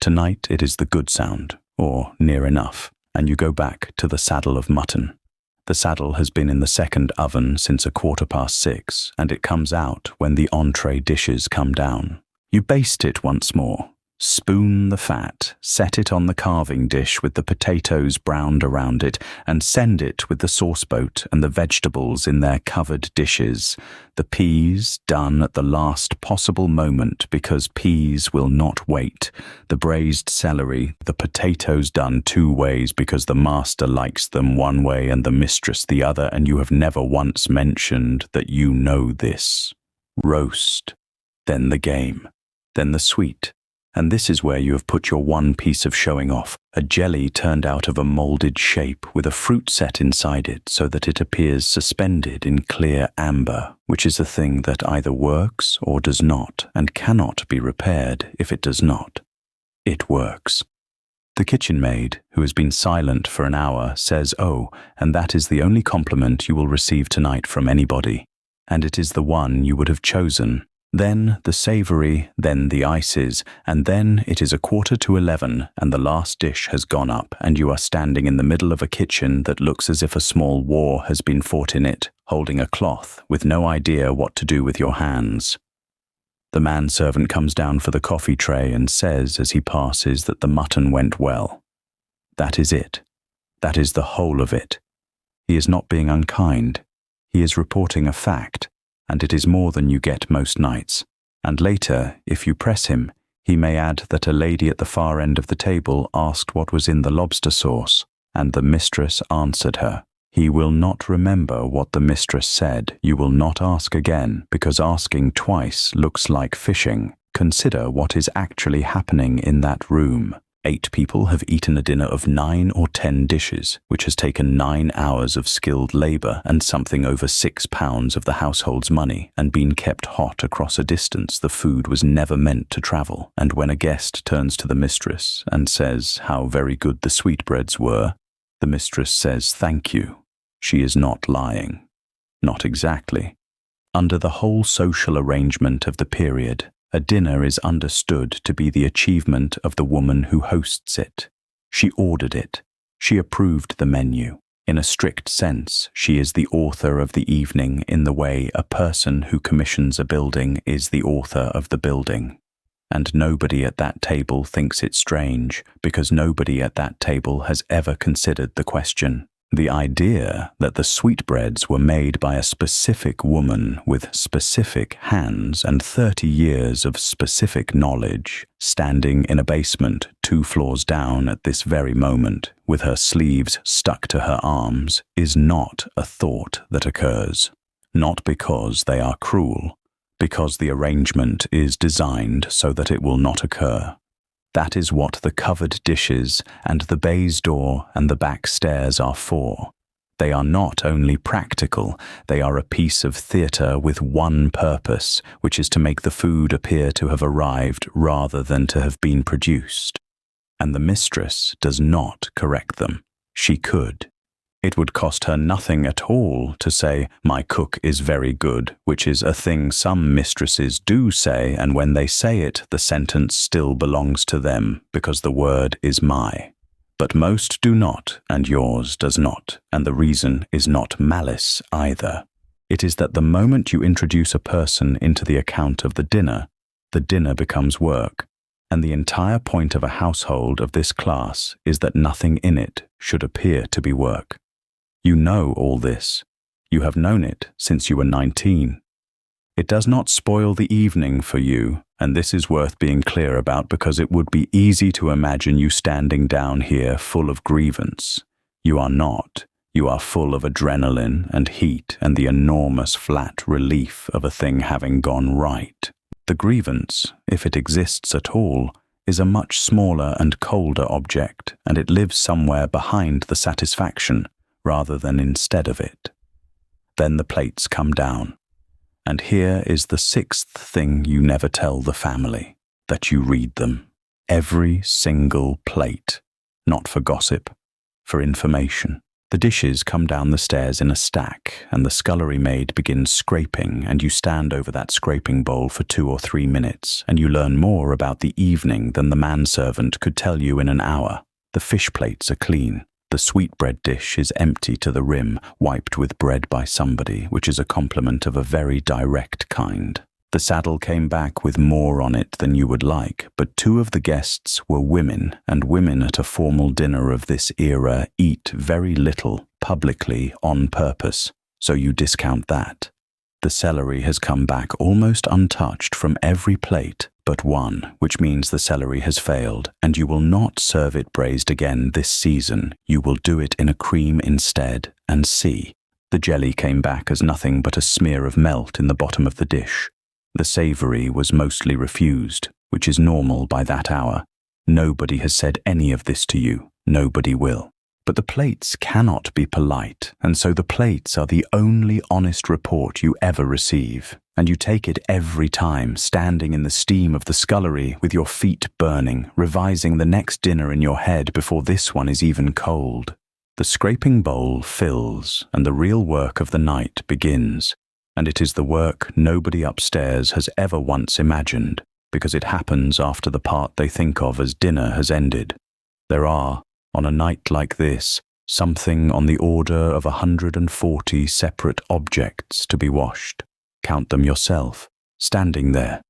Tonight it is the good sound, or near enough, and you go back to the saddle of mutton. The saddle has been in the second oven since 6:15, and it comes out when the entree dishes come down. You baste it once more, spoon the fat, set it on the carving dish with the potatoes browned around it, and send it with the sauce boat and the vegetables in their covered dishes. The peas done at the last possible moment, because peas will not wait. The braised celery, the potatoes done 2 ways because the master likes them one way and the mistress the other, and you have never once mentioned that you know this. Roast, then the game, then the sweet. And this is where you have put your one piece of showing off, a jelly turned out of a moulded shape with a fruit set inside it so that it appears suspended in clear amber, which is a thing that either works or does not, and cannot be repaired if it does not. It works. The kitchen maid, who has been silent for an hour, says, "Oh," and that is the only compliment you will receive tonight from anybody, and it is the one you would have chosen. Then the savoury, then the ices, and then it is 11:15 and the last dish has gone up, and you are standing in the middle of a kitchen that looks as if a small war has been fought in it, holding a cloth, with no idea what to do with your hands. The manservant comes down for the coffee tray and says as he passes that the mutton went well. That is it. That is the whole of it. He is not being unkind. He is reporting a fact. And it is more than you get most nights. And later, if you press him, he may add that a lady at the far end of the table asked what was in the lobster sauce, and the mistress answered her. He will not remember what the mistress said. You will not ask again, because asking twice looks like fishing. Consider what is actually happening in that room. 8 people have eaten a dinner of 9 or 10 dishes, which has taken 9 hours of skilled labour and something over £6 of the household's money, and been kept hot across a distance the food was never meant to travel. And when a guest turns to the mistress and says how very good the sweetbreads were, the mistress says thank you. She is not lying. Not exactly. Under the whole social arrangement of the period, A dinner is understood to be the achievement of the woman who hosts it. She ordered it. She approved the menu. In a strict sense, she is the author of the evening in the way a person who commissions a building is the author of the building. And nobody at that table thinks it strange, because nobody at that table has ever considered the question. The idea that the sweetbreads were made by a specific woman with specific hands and 30 years of specific knowledge, standing in a basement 2 floors down at this very moment, with her sleeves stuck to her arms, is not a thought that occurs. Not because they are cruel, because the arrangement is designed so that it will not occur. That is what the covered dishes and the baize door and the back stairs are for. They are not only practical, they are a piece of theatre with one purpose, which is to make the food appear to have arrived rather than to have been produced. And the mistress does not correct them. She could. It would cost her nothing at all to say, "My cook is very good," which is a thing some mistresses do say, and when they say it, the sentence still belongs to them, because the word is my. But most do not, and yours does not, and the reason is not malice either. It is that the moment you introduce a person into the account of the dinner becomes work, and the entire point of a household of this class is that nothing in it should appear to be work. You know all this. You have known it since you were 19. It does not spoil the evening for you, and this is worth being clear about because it would be easy to imagine you standing down here full of grievance. You are not. You are full of adrenaline and heat and the enormous flat relief of a thing having gone right. The grievance, if it exists at all, is a much smaller and colder object, and it lives somewhere behind the satisfaction, rather than instead of it. Then the plates come down. And here is the 6th thing you never tell the family, that you read them. Every single plate. Not for gossip, for information. The dishes come down the stairs in a stack, and the scullery maid begins scraping, and you stand over that scraping bowl for 2 or 3 minutes, and you learn more about the evening than the manservant could tell you in an hour. The fish plates are clean. The sweetbread dish is empty to the rim, wiped with bread by somebody, which is a compliment of a very direct kind. The saddle came back with more on it than you would like, but 2 of the guests were women, and women at a formal dinner of this era eat very little, publicly, on purpose, so you discount that. The celery has come back almost untouched from every plate but one, which means the celery has failed, and you will not serve it braised again this season. You will do it in a cream instead, and see. The jelly came back as nothing but a smear of melt in the bottom of the dish. The savoury was mostly refused, which is normal by that hour. Nobody has said any of this to you. Nobody will. But the plates cannot be polite, and so the plates are the only honest report you ever receive, and you take it every time, standing in the steam of the scullery with your feet burning, revising the next dinner in your head before this one is even cold. The scraping bowl fills, and the real work of the night begins, and it is the work nobody upstairs has ever once imagined, because it happens after the part they think of as dinner has ended. There are, on a night like this, something on the order of 140 separate objects to be washed. Count them yourself, standing there.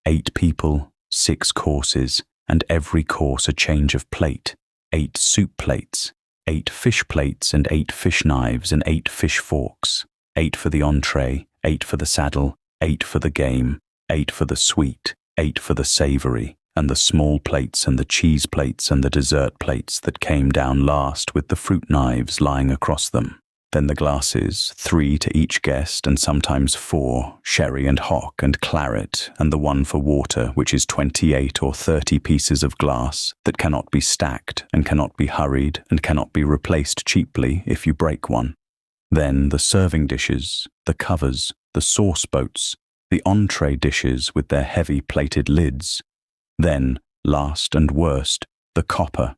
8 people, 6 courses, and every course a change of plate. 8 soup plates, 8 fish plates and 8 fish knives and 8 fish forks. 8 for the entree, 8 for the saddle, 8 for the game, 8 for the sweet, 8 for the savoury, and the small plates and the cheese plates and the dessert plates that came down last with the fruit knives lying across them. Then the glasses, 3 to each guest and sometimes 4, sherry and hock and claret, and the one for water, which is 28 or 30 pieces of glass that cannot be stacked and cannot be hurried and cannot be replaced cheaply if you break one. Then the serving dishes, the covers, the sauce boats, the entree dishes with their heavy plated lids. Then, last and worst, the copper.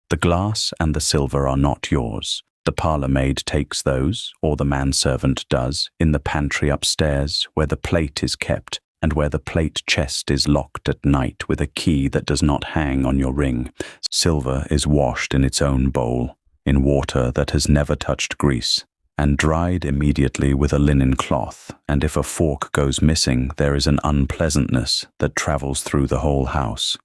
The glass and the silver are not yours. The parlour maid takes those, or the manservant does, in the pantry upstairs, where the plate is kept, and where the plate chest is locked at night with a key that does not hang on your ring. Silver is washed in its own bowl, in water that has never touched grease, and dried immediately with a linen cloth, and if a fork goes missing, there is an unpleasantness that travels through the whole house.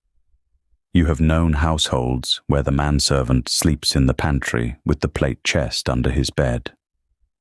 You have known households where the manservant sleeps in the pantry with the plate chest under his bed.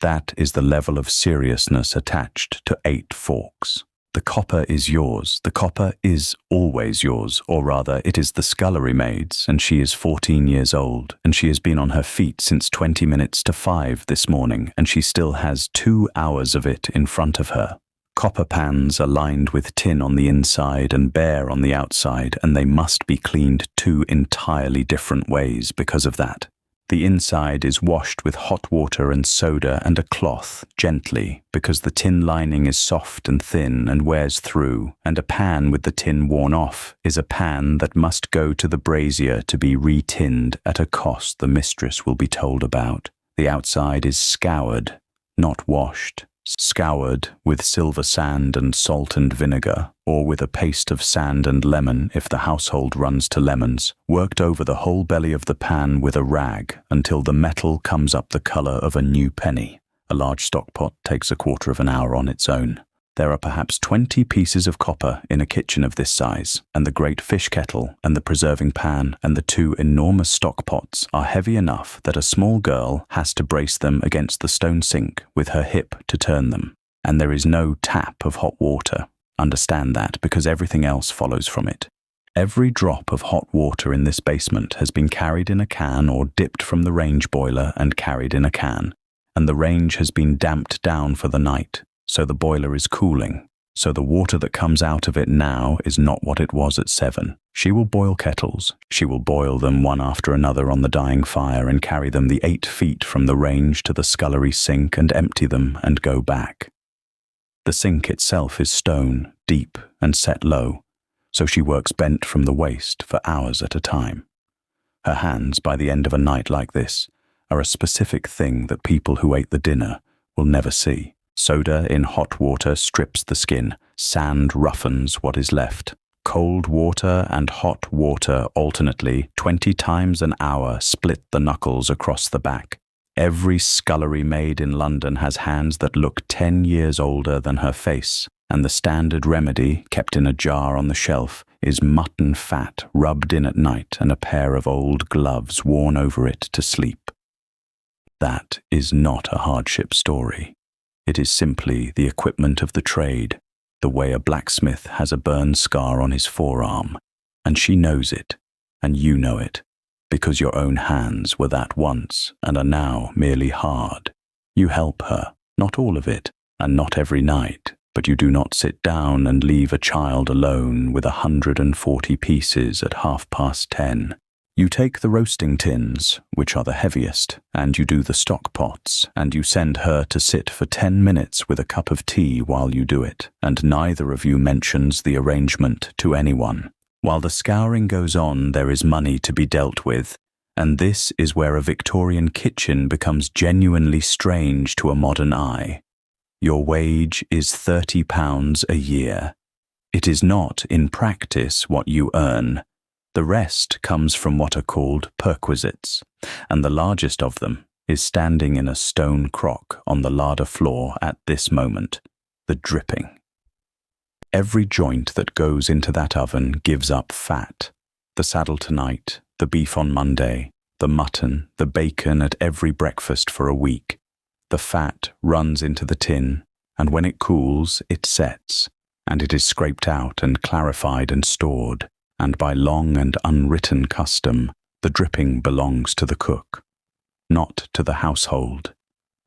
That is the level of seriousness attached to 8 forks. The copper is yours. The copper is always yours, or rather, it is the scullery maid's, and she is 14 years old, and she has been on her feet since 20 minutes to 5 this morning, and she still has 2 hours of it in front of her. Copper pans are lined with tin on the inside and bare on the outside, and they must be cleaned 2 entirely different ways because of that. The inside is washed with hot water and soda and a cloth, gently, because the tin lining is soft and thin and wears through, and a pan with the tin worn off is a pan that must go to the brazier to be re-tinned at a cost the mistress will be told about. The outside is scoured, not washed. Scoured with silver sand and salt and vinegar, or with a paste of sand and lemon if the household runs to lemons, worked over the whole belly of the pan with a rag until the metal comes up the colour of a new penny. A large stock pot takes 1/4 of an hour on its own. There are perhaps 20 pieces of copper in a kitchen of this size, and the great fish kettle and the preserving pan and the 2 enormous stock pots are heavy enough that a small girl has to brace them against the stone sink with her hip to turn them. And there is no tap of hot water. Understand that, because everything else follows from it. Every drop of hot water in this basement has been carried in a can or dipped from the range boiler and carried in a can, and the range has been damped down for the night. So the boiler is cooling. So the water that comes out of it now is not what it was at 7. She will boil kettles. She will boil them one after another on the dying fire and carry them the 8 feet from the range to the scullery sink and empty them and go back. The sink itself is stone, deep and set low, so she works bent from the waist for hours at a time. Her hands, by the end of a night like this, are a specific thing that people who ate the dinner will never see. Soda in hot water strips the skin. Sand roughens what is left. Cold water and hot water alternately 20 times an hour split the knuckles across the back. Every scullery maid in London has hands that look 10 years older than her face, and the standard remedy, kept in a jar on the shelf, is mutton fat rubbed in at night and a pair of old gloves worn over it to sleep. That is not a hardship story. It is simply the equipment of the trade, the way a blacksmith has a burn scar on his forearm, and she knows it, and you know it, because your own hands were that once and are now merely hard. You help her, not all of it, and not every night, but you do not sit down and leave a child alone with 140 pieces at 10:30. You take the roasting tins, which are the heaviest, and you do the stock pots, and you send her to sit for 10 minutes with a cup of tea while you do it, and neither of you mentions the arrangement to anyone. While the scouring goes on, there is money to be dealt with, and this is where a Victorian kitchen becomes genuinely strange to a modern eye. Your wage is £30 a year. It is not, in practice, what you earn. The rest comes from what are called perquisites, and the largest of them is standing in a stone crock on the larder floor at this moment, the dripping. Every joint that goes into that oven gives up fat. The saddle tonight, the beef on Monday, the mutton, the bacon at every breakfast for a week. The fat runs into the tin, and when it cools, it sets, and it is scraped out and clarified and stored. And by long and unwritten custom, the dripping belongs to the cook, not to the household.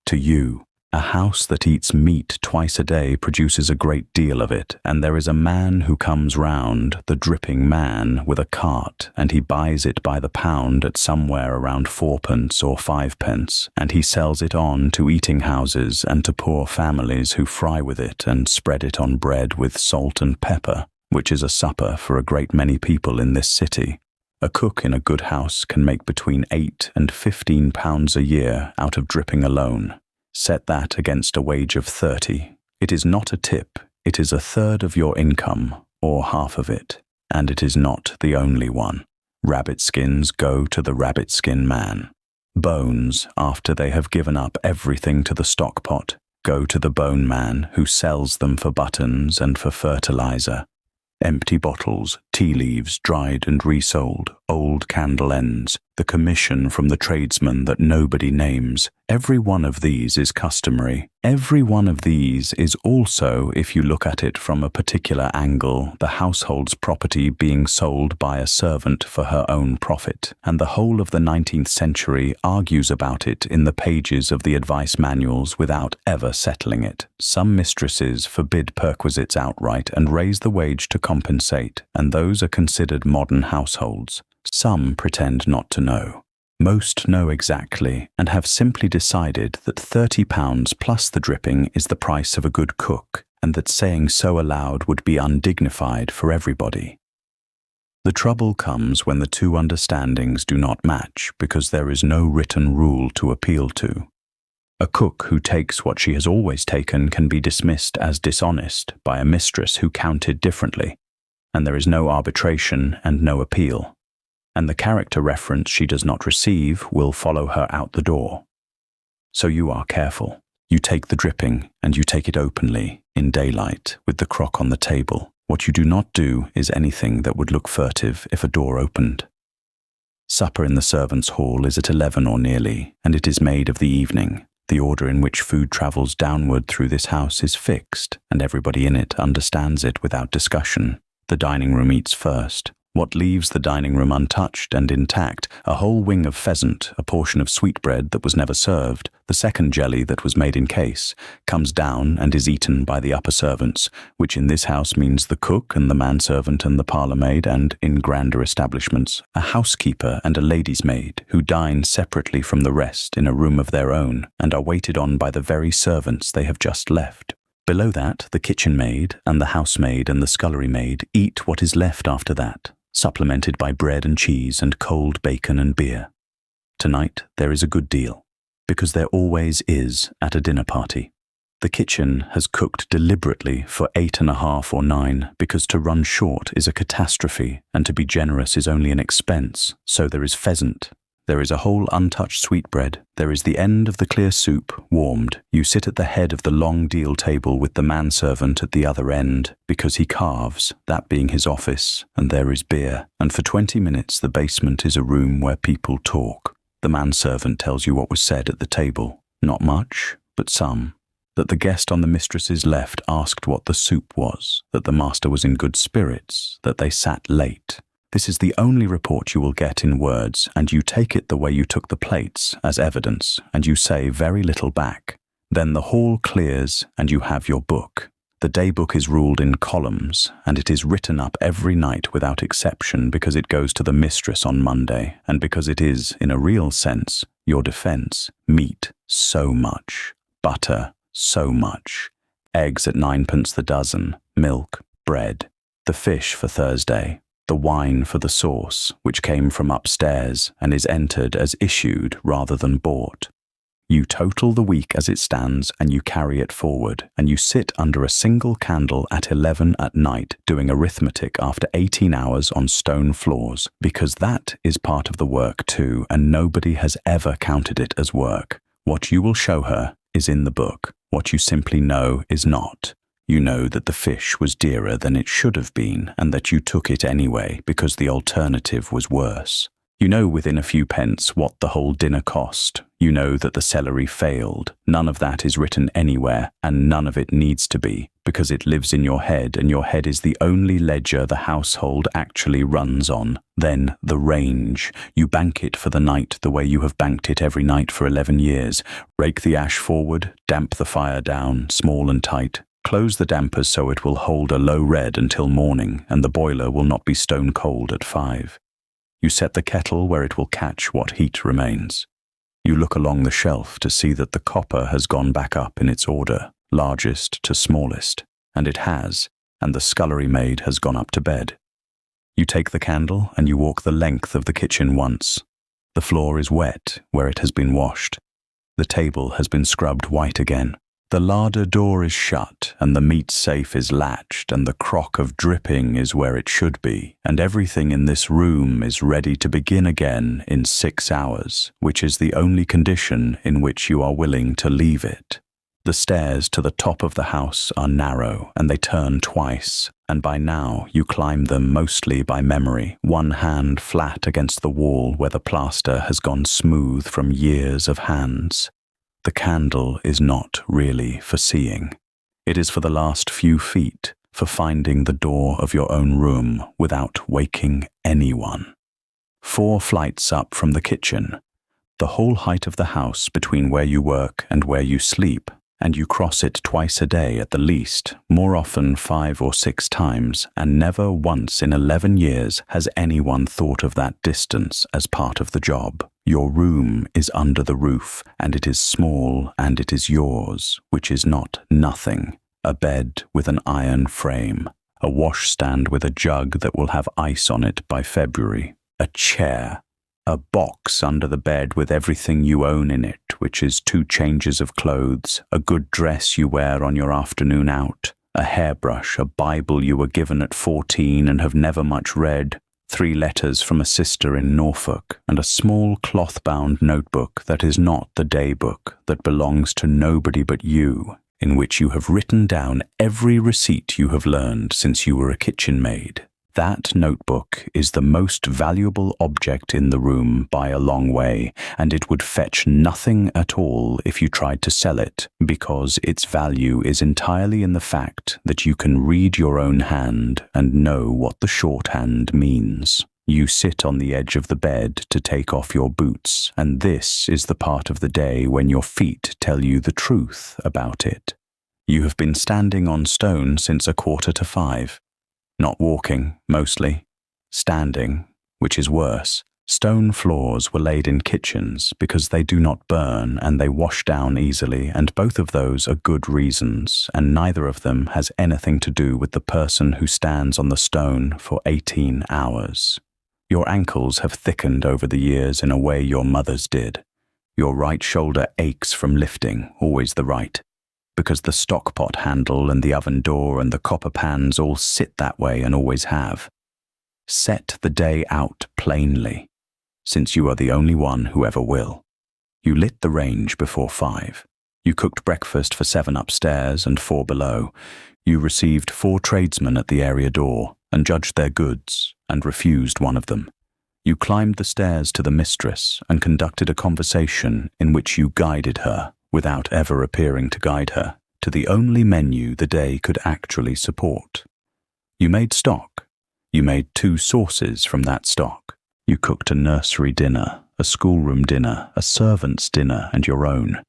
To you, a house that eats meat twice a day produces a great deal of it, and there is a man who comes round, the dripping man, with a cart, and he buys it by the pound at somewhere around 4p or 5p, and he sells it on to eating houses and to poor families who fry with it and spread it on bread with salt and pepper, which is a supper for a great many people in this city. A cook in a good house can make between £8 and £15 a year out of dripping alone. Set that against a wage of 30. It is not a tip, It is a third of your income, or half of it, and it is not the only one. Rabbit skins go to the rabbit skin man. Bones, after they have given up everything to the stockpot, go to the bone man who sells them for buttons and for fertilizer. Empty bottles, tea leaves dried and resold, old candle ends, the commission from the tradesman that nobody names. Every one of these is customary. Every one of these is also, if you look at it from a particular angle, the household's property being sold by a servant for her own profit, and the whole of the 19th century argues about it in the pages of the advice manuals without ever settling it. Some mistresses forbid perquisites outright and raise the wage to compensate, and those are considered modern households. Some pretend not to know. Most know exactly and have simply decided that £30 plus the dripping is the price of a good cook, and that saying so aloud would be undignified for everybody. The trouble comes when the two understandings do not match because there is no written rule to appeal to. A cook who takes what she has always taken can be dismissed as dishonest by a mistress who counted differently, and there is no arbitration and no appeal. And the character reference she does not receive will follow her out the door. So you are careful. You take the dripping, and you take it openly, in daylight, with the crock on the table. What you do not do is anything that would look furtive if a door opened. Supper in the servants' hall is at 11 or nearly, and it is made of the evening. The order in which food travels downward through this house is fixed, and everybody in it understands it without discussion. The dining room eats first. What leaves the dining room untouched and intact? A whole wing of pheasant, a portion of sweetbread that was never served, the second jelly that was made in case, comes down and is eaten by the upper servants, which in this house means the cook and the manservant and the parlour-maid, and, in grander establishments, a housekeeper and a lady's maid, who dine separately from the rest in a room of their own, and are waited on by the very servants they have just left. Below that, the kitchen maid and the housemaid and the scullery maid eat what is left after that, supplemented by bread and cheese and cold bacon and beer. Tonight there is a good deal, because there always is at a dinner party. The kitchen has cooked deliberately for 8.5 or 9, because to run short is a catastrophe and to be generous is only an expense. So there is pheasant. There is a whole untouched sweetbread. There is the end of the clear soup, warmed. You sit at the head of the long deal table with the manservant at the other end, because he carves, that being his office, and there is beer. And for 20 minutes the basement is a room where people talk. The manservant tells you what was said at the table. Not much, but some. That the guest on the mistress's left asked what the soup was, that the master was in good spirits, that they sat late. This is the only report you will get in words, and you take it the way you took the plates, as evidence, and you say very little back. Then the hall clears, and you have your book. The day book is ruled in columns, and it is written up every night without exception because it goes to the mistress on Monday, and because it is, in a real sense, your defence. Meat, so much. Butter, so much. Eggs at 9p the dozen. Milk, bread. The fish for Thursday. The wine for the sauce, which came from upstairs and is entered as issued rather than bought. You total the week as it stands and you carry it forward, and you sit under a single candle at 11 at night doing arithmetic after 18 hours on stone floors, because that is part of the work too, and nobody has ever counted it as work. What you will show her is in the book. What you simply know is not. You know that the fish was dearer than it should have been, and that you took it anyway because the alternative was worse. You know within a few pence what the whole dinner cost. You know that the celery failed. None of that is written anywhere, and none of it needs to be, because it lives in your head, and your head is the only ledger the household actually runs on. Then the range. You bank it for the night the way you have banked it every night for 11 years. Rake the ash forward, damp the fire down, small and tight. Close the dampers so it will hold a low red until morning, and the boiler will not be stone cold at 5. You set the kettle where it will catch what heat remains. You look along the shelf to see that the copper has gone back up in its order, largest to smallest, and it has, and the scullery maid has gone up to bed. You take the candle and you walk the length of the kitchen once. The floor is wet where it has been washed. The table has been scrubbed white again. The larder door is shut, and the meat safe is latched, and the crock of dripping is where it should be, and everything in this room is ready to begin again in 6 hours, which is the only condition in which you are willing to leave it. The stairs to the top of the house are narrow, and they turn twice, and by now you climb them mostly by memory, one hand flat against the wall where the plaster has gone smooth from years of hands. The candle is not really for seeing. It is for the last few feet, for finding the door of your own room without waking anyone. 4 flights up from the kitchen, the whole height of the house between where you work and where you sleep, and you cross it twice a day at the least, more often 5 or 6 times, and never once in 11 years has anyone thought of that distance as part of the job. Your room is under the roof, and it is small, and it is yours, which is not nothing. A bed with an iron frame, a washstand with a jug that will have ice on it by February, a chair, a box under the bed with everything you own in it, which is 2 changes of clothes, a good dress you wear on your afternoon out, a hairbrush, a Bible you were given at 14 and have never much read, 3 letters from a sister in Norfolk, and a small cloth-bound notebook that is not the day book, that belongs to nobody but you, in which you have written down every receipt you have learned since you were a kitchen maid. That notebook is the most valuable object in the room by a long way, and it would fetch nothing at all if you tried to sell it, because its value is entirely in the fact that you can read your own hand and know what the shorthand means. You sit on the edge of the bed to take off your boots, and this is the part of the day when your feet tell you the truth about it. You have been standing on stone since 4:45. Not walking, mostly. Standing, which is worse. Stone floors were laid in kitchens because they do not burn and they wash down easily, and both of those are good reasons, and neither of them has anything to do with the person who stands on the stone for 18 hours. Your ankles have thickened over the years in a way your mother's did. Your right shoulder aches from lifting, always the right, because the stockpot handle and the oven door and the copper pans all sit that way and always have. Set the day out plainly, since you are the only one who ever will. You lit the range before 5. You cooked breakfast for 7 upstairs and 4 below. You received 4 tradesmen at the area door and judged their goods and refused one of them. You climbed the stairs to the mistress and conducted a conversation in which you guided her, without ever appearing to guide her, to the only menu the day could actually support. You made stock. You made 2 sauces from that stock. You cooked a nursery dinner, a schoolroom dinner, a servant's dinner, and your own.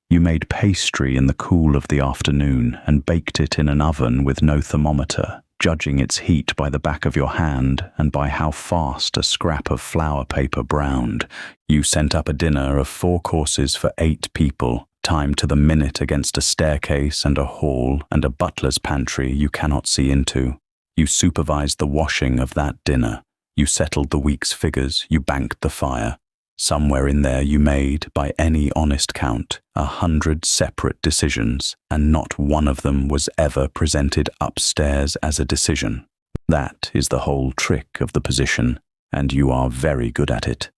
You made pastry in the cool of the afternoon and baked it in an oven with no thermometer, judging its heat by the back of your hand and by how fast a scrap of flour paper browned. You sent up a dinner of 4 courses for 8 people, timed to the minute against a staircase and a hall and a butler's pantry you cannot see into. You supervised the washing of that dinner. You settled the week's figures. You banked the fire. Somewhere in there you made, by any honest count, 100 separate decisions, and not one of them was ever presented upstairs as a decision. That is the whole trick of the position, and you are very good at it.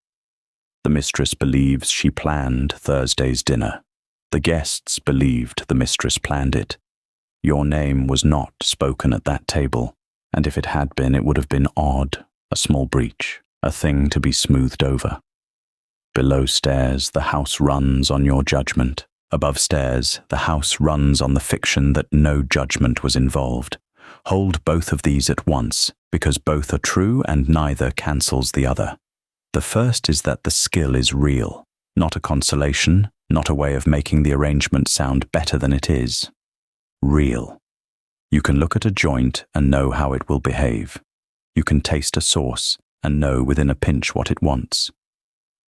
The mistress believes she planned Thursday's dinner. The guests believed the mistress planned it. Your name was not spoken at that table, and if it had been, it would have been odd, a small breach, a thing to be smoothed over. Below stairs, the house runs on your judgment. Above stairs, the house runs on the fiction that no judgment was involved. Hold both of these at once, because both are true and neither cancels the other. The first is that the skill is real, not a consolation, not a way of making the arrangement sound better than it is. Real. You can look at a joint and know how it will behave. You can taste a sauce and know within a pinch what it wants.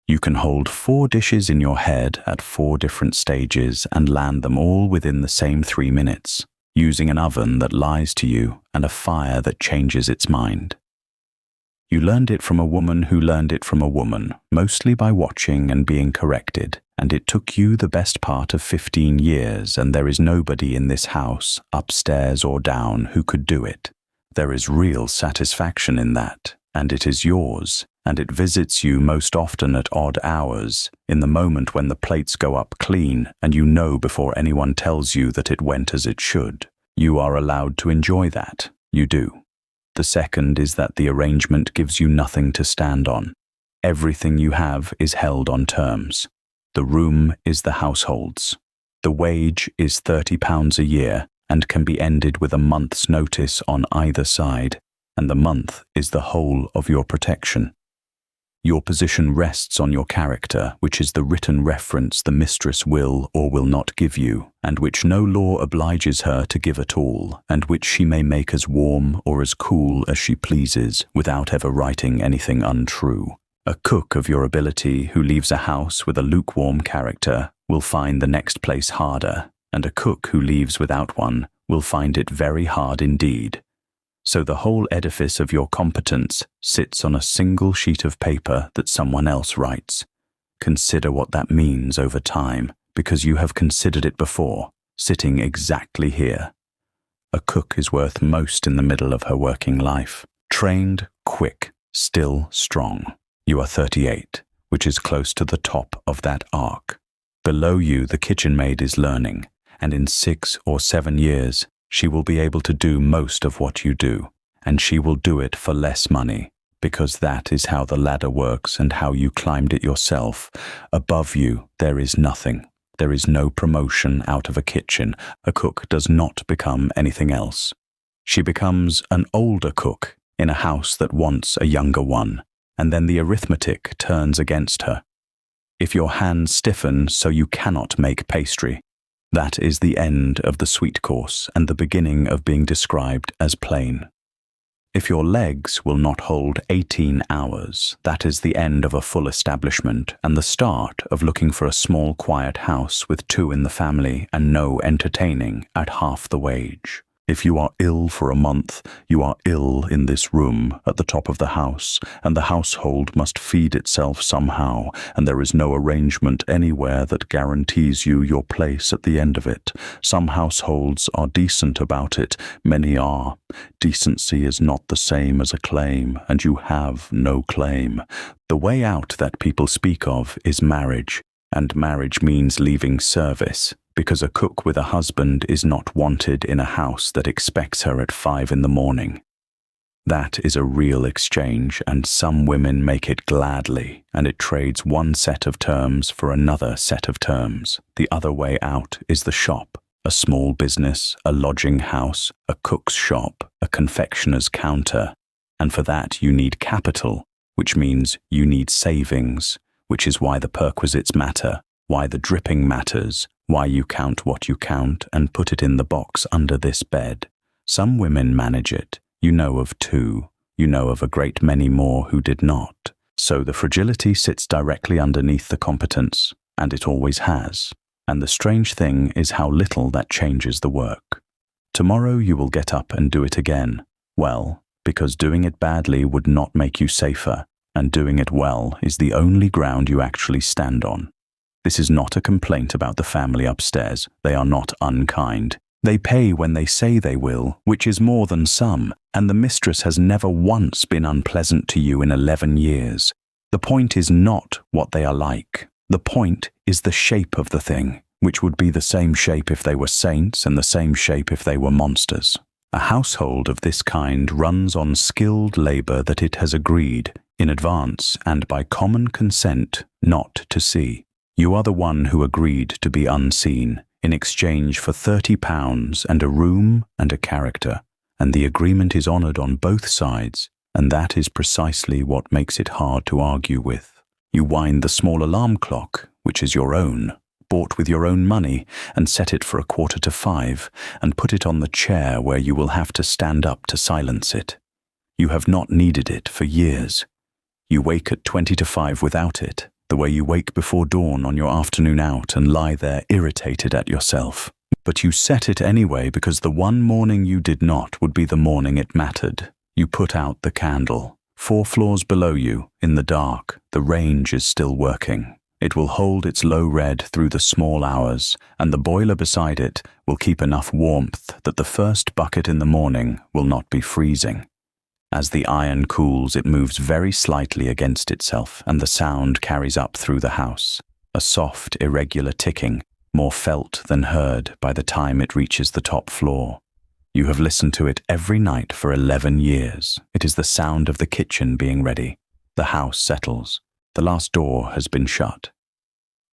You can hold 4 dishes in your head at 4 different stages and land them all within the same 3 minutes, using an oven that lies to you and a fire that changes its mind. You learned it from a woman who learned it from a woman, mostly by watching and being corrected, and it took you the best part of 15 years, and there is nobody in this house, upstairs or down, who could do it. There is real satisfaction in that, and it is yours, and it visits you most often at odd hours, in the moment when the plates go up clean, and you know before anyone tells you that it went as it should. You are allowed to enjoy that. You do. The second is that the arrangement gives you nothing to stand on. Everything you have is held on terms. The room is the household's. The wage is £30 a year and can be ended with a month's notice on either side, and the month is the whole of your protection. Your position rests on your character, which is the written reference the mistress will or will not give you, and which no law obliges her to give at all, and which she may make as warm or as cool as she pleases, without ever writing anything untrue. A cook of your ability who leaves a house with a lukewarm character will find the next place harder, and a cook who leaves without one will find it very hard indeed. So the whole edifice of your competence sits on a single sheet of paper that someone else writes. Consider what that means over time, because you have considered it before, sitting exactly here. A cook is worth most in the middle of her working life. Trained, quick, still strong. You are 38, which is close to the top of that arc. Below you, the kitchen maid is learning, and in 6 or 7 years, she will be able to do most of what you do, and she will do it for less money, because that is how the ladder works and how you climbed it yourself. Above you, there is nothing. There is no promotion out of a kitchen. A cook does not become anything else. She becomes an older cook in a house that wants a younger one, and then the arithmetic turns against her. If your hands stiffen so you cannot make pastry, that is the end of the sweet course and the beginning of being described as plain. If your legs will not hold 18 hours, that is the end of a full establishment and the start of looking for a small quiet house with 2 in the family and no entertaining at half the wage. If you are ill for a month, you are ill in this room at the top of the house, and the household must feed itself somehow, and there is no arrangement anywhere that guarantees you your place at the end of it. Some households are decent about it, many are. Decency is not the same as a claim, and you have no claim. The way out that people speak of is marriage, and marriage means leaving service, because a cook with a husband is not wanted in a house that expects her at 5 in the morning. That is a real exchange, and some women make it gladly, and it trades one set of terms for another set of terms. The other way out is the shop, a small business, a lodging house, a cook's shop, a confectioner's counter, and for that you need capital, which means you need savings, which is why the perquisites matter, why the dripping matters, why you count what you count and put it in the box under this bed. Some women manage it. You know of 2. You know of a great many more who did not. So the fragility sits directly underneath the competence, and it always has. And the strange thing is how little that changes the work. Tomorrow you will get up and do it again. Well, because doing it badly would not make you safer, and doing it well is the only ground you actually stand on. This is not a complaint about the family upstairs. They are not unkind. They pay when they say they will, which is more than some, and the mistress has never once been unpleasant to you in 11 years. The point is not what they are like. The point is the shape of the thing, which would be the same shape if they were saints and the same shape if they were monsters. A household of this kind runs on skilled labor that it has agreed, in advance and by common consent, not to see. You are the one who agreed to be unseen in exchange for £30 and a room and a character, and the agreement is honoured on both sides, and that is precisely what makes it hard to argue with. You wind the small alarm clock, which is your own, bought with your own money, and set it for 5:15, and put it on the chair where you will have to stand up to silence it. You have not needed it for years. You wake at 5:20 without it, the way you wake before dawn on your afternoon out and lie there irritated at yourself. But you set it anyway because the one morning you did not would be the morning it mattered. You put out the candle. 4 floors below you, in the dark, the range is still working. It will hold its low red through the small hours, and the boiler beside it will keep enough warmth that the first bucket in the morning will not be freezing. As the iron cools, it moves very slightly against itself, and the sound carries up through the house, a soft, irregular ticking, more felt than heard by the time it reaches the top floor. You have listened to it every night for 11 years. It is the sound of the kitchen being ready. The house settles. The last door has been shut.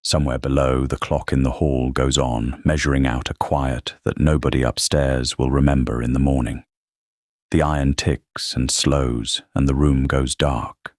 Somewhere below, the clock in the hall goes on, measuring out a quiet that nobody upstairs will remember in the morning. The iron ticks and slows, and the room goes dark.